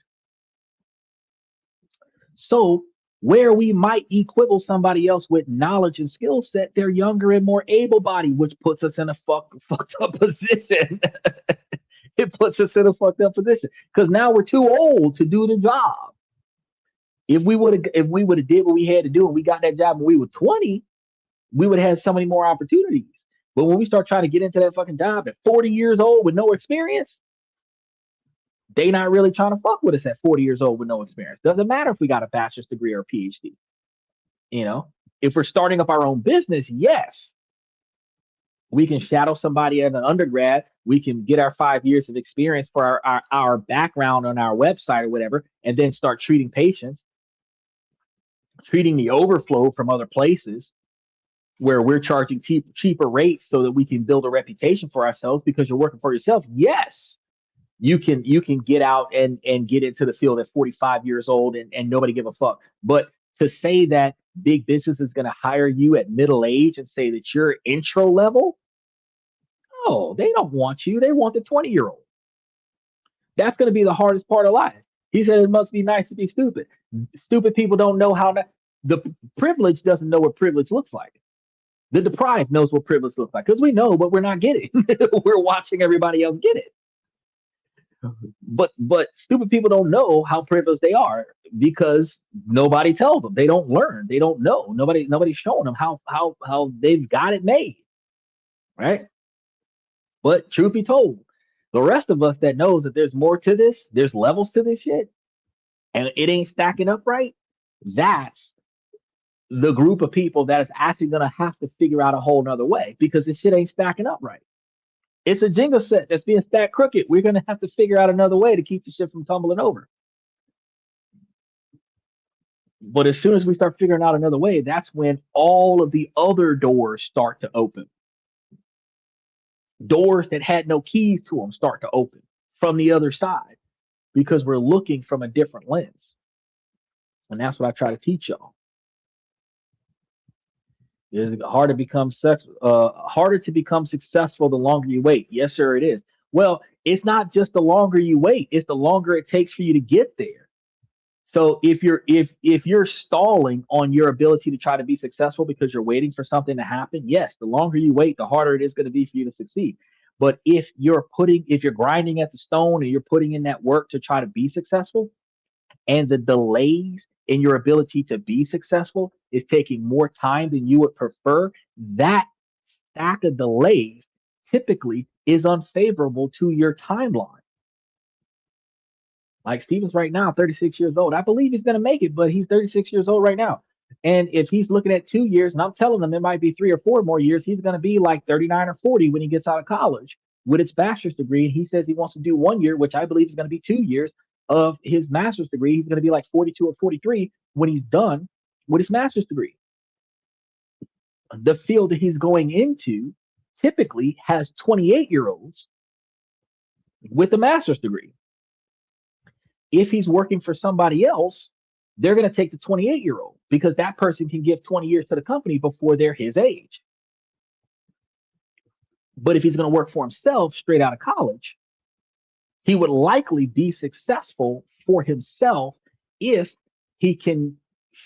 So, where we might equal somebody else with knowledge and skill set, they're younger and more able bodied, which puts us in a fucked up position. It puts us in a fucked up position because now we're too old to do the job. If we would have did what we had to do and we got that job when we were 20, we would have had so many more opportunities. But when we start trying to get into that fucking job at 40 years old with no experience, they not really trying to fuck with us at 40 years old with no experience. Doesn't matter if we got a bachelor's degree or a PhD. You know, if we're starting up our own business, yes, we can shadow somebody as an undergrad. We can get our 5 years of experience for our background on our website or whatever, and then start treating patients, treating the overflow from other places where we're charging cheaper rates so that we can build a reputation for ourselves because you're working for yourself. Yes, you can get out and get into the field at 45 years old and nobody give a fuck. But to say that big business is going to hire you at middle age and say that you're intro level, no, they don't want you. They want the 20-year-old. That's going to be the hardest part of life. He said it must be nice to be stupid. Stupid people don't know how to. The privilege doesn't know what privilege looks like. The deprived knows what privilege looks like because we know, but we're not getting. We're watching everybody else get it. But stupid people don't know how privileged they are because nobody tells them. They don't learn. They don't know. Nobody's showing them how they've got it made, right? But truth be told, the rest of us that knows that there's more to this, there's levels to this shit, and it ain't stacking up right. That's the group of people that is actually gonna have to figure out a whole nother way because this shit ain't stacking up right. It's a jingle set that's being stacked crooked. We're gonna have to figure out another way to keep the shit from tumbling over. But as soon as we start figuring out another way, that's when all of the other doors start to open. Doors that had no keys to them start to open from the other side because we're looking from a different lens. And that's what I try to teach y'all. It's harder to become successful the longer you wait. Yes, sir, it is. Well, it's not just the longer you wait; it's the longer it takes for you to get there. So if you're stalling on your ability to try to be successful because you're waiting for something to happen, yes, the longer you wait, the harder it is going to be for you to succeed. But if you're grinding at the stone and you're putting in that work to try to be successful, and the delays in your ability to be successful is taking more time than you would prefer, that stack of delays typically is unfavorable to your timeline. Like Steven's right now, 36 years old. I believe he's going to make it, but he's 36 years old right now. And if he's looking at 2 years, and I'm telling him it might be 3 or 4 more years, he's going to be like 39 or 40 when he gets out of college with his bachelor's degree. And he says he wants to do 1 year, which I believe is going to be 2 years of his master's degree. He's going to be like 42 or 43 when he's done with his master's degree. The field that he's going into typically has 28-year-olds with a master's degree. If he's working for somebody else, they're going to take the 28-year-old because that person can give 20 years to the company before they're his age. But if he's going to work for himself straight out of college, he would likely be successful for himself if he can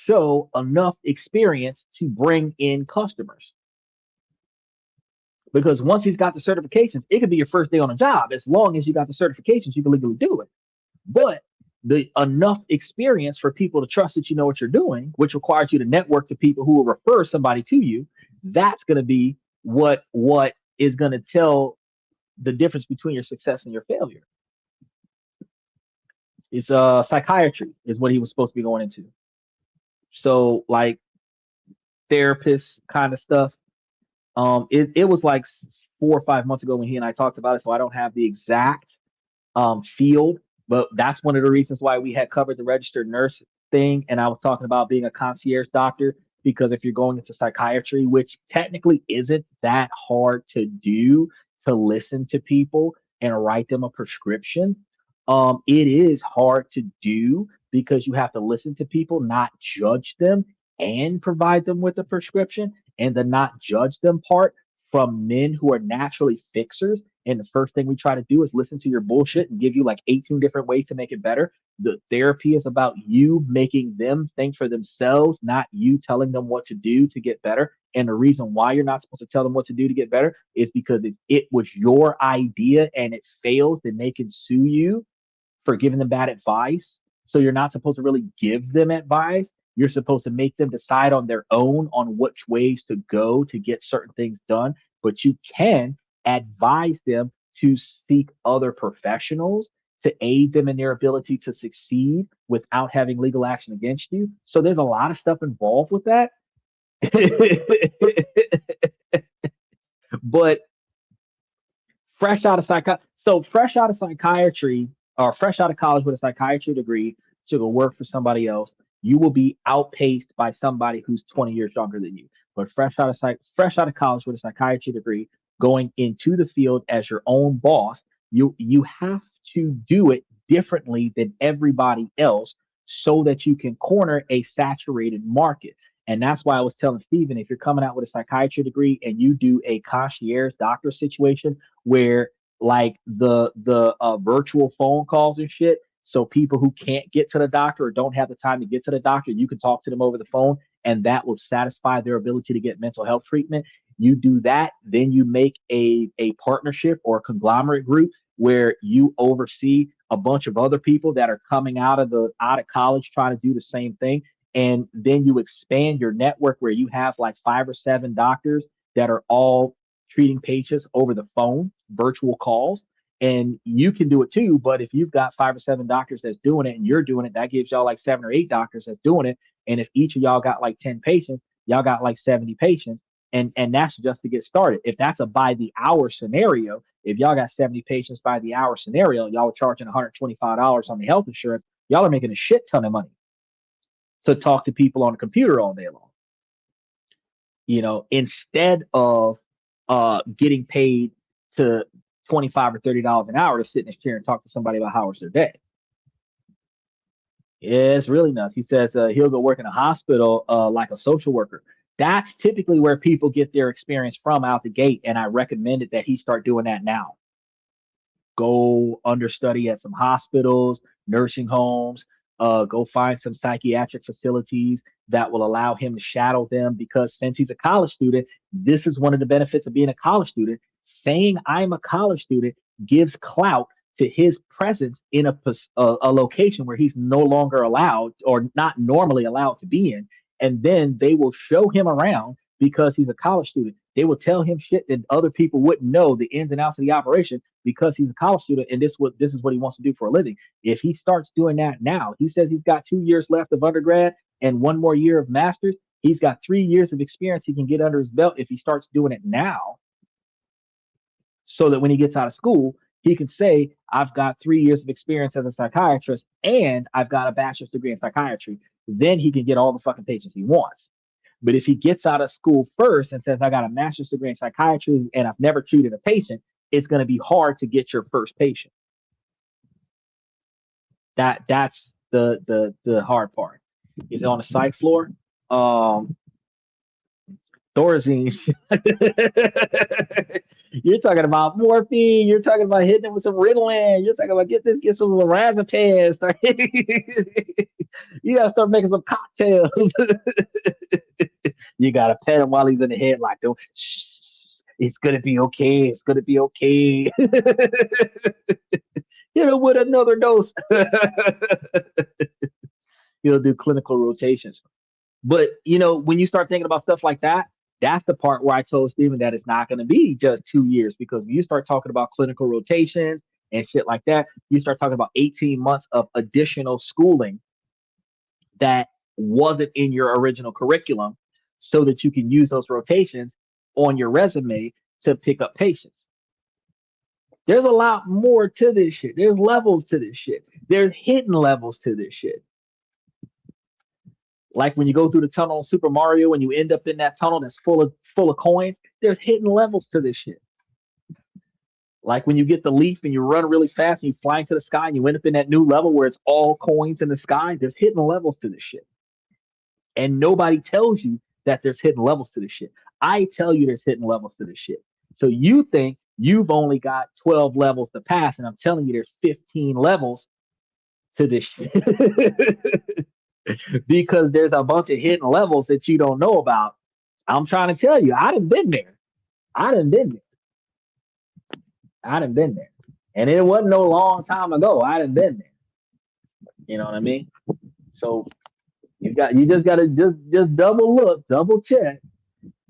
show enough experience to bring in customers. Because once he's got the certifications, it could be your first day on a job. As long as you got the certifications, you can legally do it. But the enough experience for people to trust that you know what you're doing, which requires you to network to people who will refer somebody to you, that's going to be what is going to tell the difference between your success and your failure. It's psychiatry is what he was supposed to be going into. So like therapist kind of stuff. It was like 4 or 5 months ago when he and I talked about it, so I don't have the exact field, but that's one of the reasons why we had covered the registered nurse thing. And I was talking about being a concierge doctor because if you're going into psychiatry, which technically isn't that hard to do, to listen to people and write them a prescription, it is hard to do because you have to listen to people, not judge them, and provide them with a prescription. And the not judge them part from men who are naturally fixers, and the first thing we try to do is listen to your bullshit and give you like 18 different ways to make it better. The therapy is about you making them think for themselves, not you telling them what to do to get better. And the reason why you're not supposed to tell them what to do to get better is because if it was your idea and it fails, then they can sue you for giving them bad advice. So you're not supposed to really give them advice. You're supposed to make them decide on their own on which ways to go to get certain things done. But you can advise them to seek other professionals to aid them in their ability to succeed without having legal action against you. So there's a lot of stuff involved with that. But fresh out of psychiatry or fresh out of college with a psychiatry degree to go work for somebody else, you will be outpaced by somebody who's 20 years younger than you. But fresh out of college with a psychiatry degree, going into the field as your own boss, you have to do it differently than everybody else so that you can corner a saturated market. And that's why I was telling Steven, if you're coming out with a psychiatry degree and you do a concierge doctor situation where like the virtual phone calls and shit. So people who can't get to the doctor or don't have the time to get to the doctor, you can talk to them over the phone, and that will satisfy their ability to get mental health treatment. You do that, then you make a partnership or a conglomerate group where you oversee a bunch of other people that are coming out of college trying to do the same thing, and then you expand your network where you have like 5 or 7 doctors that are all treating patients over the phone, virtual calls. And you can do it too. But if you've got 5 or 7 doctors that's doing it and you're doing it, that gives y'all like 7 or 8 doctors that's doing it. And if each of y'all got like 10 patients, y'all got like 70 patients. And that's just to get started. If that's a by the hour scenario, if y'all got 70 patients by the hour scenario, y'all are charging $125 on the health insurance, y'all are making a shit ton of money to talk to people on a computer all day long, instead of getting paid to 25 or $30 an hour to sit in his chair and talk to somebody about how was their day. Yeah, it's really nuts. He says he'll go work in a hospital like a social worker. That's typically where people get their experience from out the gate, and I recommended that he start doing that now. Go understudy at some hospitals, nursing homes, go find some psychiatric facilities that will allow him to shadow them because since he's a college student, this is one of the benefits of being a college student. Saying I'm a college student gives clout to his presence in a location where he's no longer allowed or not normally allowed to be in. And then they will show him around because he's a college student. They will tell him shit that other people wouldn't know the ins and outs of the operation because he's a college student and this is what he wants to do for a living. If he starts doing that now, he says he's got 2 years left of undergrad and one more year of master's. He's got 3 years of experience he can get under his belt if he starts doing it now, so that when he gets out of school, he can say, I've got 3 years of experience as a psychiatrist and I've got a bachelor's degree in psychiatry. Then he can get all the fucking patients he wants. But if he gets out of school first and says, I got a master's degree in psychiatry and I've never treated a patient, it's going to be hard to get your first patient. That's the hard part. Is on the psych floor. Thorazine. You're talking about morphine. You're talking about hitting it with some Ritalin. You're talking about get some lorazepam. You gotta start making some cocktails. You gotta pet him while he's in the head, like, shh, it's gonna be okay. It's gonna be okay. Hit him with another dose. He'll do clinical rotations. But when you start thinking about stuff like that, that's the part where I told Stephen that it's not going to be just 2 years because when you start talking about clinical rotations and shit like that, you start talking about 18 months of additional schooling that wasn't in your original curriculum so that you can use those rotations on your resume to pick up patients. There's a lot more to this shit. There's levels to this shit. There's hidden levels to this shit. Like when you go through the tunnel in Super Mario and you end up in that tunnel that's full of coins, there's hidden levels to this shit. Like when you get the leaf and you run really fast and you fly into the sky and you end up in that new level where it's all coins in the sky, there's hidden levels to this shit. And nobody tells you that there's hidden levels to this shit. I tell you there's hidden levels to this shit. So you think you've only got 12 levels to pass, and I'm telling you there's 15 levels to this shit. Because there's a bunch of hidden levels that you don't know about. I'm trying to tell you, I done been there. I done been there. I done been there. And it wasn't no long time ago. I done been there. You know what I mean? So you just gotta just double look, double check.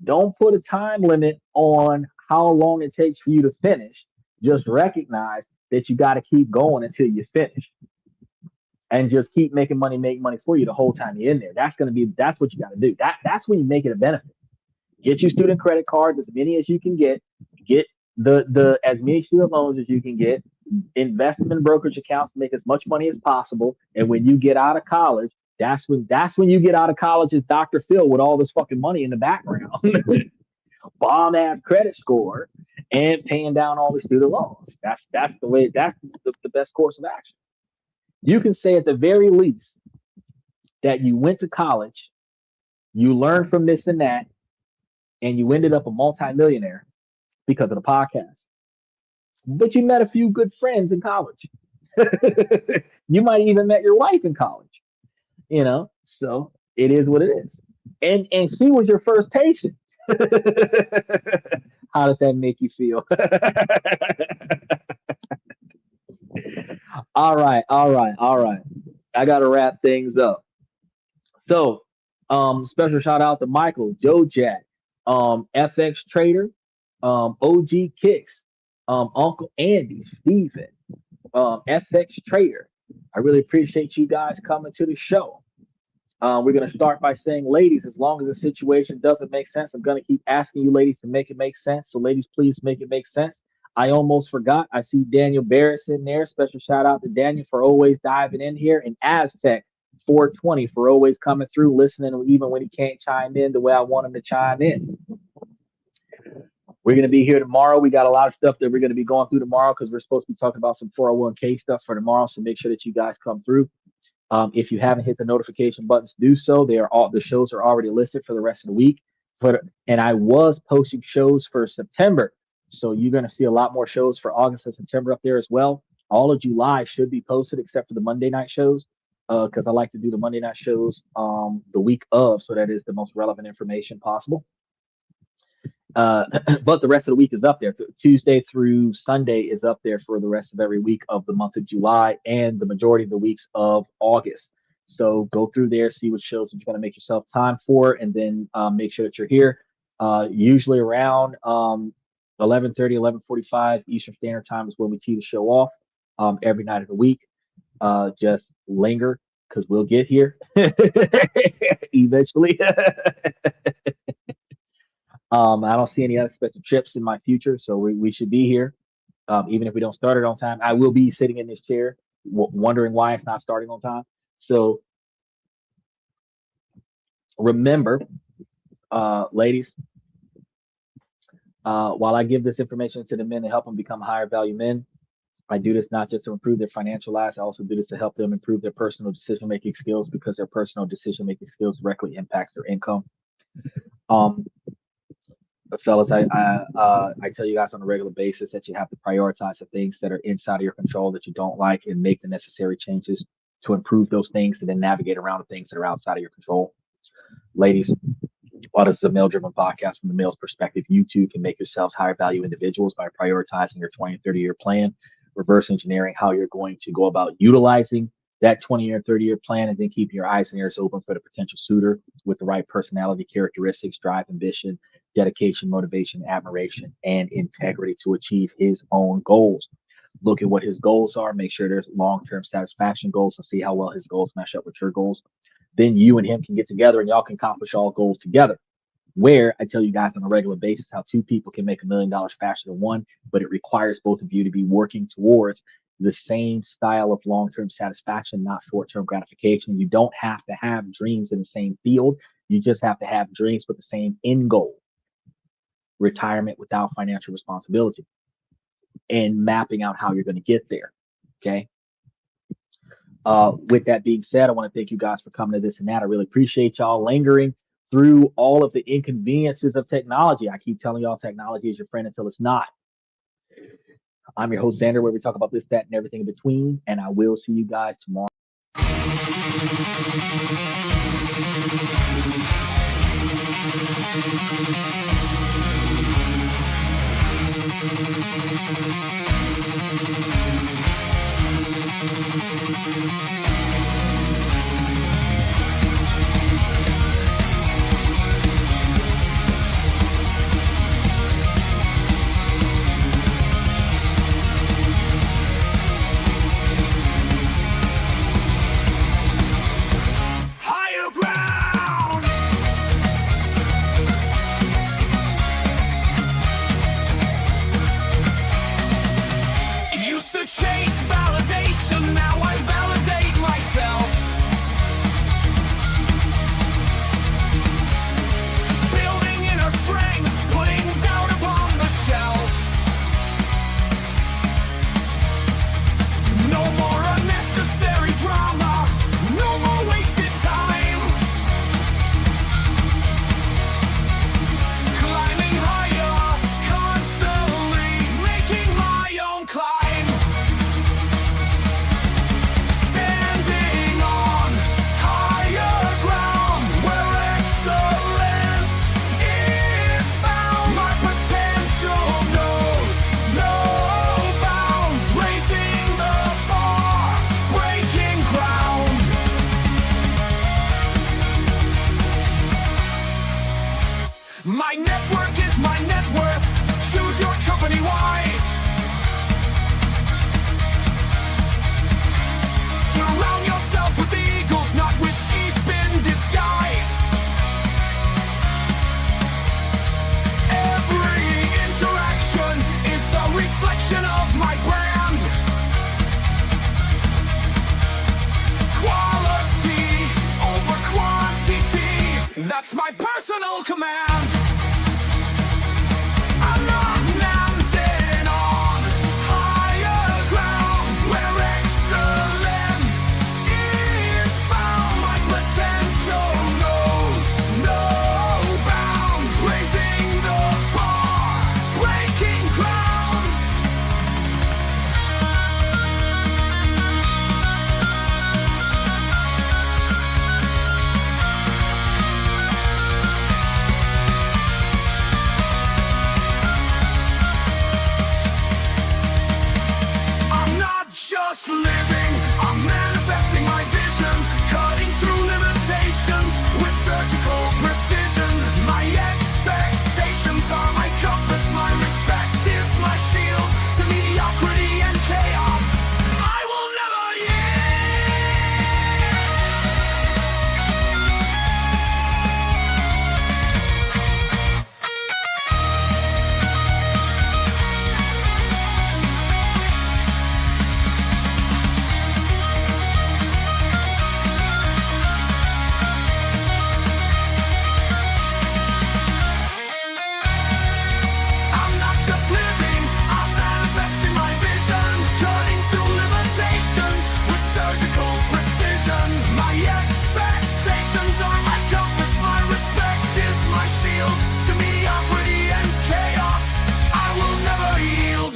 Don't put a time limit on how long it takes for you to finish. Just recognize that you gotta keep going until you finish. And just keep making money, make money for you the whole time you're in there. That's what you gotta do. That's when you make it a benefit. Get your student credit cards, as many as you can get. Get the as many student loans as you can get. Invest them in brokerage accounts to make as much money as possible. And when you get out of college, that's when you get out of college as Dr. Phil with all this fucking money in the background, bomb ass credit score, and paying down all the student loans. That's the way. That's the best course of action. You can say at the very least that you went to college, you learned from this and that, and you ended up a multimillionaire because of the podcast. But you met a few good friends in college. You might even met your wife in college. So it is what it is. And she was your first patient. How does that make you feel? All right, all right, all right. I gotta wrap things up. So, special shout out to Michael, Joe Jack, FX Trader, OG Kicks, Uncle Andy, Steven, FX Trader. I really appreciate you guys coming to the show. We're going to start by saying, ladies, as long as the situation doesn't make sense, I'm going to keep asking you ladies to make it make sense. So, ladies, please make it make sense. I almost forgot. I see Daniel Barris in there. Special shout out to Daniel for always diving in here. And Aztec 420 for always coming through, listening, even when he can't chime in the way I want him to chime in. We're going to be here tomorrow. We got a lot of stuff that we're going to be going through tomorrow because we're supposed to be talking about some 401k stuff for tomorrow. So make sure that you guys come through. If you haven't hit the notification buttons, do so. The shows are already listed for the rest of the week. And I was posting shows for September, so you're going to see a lot more shows for August and September up there as well. All of July should be posted except for the Monday night shows, because I like to do the Monday night shows the week of, so that is the most relevant information possible. But the rest of the week is up there. Tuesday through Sunday is up there for the rest of every week of the month of July and the majority of the weeks of August. So go through there, see what shows you're going to make yourself time for, and then make sure that you're here. Usually around 11:30, 11:45 Eastern Standard Time is when we tee the show off every night of the week. Just linger because we'll get here eventually. I don't see any unexpected trips in my future, so we should be here. Even if we don't start it on time, I will be sitting in this chair, wondering why it's not starting on time. So remember, ladies, while I give this information to the men to help them become higher value men, I do this not just to improve their financial lives. I also do this to help them improve their personal decision making skills because their personal decision making skills directly impacts their income. But fellas, I tell you guys on a regular basis that you have to prioritize the things that are inside of your control that you don't like and make the necessary changes to improve those things and then navigate around the things that are outside of your control. Ladies, while this is a male-driven podcast from the male's perspective, you too can make yourselves higher value individuals by prioritizing your 20 and 30-year plan, reverse engineering how you're going to go about utilizing that 20-year, 30-year plan, and then keeping your eyes and ears open for the potential suitor with the right personality characteristics, drive, ambition, dedication, motivation, admiration, and integrity to achieve his own goals. Look at what his goals are, make sure there's long-term satisfaction goals and see how well his goals match up with your goals. Then you and him can get together and y'all can accomplish all goals together. Where I tell you guys on a regular basis how two people can make $1 million faster than one, but it requires both of you to be working towards the same style of long-term satisfaction, not short-term gratification. You don't have to have dreams in the same field. You just have to have dreams with the same end goal, retirement without financial responsibility, and mapping out how you're going to get there. Okay. With that being said, I want to thank you guys for coming to this and that. I really appreciate y'all lingering through all of the inconveniences of technology. I keep telling y'all technology is your friend until it's not. I'm your host, Xander, where we talk about this, that, and everything in between. And I will see you guys tomorrow. Chase validation, now I validate myself. Building inner strength, putting doubt upon the shelf. No more unnecessary drama, no more wasted time. Climbing higher, constantly making my own climb. My network is my net worth. Choose your company wise. Surround yourself with eagles, not with sheep in disguise. Every interaction is a reflection of my brand. Quality over quantity, that's my personal command. Living, I'm manifesting my vision, cutting through limitations with surgical precision. My expectations are my compass, my respect is my shield to mediocrity and chaos. I will never yield.